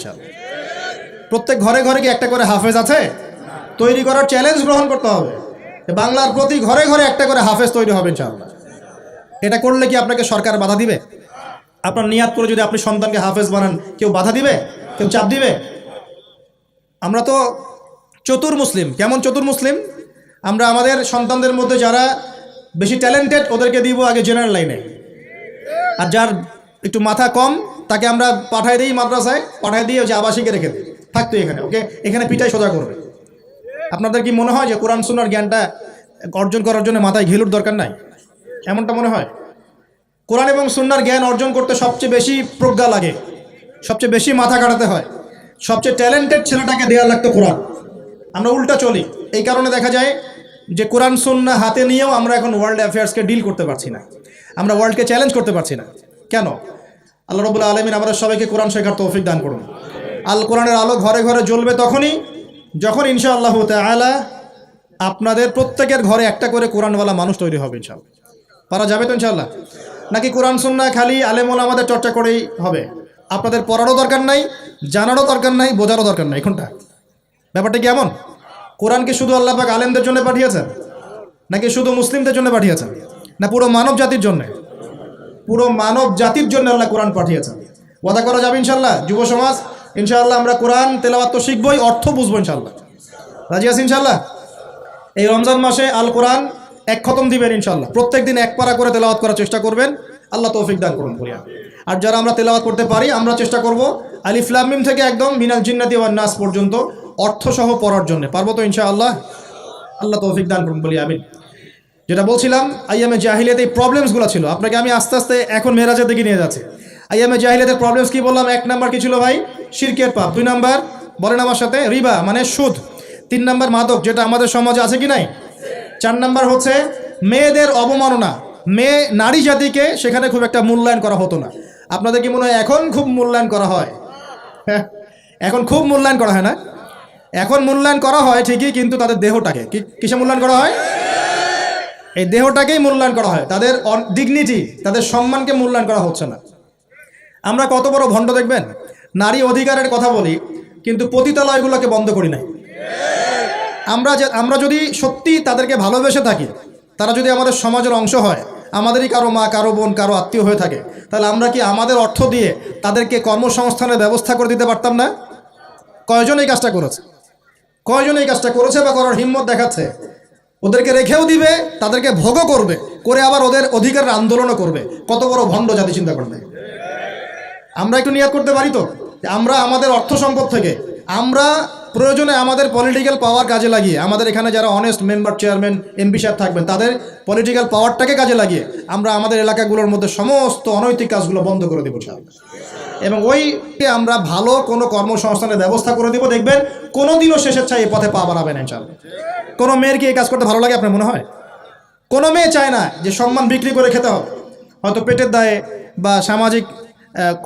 প্রত্যেক ঘরে ঘরে কি একটা করে হাফেজ আছে? তৈরি করার চ্যালেঞ্জ গ্রহণ করতে হবে। বাংলার প্রতি ঘরে ঘরে একটা করে হাফেজ তৈরি হবে ইনশাআল্লাহ। এটা করলে কি আপনাকে সরকার বাধা দিবে? আপনার নিয়াত করে যদি আপনি সন্তানকে হাফেজ বানান, কেউ বাধা দিবে? কেউ চাপ দিবে? আমরা তো চতুর মুসলিম। কেমন চতুর মুসলিম? আমরা আমাদের সন্তানদের মধ্যে যারা বেশি ট্যালেন্টেড ওদেরকে দিব আগে জেনারেল লাইনে, আর যার একটু মাথা কম তাকে আমরা পাঠাই দিই মাদ্রাসায়, পাঠাই দিয়ে যে আবাসিকে রেখে দিই, থাকতো এখানে, ওকে এখানে পিঠাই সোজা করবে। আপনাদের কি মনে হয় যে কোরআন সুন্নাহর জ্ঞানটা অর্জন করার জন্য মাথায় ঘিলুর দরকার নাই? এমনটা মনে হয়? কোরআন এবং সুন্নাহর জ্ঞান অর্জন করতে সবচেয়ে বেশি প্রজ্ঞা লাগে, সবচেয়ে বেশি মাথা কাটাতে হয়, সবচেয়ে ট্যালেন্টেড ছেলেটাকে দেওয়া লাগতো কোরআন। আমরা উল্টা চলি, এই কারণে দেখা যায় যে কোরআন সুন্নাহ হাতে নিয়েও আমরা এখন ওয়ার্ল্ড অ্যাফেয়ার্সকে ডিল করতে পারছি না, আমরা ওয়ার্ল্ডকে চ্যালেঞ্জ করতে পারছি না। কেন? আল্লাহ রাব্বুল আলামিন আমাদের সবাইকে কোরআন শেখার তৌফিক দান করুন। আল কোরআনের আলো ঘরে ঘরে জ্বলবে তখনই যখন ইনশাআল্লাহ তাআলা আপনাদের প্রত্যেকের ঘরে একটা করে কোরআনওয়ালা মানুষ তৈরি হবে। ইনশাআল্লাহ পারা যাবে তো ইনশাআল্লাহ? নাকি কোরআন সুন্নাহ খালি আলেম ওলামাদের চর্চা করেই হবে? আপনাদের পড়ারও দরকার নাই, জানারও দরকার নাই, বোঝারও দরকার নাই। কোনটা? ব্যাপারটা কি এমন? কোরআনকে শুধু আল্লাহ পাক আলেমদের জন্য পাঠিয়েছেন, নাকি শুধু মুসলিমদের জন্য পাঠিয়েছেন, না পুরো মানব জাতির জন্য? পুরো মানব জাতির জন্য আল্লাহ কোরআন পাঠিয়েছেন। ওয়াদা করা যাবে ইনশাআল্লাহ? যুব সমাজ ইনশাআল্লাহ আমরা কোরআন তেলাওয়াত তো শিখবই, অর্থ বুঝবো ইনশাআল্লাহ। রাজি আছি ইনশাআল্লাহ? এই রমজান মাসে আল কোরআন এক খতম দিবেন ইনশাআল্লাহ, প্রত্যেক দিন এক পারা করে তেলাওয়াত করার চেষ্টা করবেন, আল্লাহ তৌফিক দান করুন বলিয়া। আর যারা আমরা তেলাওয়াত করতে পারি আমরা চেষ্টা করব আলিফ লাম মিম থেকে একদম মিনাল জিন্নাতি ওয়ান নাস পর্যন্ত অর্থসহ পড়ার জন্য। পারবো তো ইনশাআল্লাহ? আল্লাহ তৌফিক দান করুন বলি আমিন। যেটা বলছিলাম, আইয়ামে জাহিলিয়াতে এই প্রবলেমসগুলো ছিল, আপনাকে আমি আস্তে আস্তে এখন মেরাজের দিকে নিয়ে যাচ্ছি। আইয়ামে জাহিলিয়াতের প্রবলেমস কি বললাম? 1 নাম্বার কি ছিল ভাই? শিরকের পাপ। 2 নাম্বার বলেন আমার সাথে, রিবা মানে সুদ। 3 নাম্বার মাদক, যেটা আমাদের সমাজে আছে কি নাই? 4 নাম্বার হচ্ছে মেয়েদের অবমাননা, মেয়ে নারী জাতিকে সেখানে খুব একটা মূল্যায়ন করা হতো না। আপনাদের কি মনে হয় এখন খুব মূল্যায়ন করা হয়? এখন খুব মূল্যায়ন করা হয় না? এখন মূল্যায়ন করা হয় ঠিকই, কিন্তু তাদের দেহটাকে কিসে মূল্যায়ন করা হয়? এই দেহটাকেই মূল্যায়ন করা হয়, তাদের ডিগনিটি, তাদের সম্মানকে মূল্যায়ন করা হচ্ছে না। আমরা কত বড় ভণ্ড দেখবেন, নারী অধিকারের কথা বলি কিন্তু পতিতালয়গুলোকে বন্ধ করি নাই। আমরা যদি সত্যি তাদেরকে ভালোবেসে থাকি, তারা যদি আমাদের সমাজের অংশ হয়, আমাদেরই কারো মা, কারো বোন, কারো আত্মীয় হয়ে থাকে, তাহলে আমরা কি আমাদের অর্থ দিয়ে তাদেরকে কর্মসংস্থানের ব্যবস্থা করে দিতে পারতাম না? কয়জন এই কাজটা করেছে? কয়জন এই কাজটা করেছে বা করার হিম্মত দেখাচ্ছে? ওদেরকে রেখেও দিবে, তাদেরকে ভোগও করবে, করে আবার ওদের অধিকারের আন্দোলনও করবে। কত বড় ভণ্ড জাতি চিন্তা করবে। আমরা একটু নিয়াত করতে পারি তো যে আমরা আমাদের অর্থ সম্পদ থেকে আমরা প্রয়োজনে আমাদের পলিটিক্যাল পাওয়ার কাজে লাগিয়ে, আমাদের এখানে যারা অনেস্ট মেম্বার, চেয়ারম্যান, এমপি সাহেব থাকবেন, তাদের পলিটিক্যাল পাওয়ারটাকে কাজে লাগিয়ে আমরা আমাদের এলাকাগুলোর মধ্যে সমস্ত অনৈতিক কাজগুলো বন্ধ করে দেবো এবং ওইকে আমরা ভালো কোনো কর্মসংস্থানের ব্যবস্থা করে দেবো। দেখবেন কোনোদিনও স্বেচ্ছায় এই পথে পা বাড়াবে না ইনশাআল্লাহ। কোনো মেয়ের কি এই কাজ করতে ভালো লাগে আপনার মনে হয়? কোনো মেয়ে চায় না যে সম্মান বিক্রি করে খেতে হবে, হয়তো পেটের দায়ে বা সামাজিক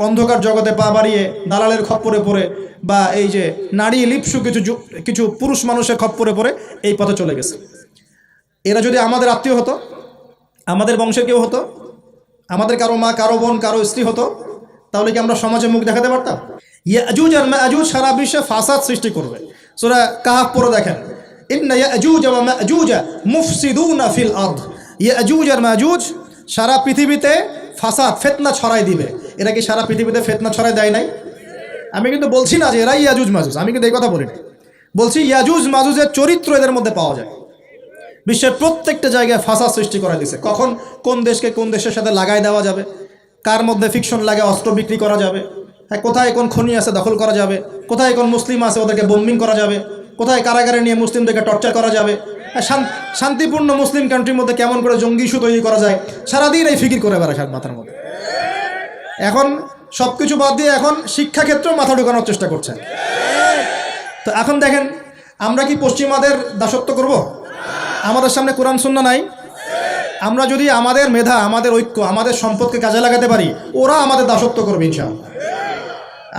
অন্ধকার জগতে পা বাড়িয়ে দালালের খপ্পরে পড়ে, বা এই যে নারী লিপসু কিছু পুরুষ মানুষের খপ্পরে পড়ে এই পথে চলে গেছে। এরা যদি আমাদের আত্মীয় হতো, আমাদের বংশের কেউ হতো, আমাদের কারো মা, কারো বোন, কারো স্ত্রী হতো, তাহলে কি আমরা সমাজে মুখ দেখাতে পারতাম? ইয়াজুজ আর মাআজুজ সারা বিশ্বে ফাসাদ সৃষ্টি করবে। সূরা কাহফ পড়ে দেখেন, ইন্না ইয়াজুজ ওয়া মাআজুজ মুফসিদুনা ফিল আরদ। ইয়াজুজ আর মাআজুজ সারা পৃথিবীতে ফাসাদ, ফিতনা ছড়াই দিবে। এরা কি সারা পৃথিবীতে ফিতনা ছড়াই দেয় নাই? আমি কিন্তু বলছি না যে এরাই ইয়াজুজ মাজুজ, আমি কিন্তু এই কথা বলি না। বলছি ইয়াজুজ মাজুজের চরিত্র এদের মধ্যে পাওয়া যায়। বিশ্বের প্রত্যেকটা জায়গায় ফাসাদ সৃষ্টি করা দিয়েছে। কখন কোন দেশকে কোন দেশের সাথে লাগাই দেওয়া যাবে, কার মধ্যে ফিকশন লাগে অস্ত্র বিক্রি করা যাবে, হ্যাঁ, কোথায় কোন খনি আছে দখল করা যাবে, কোথায় কোন মুসলিম আছে ওদেরকে বোম্বিং করা যাবে, কোথায় কারাগারে নিয়ে মুসলিমদেরকে টর্চার করা যাবে, শান্তিপূর্ণ মুসলিম কান্ট্রির মধ্যে কেমন করে জঙ্গি ইস্যু তৈরি করা যায়, সারাদিন এই ফিকির করে বেড়ায় মাথার মধ্যে। এখন সব কিছু বাদ দিয়ে এখন শিক্ষাক্ষেত্রেও মাথা ঢোকানোর চেষ্টা করছেন। তো এখন দেখেন, আমরা কি পশ্চিমাদের দাসত্ব করব? আমাদের সামনে কোরআন সুন্নাহ নাই। আমরা যদি আমাদের মেধা, আমাদের ঐক্য, আমাদের সম্পদকে কাজে লাগাতে পারি, ওরা আমাদের দাসত্ব করবে ইনশাআল্লাহ।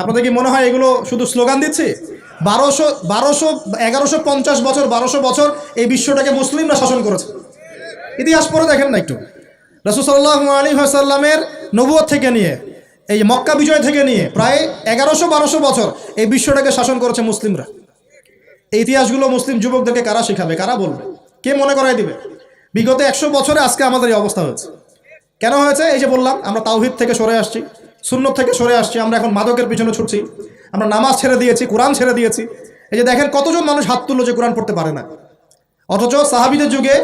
আপনাদের কি মনে হয় এগুলো শুধু স্লোগান দিচ্ছি? 1150 বছর, 1200 বছর এই বিশ্বটাকে মুসলিমরা শাসন করেছে। ইতিহাস পড়ে দেখেন না একটু। রাসূল সাল্লাল্লাহু আলাইহি ওয়াসাল্লামের নবুয়ত থেকে নিয়ে, এই মক্কা বিজয় থেকে নিয়ে প্রায় 1100-1200 বছর এই বিশ্বটাকে শাসন করেছে মুসলিমরা। এই ইতিহাসগুলো মুসলিম যুবকদেরকে কারা শেখাবে, কারা বলবে, কে মনে করাই দিবে? বিগত 100 বছরে আজকে আমাদের এই অবস্থা হয়েছে। কেন হয়েছে? এই যে বললাম, আমরা তাওহীদ থেকে সরে আসছি, সুন্নত থেকে সরে আসছি, আমরা এখন মাদকের পিছনে ছুটছি, আমরা নামাজ ছেড়ে দিয়েছি, কোরআন ছেড়ে দিয়েছি। এই যে দেখেন কতজন মানুষ হাত তুললো যে কোরআন পড়তে পারে না, অথচ সাহাবীদের যুগে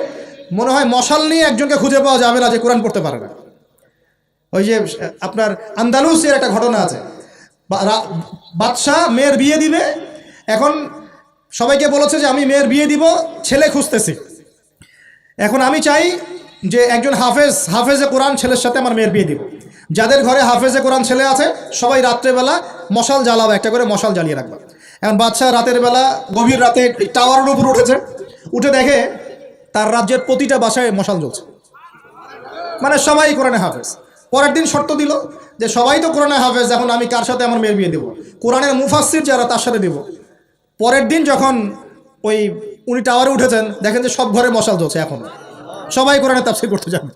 মনে হয় মশাল নিয়ে একজনকে খুঁজে পাওয়া যাবে না যে কোরআন পড়তে পারে না। ওই যে আপনার আন্দালুসের একটা ঘটনা আছে, বাদশাহ মেয়ের বিয়ে দিবে, এখন সবাইকে বলেছে যে আমি মেয়ের বিয়ে দিব, ছেলে খুঁজতেছি, এখন আমি চাই যে একজন হাফেজে কোরআন ছেলের সাথে আমার মেয়ের বিয়ে দিব। যাদের ঘরে হাফেজে কোরআন ছেলে আছে সবাই রাত্রেবেলা মশাল জ্বালাবে, একটা করে মশাল জ্বালিয়ে রাখবে। এখন বাদশাহ রাতের বেলা গভীর রাতে টাওয়ারের উপর উঠেছে, উঠে দেখে তার রাজ্যের প্রতিটা বাসায় মশাল জ্বলছে, মানে সবাই কোরআনে হাফেজ। পরের দিন শর্ত দিল যে সবাই তো কোরআনে হাফেজ, এখন আমি কার সাথে আমার মেয়ের বিয়ে দেবো? কোরআনের মুফাসসির যারা তার সাথে দেব। পরের দিন যখন উনি টাওয়ারে উঠেছেন, দেখেন যে সব ঘরে মশাল জ্বলছে, এখন সবাই কোরআনে তাফসীর করতে যাবে।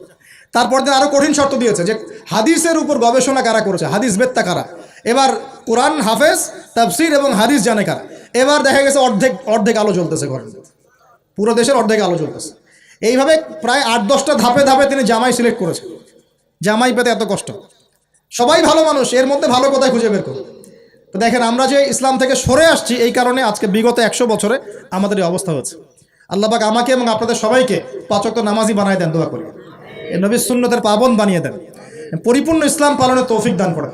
তারপর দিন আরও কঠিন শর্ত দিয়েছে যে হাদিসের উপর গবেষণা কারা করেছে, হাদিস বেত্তা কারা, এবার কোরআন হাফেজ, তাফসীর এবং হাদিস জানে কারা। এবার দেখা গেছে অর্ধেক আলো জ্বলতেছে ঘরে, পুরো দেশের অর্ধেক আলো জ্বলতেছে। এইভাবে প্রায় 8-10টা ধাপে ধাপে তিনি জামাই সিলেক্ট করেছেন। জামাই পেতে এত কষ্ট, সবাই ভালো মানুষ, এর মধ্যে ভালো কোথায় খুঁজে বের করুন। তো দেখেন আমরা যে ইসলাম থেকে সরে আসছি, এই কারণে আজকে বিগত 100 বছরে আমাদের এই অবস্থা হচ্ছে। আল্লাহ পাক আমাকে এবং আপনাদের সবাইকে 5 ওয়াক্ত নামাজি বানায় দেন, দোয়া করি। এই নবীর সুন্নতের পাবন বানিয়ে দেন, পরিপূর্ণ ইসলাম পালনের তৌফিক দান করেন,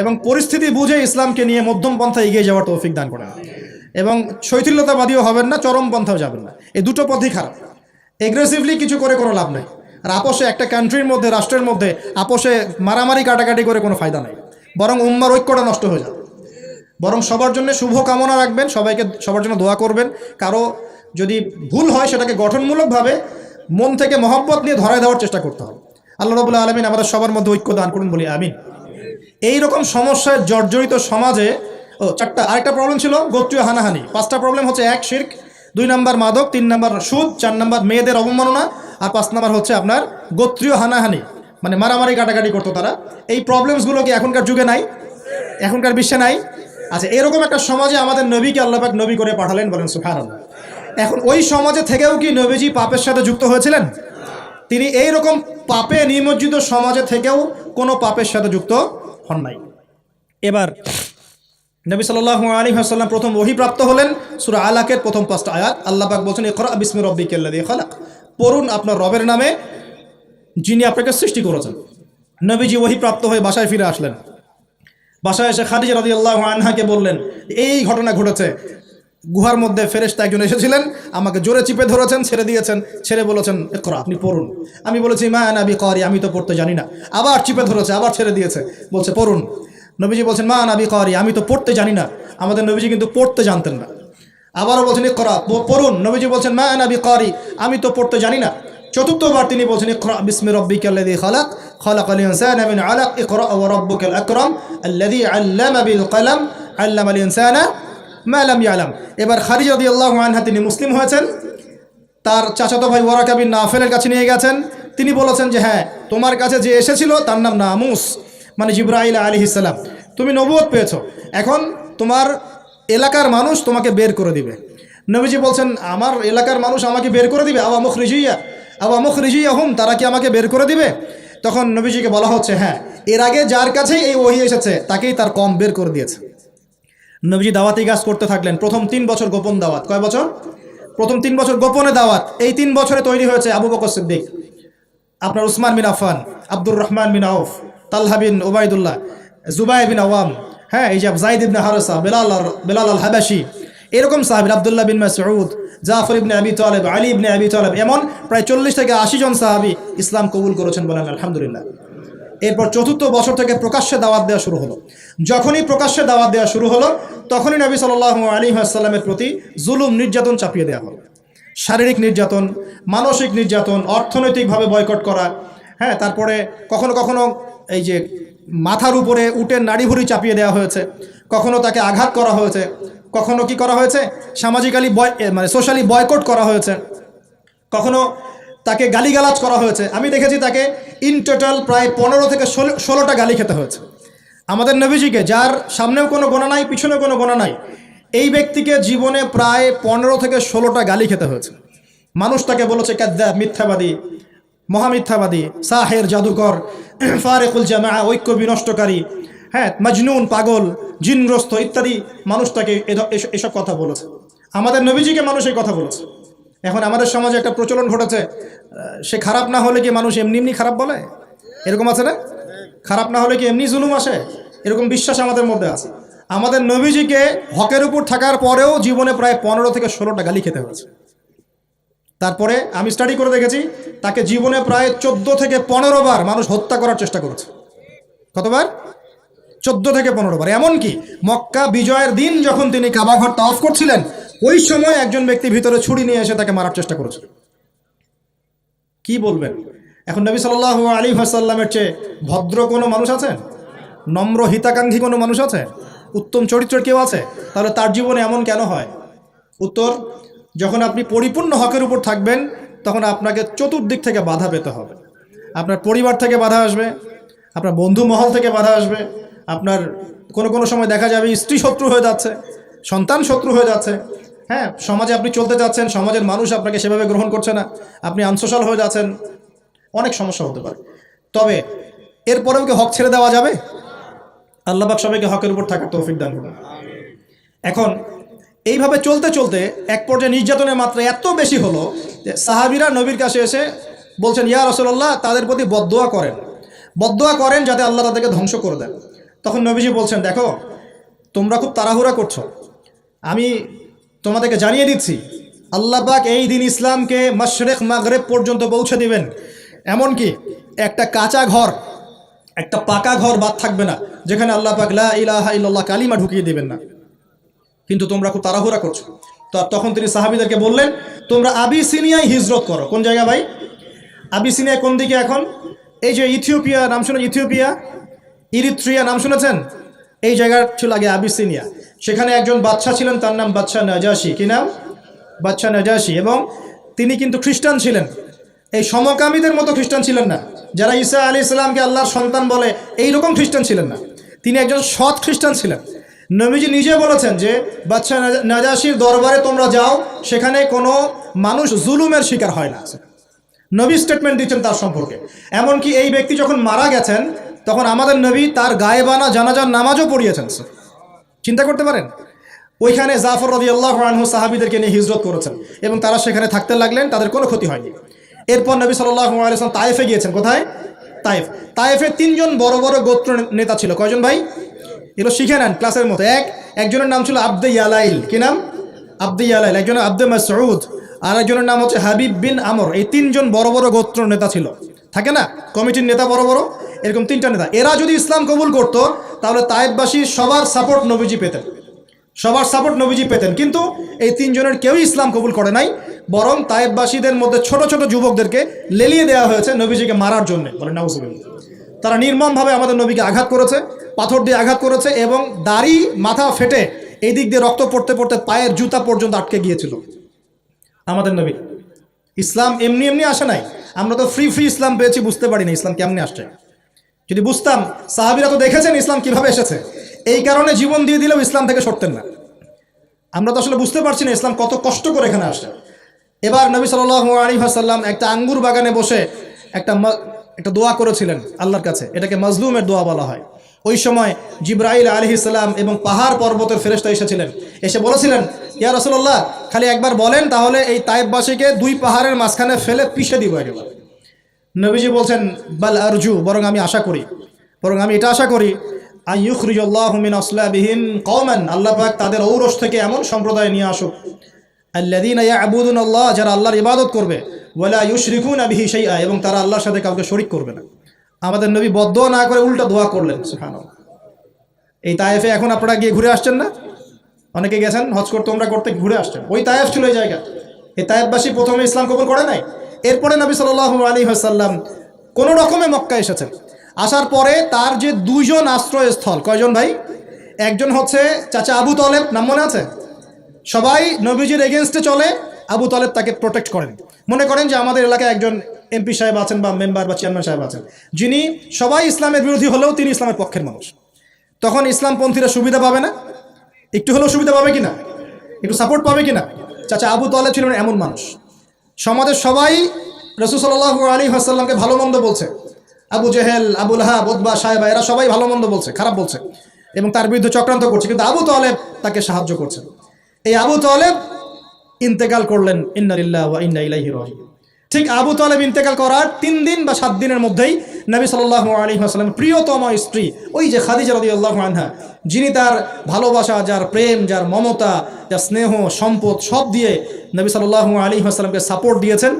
এবং পরিস্থিতি বুঝে ইসলামকে নিয়ে মধ্যম পন্থা এগিয়ে যাওয়ার তৌফিক দান করেন, এবং শৈথিল্যতাবাদীও হবেন না, চরম পন্থাও যাবেন না। এই দুটো পথই খারাপ। এগ্রেসিভলি কিছু করে কোনো লাভ নেই, আর আপোষে একটা কান্ট্রির মধ্যে, রাষ্ট্রের মধ্যে আপোষে মারামারি কাটাকাটি করে কোনো ফায়দা নেই, বরং উম্মার ঐক্যটা নষ্ট হয়ে যাবে। বরং সবার জন্য শুভ কামনা রাখবেন, সবাইকে সবার জন্য দোয়া করবেন। কারো যদি ভুল হয় সেটাকে গঠনমূলকভাবে মন থেকে মহব্বত নিয়ে ধরায় দেওয়ার চেষ্টা করতে হবে। আল্লাহ রাব্বুল আলামিন আমাদের সবার মধ্যে ঐক্য দান করুন, বলি আমিন। এইরকম সমস্যায় জর্জরিত সমাজে চারটা, আরেকটা প্রবলেম ছিল গোত্রীয় হানাহানি। 5টা প্রবলেম হচ্ছে: 1 শিরক, 2 নাম্বার মাদক, 3 নাম্বার সুদ, 4 নাম্বার মেয়েদের অবমাননা, আর 5 নাম্বার হচ্ছে আপনার গোত্রীয় হানাহানি, মানে মারামারি কাটাকাটি করতো তারা। এই প্রবলেমসগুলো কি এখনকার যুগে নাই? এখনকার বিশ্বে নাই? আচ্ছা, এরকম একটা সমাজে আমাদের নবীকে আল্লাহ পাক নবী করে পাঠালেন, বলেন সুবহানাল্লাহ। এখন ওই সমাজে থেকেও কি নবীজি পাপের সাথে যুক্ত হয়েছিলেন? তিনি এই রকম পাপে নিমজ্জিত সমাজে থেকেও কোনো পাপের সাথে যুক্ত হন নাই। এবার নবী সাল্লাল্লাহু আলাইহি ওয়াসাল্লাম প্রথম ওহী প্রাপ্ত হলেন সূরা আলাকের প্রথম 5টা আয়াত। আল্লাহ পাক বলেন, ইকরা বিসমি রাব্বিকাল্লাযী খালাক, পড়ুন আপনার রবের নামে যিনি আপনাকে সৃষ্টি করেছেন। নবীজি ওহী প্রাপ্ত হয়ে বাসায় ফিরে আসলেন। বাসায় এসে খাদিজা রাদিয়াল্লাহু আনহাকে বললেন, এই ঘটনা ঘটেছে, গুহার মধ্যে ফেরেশতা একজন এসেছিলেন, আমাকে জোরে চিপে ধরেছেন, ছেড়ে দিয়েছেন, ছেড়ে বলেছেন ইকরা, আপনি পড়ুন। আমি বলেছি মা আনা বিকারি, আমি তো পড়তে জানি না। আবার চিপে ধরেছে, আবার ছেড়ে দিয়েছে, বলছে পড়ুন। নবীজি বলছেন মা আনা বিকারি, আমি তো পড়তে জানি না। আমাদের নবীজি কিন্তু পড়তে জানতেন না। আবারও বলছেন ইকরা, পড়ুন। নবীজি বলছেন মা আনা বিকারি, আমি তো পড়তে জানি না। চতুর্থবার তিনি বলছেন ইকরা বিসমি রাব্বিকাল্লাযী খালাক, খালাকাল ইনসানা মিন আলাক, ইকরা ওয়া রাব্বুকাল আকরাম আল্লাযী আল্লামা বিল কলম আল্লামাল ইনসানা মা লাম ইয়ালাম। এবার খাদিজা রাদিয়াল্লাহু আনহা তিনি মুসলিম হয়েছেন, তার চাচাতো ভাই ওয়ারাকা বিন নাফেলের কাছে নিয়ে গেছেন। তিনি বলেছেন যে হ্যাঁ, তোমার কাছে যে এসেছিল তার নাম নামুস, মানে জিবরাইল আলাইহিস সালাম, তুমি নবুয়ত পেয়েছো, এখন তোমার এলাকার মানুষ তোমাকে বের করে দিবে। নবীজি বলছেন আমার এলাকার মানুষ আমাকে বের করে দিবে? আওয়া মুখরিজিয়া হুম, তারা কি আমাকে বের করে দিবে? তখন নবীজিকে বলা হচ্ছে হ্যাঁ, এর আগে যার কাছেই এই ওহী এসেছে তাকেই তার কম বের করে দিয়েছে। নবীজি দাওয়াতি কাজ করতে থাকলেন। প্রথম 3 বছর গোপন দাওয়াত। কয় বছর? প্রথম 3 বছর গোপনে দাওয়াত। এই 3 বছরে তৈরি হয়েছে আবু বকর সিদ্দিক, আপনার উসমান বিন আফফান, আব্দুর রহমান বিন আউফ, তালহা বিন উবাইদুল্লাহ, জুবাইর বিন আওয়াম, হ্যাঁ, এই যে যায়েদ ইবনে হারেসা, বেলাল আল হাবাশি, এরকম সাহাবী, আব্দুল্লাহ বিন মাসউদ, জাফর ইবনে আবি তালেব, আলী ইবনে আবি তালেব, এমন প্রায় 40 থেকে 80 জন সাহাবী ইসলাম কবুল করেছেন, বলেন আলহামদুলিল্লাহ। এরপর 4র্থ বছর থেকে প্রকাশ্যে দাওয়াত দেওয়া শুরু হলো। যখনই প্রকাশ্যে দাওয়াত দেওয়া শুরু হলো, তখনই নবী সাল্লাল্লাহু আলাইহি ওয়াসাল্লামের প্রতি জুলুম, নির্যাতন চাপিয়ে দেওয়া হলো। শারীরিক নির্যাতন, মানসিক নির্যাতন, অর্থনৈতিকভাবে বয়কট করা, হ্যাঁ, তারপরে কখনো কখনো এই যে মাথার উপরে উটের নাড়ি ভুড়ি চাপিয়ে দেওয়া হয়েছে, কখনো তাকে আঘাত করা হয়েছে, কখনো কি করা হয়েছে, সামাজিক্যালি মানে সোশ্যালি বয়কট করা হয়েছে, কখনো তাকে গালিগালাজ করা হয়েছে। আমি দেখেছি তাকে ইন টোটাল প্রায় 15 থেকে 16টা গালি খেতে হয়েছে। আমাদের নবীজিকে, যার সামনেও কোনো গোনা নাই, পিছনেও কোনো গোনা নাই, এই ব্যক্তিকে জীবনে প্রায় 15 থেকে 16টা গালি খেতে হয়েছে। মানুষ তাকে বলেছে কাযযাব, মিথ্যাবাদী, মহামিথ্যাবাদী, সাহের, জাদুকর, ফারিকুল জামা, ঐক্য বিনষ্টকারী, হ্যাঁ, মজনুন, পাগল, জিনগ্রস্ত ইত্যাদি। মানুষ তাকে এসব কথা বলেছে। আমাদের নবীজিকে মানুষ এই কথা বলেছে। এখন আমাদের সমাজে একটা প্রচলন ঘটেছে, সে খারাপ না হলে কি মানুষ এমনি এমনি খারাপ বলে? এরকম আছে না? খারাপ না হলে কি এমনি জুলুম আসে? এরকম বিশ্বাস আমাদের মধ্যে আছে। আমাদের নবীজিকে হকের উপর থাকার পরেও জীবনে প্রায় 15 থেকে 16টা গালি খেতে হয়েছে। তারপরে আমি স্টাডি করে দেখেছি, তাকে জীবনে প্রায় 14 থেকে 15 বার মানুষ হত্যা করার চেষ্টা করেছে। কতবার? 14 থেকে 15 বার। এমনকি মক্কা বিজয়ের দিন যখন তিনি কাবা ঘর তাওয়াফ করছিলেন, ওই সময় একজন ব্যক্তি ভিতরে ছুরি নিয়ে এসে তাকে মারার চেষ্টা করেছিল। কি বলবেন? এখন নবী সাল্লাল্লাহু আলাইহি ওয়াসাল্লামের চেয়ে ভদ্র কোনো মানুষ আছে? নম্র হিতাকাঙ্ক্ষী কোনো মানুষ আছে? উত্তম চরিত্রের কেউ আছে? তাহলে তার জীবনে এমন কেন হয়? উত্তর, যখন আপনি পরিপূর্ণ হকের উপর থাকবেন তখন আপনাকে চতুর্দিক থেকে বাধা পেতে হবে। আপনার পরিবার থেকে বাধা আসবে, আপনার বন্ধু মহল থেকে বাধা আসবে, আপনার কোনো সময় দেখা যাবে স্ত্রী শত্রু হয়ে যাচ্ছে, সন্তান শত্রু হয়ে যাচ্ছে। হ্যাঁ, সমাজে আপনি চলতে যাচ্ছেন, সমাজের মানুষ আপনাকে সেভাবে গ্রহণ করছে না, আপনি আনসোশাল হয়ে যাচ্ছেন, অনেক সমস্যা হতে পারে। তবে এরপরেও কি হক ছেড়ে দেওয়া যাবে? আল্লাহ পাক সবাইকে হকের উপর থাকার তৌফিক দান করুন। এখন এইভাবে চলতে চলতে এক পর্যায়ে নির্যাতনের মাত্রা এত বেশি হলো যে সাহাবীরা নবীর কাছে এসে বলছেন, ইয়া রাসূলুল্লাহ, তাদের প্রতি বদদোয়া করেন যাতে আল্লাহ তাদেরকে ধ্বংস করে দেন। তখন নবীজি বলছেন, দেখো, তোমরা খুব তাড়াহুড়া করছো, আমি তোমাদেরকে জানিয়ে দিচ্ছি, আল্লাহ পাক এই দিন ইসলামকে মাশরিক মাগরিব পর্যন্ত পৌঁছে দিবেন। এমনকি একটা কাঁচা ঘর, একটা পাকা ঘর বাদ থাকবে না যেখানে আল্লাহ পাক লা ইলাহা ইল্লাল্লাহ কালিমা ঢুকিয়ে দিবেন না। কিন্তু তোমরা খুব তাড়াহুড়া করছো। তো তখন তিনি সাহাবীদেরকে বললেন, তোমরা আবিসিনিয়ায় হিজরত করো। কোন জায়গা ভাই? আবিসিনিয়া কোন দিকে? এখন এই যে ইথিওপিয়া নাম শুনে, ইথিওপিয়া, ইরিত্রিয়া নাম শুনেছেন? এই জায়গা ছিল আগে আবিসিনিয়া। সেখানে একজন বাদশা ছিলেন, তার নাম বাদশা নাজাশি। কি নাম? বাদশা নাজাশি। এবং তিনি কিন্তু খ্রিস্টান ছিলেন। এই সমকামীদের মতো খ্রিস্টান ছিলেন না, যারা ঈসা আলাইহিস সালামকে আল্লাহর সন্তান বলে এইরকম খ্রিস্টান ছিলেন না। তিনি একজন সৎ খ্রিস্টান ছিলেন। নবীজি নিজে বলেছেন যে বাদশা নাজাশির দরবারে তোমরা যাও, সেখানে কোনো মানুষ জুলুমের শিকার হয় না। নবী স্টেটমেন্ট দিচ্ছেন তার সম্পর্কে। এমনকি এই ব্যক্তি যখন মারা গেছেন তখন আমাদের নবী তার গায়েবানা জানাজার নামাজও পড়িয়েছেন। চিন্তা করতে পারেন? ওইখানে জাফর রাদিয়াল্লাহু আনহু সাহাবীদেরকে নিয়ে হিজরত করেছেন এবং তারা সেখানে থাকতে লাগলেন, তাদের কোনো ক্ষতি হয়নি। এরপর নবী সাল্লাল্লাহু আলাইহি ওয়াসাল্লাম তায়েফে গিয়েছেন। কোথায়? তায়েফে 3জন বড় বড় গোত্র নেতা ছিল। কয়জন ভাই? এগুলো শিখে নেন ক্লাসের মতো। একজনের নাম ছিল আব্দে ইয়ালাইল। কি নাম? আব্দে ইয়ালাইল। একজনের আব্দে মাসউদ, আর একজনের নাম হচ্ছে হাবিব বিন আমর। এই 3জন বড় বড় গোত্র নেতা ছিল। থাকে না কমিটির নেতা বড় বড়, এরকম 3টা নেতা। এরা যদি ইসলাম কবুল করতো তাহলে তায়েফবাসী সবার সাপোর্ট নবীজি পেতেন। কিন্তু এই 3জনের কেউই ইসলাম কবুল করে নাই, বরং তায়েফবাসীদের মধ্যে ছোট ছোট যুবকদেরকে লেলিয়ে দেওয়া হয়েছে নবীজিকে মারার জন্য। বলে নাউজুবিল্লাহ। তারা নির্মমভাবে আমাদের নবীকে আঘাত করেছে, পাথর দিয়ে আঘাত করেছে, এবং দাড়ি মাথা ফেটে এই দিক দিয়ে রক্ত পড়তে পড়তে পায়ের জুতা পর্যন্ত আটকে গিয়েছিল। আমাদের নবী ইসলাম এমনি এমনি আসে নাই। আমরা তো ফ্রি ইসলাম পেয়েছি, বুঝতে পারি না ইসলাম কেমনে আসছে। যদি বুঝতাম, সাহাবীরা তো দেখেছেন ইসলাম কিভাবে এসেছে, এই কারণে জীবন দিয়ে দিলেও ইসলাম থেকে সরতেন না। আমরা তো আসলে বুঝতে পারছি না ইসলাম কত কষ্ট করে এখানে আসে। এবার নবী সাল্লাল্লাহু আলাইহি ওয়াসাল্লাম একটা আঙ্গুর বাগানে বসে একটা দোয়া করেছিলেন আল্লাহর কাছে। এটাকে মাজলুমের দোয়া বলা হয়। ওই সময় জিবরাইল আলাইহিস সালাম এবং পাহাড় পর্বতের ফেরেশতা এসেছিলেন, এসে বলেছিলেন, ইয়া রাসূলুল্লাহ, খালি একবার বলেন, তাহলে এই তায়েফবাসীকে 2 পাহাড়ের মাঝখানে ফেলে পিষে দিব একেবারে। নবীজি বলছেন, বাল আরজু, বরং আমি এটা আশা করি, আইয়ুখরিজাল্লাহু মিন আসলাবিহিম কওমান, আল্লাহ পাক তাদের ঔরস থেকে এমন সম্প্রদায় নিয়ে আসুক, আল্লাযীনা ইয়া'বুদুনাল্লাহ, যারা আল্লাহর ইবাদত করবে, ওয়ালা ইউশরিকুনা বিহি শাইআ, এবং তারা আল্লাহর সাথে কাউকে শরীক করবে না। আমাদের নবী বদদোয়া না করে উল্টা দোয়া করলেন। সুবহানাল্লাহ। এই তায়েফে এখন আপনারা গিয়ে ঘুরে আসছেন না? অনেকে গেছেন হজ করতে, ওমরা করতে, ঘুরে আসছেন। ওই তায়েফ ছিল এই জায়গা। এই তায়েফবাসী প্রথমে ইসলাম কবুল করে নাই। এরপরে নবী সাল্লাল্লাহু আলাইহি ওয়াসাল্লাম কোনো রকমে মক্কা এসেছেন। আসার পরে তার যে 2জন আশ্রয়স্থল, কয়জন ভাই? একজন হচ্ছে চাচা আবু তলেব, নাম মনে আছে? সবাই নবীজির এগেনস্টে চলে, আবু তলেব তাকে প্রোটেক্ট করেন। মনে করেন যে আমাদের এলাকায় একজন এমপি সাহেব আছেন বা মেম্বার বা চেয়ারম্যান সাহেব আছেন, যিনি সবাই ইসলামের বিরোধী হলেও তিনি ইসলামের পক্ষের মানুষ। তখন ইসলামপন্থীরা সুবিধা পাবে না? একটু হলেও সুবিধা পাবে কিনা? একটু সাপোর্ট পাবে কিনা? চাচা আবু তলেব ছিলেন এমন মানুষ। সমাজের সবাই রাসূল সাল্লাল্লাহু আলাইহি ওয়াসাল্লামকে ভালো মন্দ বলছে। আবু জেহেল, আবু লাহাব, উতবা, সায়বা, এরা সবাই ভালো মন্দ বলছে, খারাপ বলছে, এবং তার বিরুদ্ধে চক্রান্ত করছে। কিন্তু আবু তলেব তাকে সাহায্য করছে। এই আবু তলেব ইন্তেকাল করলেন। ইন্না লিল্লাহি ওয়া ইন্না ইলাইহি রাজিউন। ঠিক আবু তালেব ইন্তেকাল করার 3 দিন বা 7 দিনের মধ্যেই নবী সাল্লাল্লাহু আলাইহি ওয়াসাল্লাম প্রিয়তম স্ত্রী ওই যে খাদিজা রাদিয়াল্লাহু আনহা, যিনি তার ভালোবাসা, যার প্রেম, যার মমতা, যার স্নেহ, সম্পদ সব দিয়ে নবী সাল্লাল্লাহু আলাইহি ওয়াসাল্লামকে সাপোর্ট দিয়েছেন,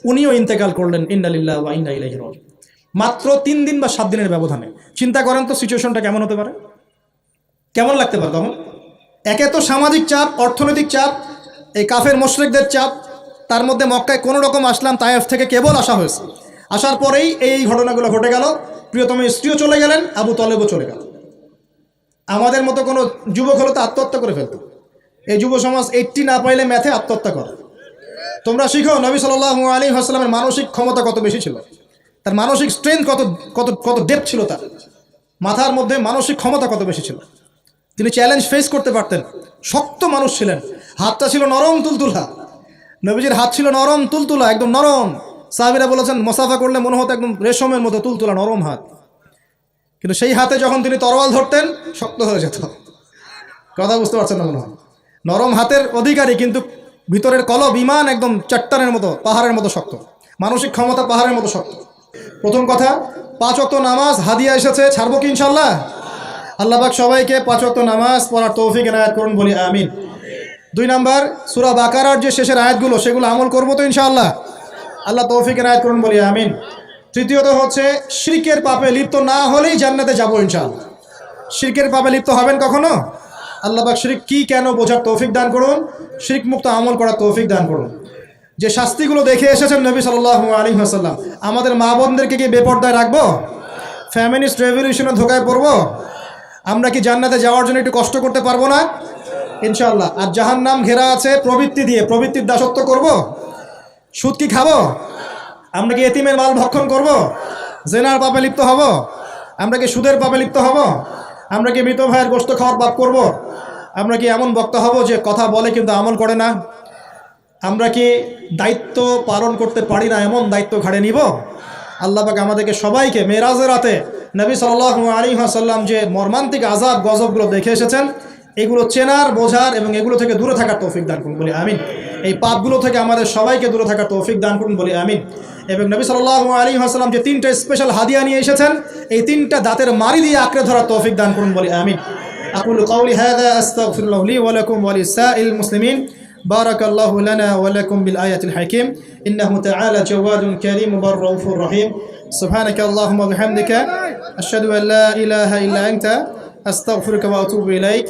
উনিও ইন্তেকাল করলেন। ইন্না লিল্লাহি ওয়া ইন্না ইলাইহি রাজিউন। মাত্র 3 দিন বা 7 দিনের ব্যবধানে। চিন্তা করেন তো সিচুয়েশনটা কেমন হতে পারে, কেমন লাগতে পারে তখন? একে তো সামাজিক চাপ, অর্থনৈতিক চাপ, এই কাফের মুশরিকদের চাপ, তার মধ্যে মক্কায় কোনো রকম আসলাম, তায়েফ থেকে কেবল আসা হয়েছে। আসার পরেই এই ঘটনাগুলো ঘটে গেল। প্রিয়তম স্ত্রীও চলে গেলেন, আবু তালেবও চলে গেল। আমাদের মতো কোনো যুবক হলে তো আত্মহত্যা করে ফেলত। এই যুব সমাজ 80 না পাইলে ম্যাথে আত্মহত্যা করে। তোমরা শিখো নবী সাল্লাল্লাহু আলাইহি ওয়াসাল্লামের মানসিক ক্ষমতা কত বেশি ছিল, তার মানসিক স্ট্রেংথ কত কত কত ডেপথ ছিল, তার মাথার মধ্যে মানসিক ক্ষমতা কত বেশি ছিল। তিনি চ্যালেঞ্জ ফেস করতে পারতেন। শক্ত মানুষ ছিলেন, হাতটা ছিল নরম তুলতুলা। নবীজির হাত ছিল নরম তুলতুলা, একদম নরম। সাহাবীরা বলেছেন মুসাফা করলে মনে হতো একদম রেশমের মতো তুলতুলা নরম হাত। কিন্তু সেই হাতে যখন তিনি তরোয়াল ধরতেন শক্ত হয়ে যেত। কথা বুঝতে পারছেন না মনে হয়? নরম হাতের অধিকারী, কিন্তু ভিতরের কলব ইমান একদম চট্টানের মতো, পাহাড়ের মতো শক্ত। মানসিক ক্ষমতা পাহাড়ের মতো শক্ত। প্রথম কথা, 5 ওয়াক্ত নামাজ হাদিয়া এসেছে, ছাড়বো কি ইনশাআল্লাহ? আল্লাহ পাক সবাইকে 5 ওয়াক্ত নামাজ পড়ার তৌফিক এনায়েত করুন, বলি আমিন। 2 নাম্বার, সূরা বাকারার যে শেষের আয়াতগুলো সেগুলো আমল করবো তো ইনশাআল্লাহ? আল্লাহ তৌফিক এনায়েত করুন, বলি আমিন। তৃতীয়ত হচ্ছে শিরকের পাপে লিপ্ত না হলেই জান্নাতে যাবো ইনশাআল্লাহ। শিরকের পাপে লিপ্ত হবেন কখনো? আল্লাহ পাক শিরক কি কেন বোঝার তৌফিক দান করুন, শিরক মুক্ত আমল করার তৌফিক দান করুন। যে শাস্তিগুলো দেখে এসেছেন নবী সাল্লাল্লাহু আলাইহি ওয়াসাল্লাম, আমাদের মা বোনদেরকে কি বেপরদায় রাখবো? ফ্যামিলিস্ট রেভলিউশনে ধোকায় পড়বো? আমরা কি জান্নাতে যাওয়ার জন্য একটু কষ্ট করতে পারবো না ইনশাআল্লাহ? আর জাহান্নাম ঘেরা আছে প্রবৃত্তি দিয়ে, প্রবৃত্তির দাসত্ব করব? সুদ কি খাবো? আমরা কি এতিমের মাল ভক্ষণ করব? জেনার পাপে লিপ্ত হব? আমরা কি সুদের পাপে লিপ্ত হব? আমরা কি মৃত ভাইয়ের গোশত খাওয়ার পাপ করব? আমরা কি এমন বক্তা হব যে কথা বলে কিন্তু আমল করে না? আমরা কি দায়িত্ব পালন করতে পারি না, এমন দায়িত্ব ঘাড়ে নিব? আল্লাহ পাক আমাদেরকে সবাইকে মেরাজের রাতে নবী সাল্লাল্লাহু আলাইহি ওয়াসাল্লাম যে মর্মান্তিক আযাব গজবগুলো দেখে এসেছেন, এগুলো চেনার, বোঝার এবং এগুলো থেকে দূরে থাকার তৌফিক দান করুন, বলি আমিন। এই পাপগুলো থেকে আমাদের সবাইকে দূরে থাকার তৌফিক দান করুন, বলি আমিন। এবং নবী সাল্লাল্লাহু আলাইহি ওয়াসাল্লাম যে 3টা স্পেশাল হাদিয়া নিয়ে এসেছেন, এই 3টা দাঁতের মারি দিয়ে আঁকড়ে ধরার তৌফিক দান করুন, বলি আমিন। আকুলু কাওলি হাযা আস্তাগফিরুল্লাহ লি ওয়া লাকুম ওয়া লিসাইল মুসলিমিন। বারাকাল্লাহু লানা ওয়া লাকুম বিল আয়াতিল হাকিম। ইন্নাহু তাআলা জাওয়াদুন কারীম বার রাউফুর রহিম। সুবহানাকা আল্লাহুম্মা ওয়া বিহামদিকা আশহাদু আন লা ইলাহা ইল্লা আনতা আস্তাগফিরুকা ওয়া আতুবু ইলাইক।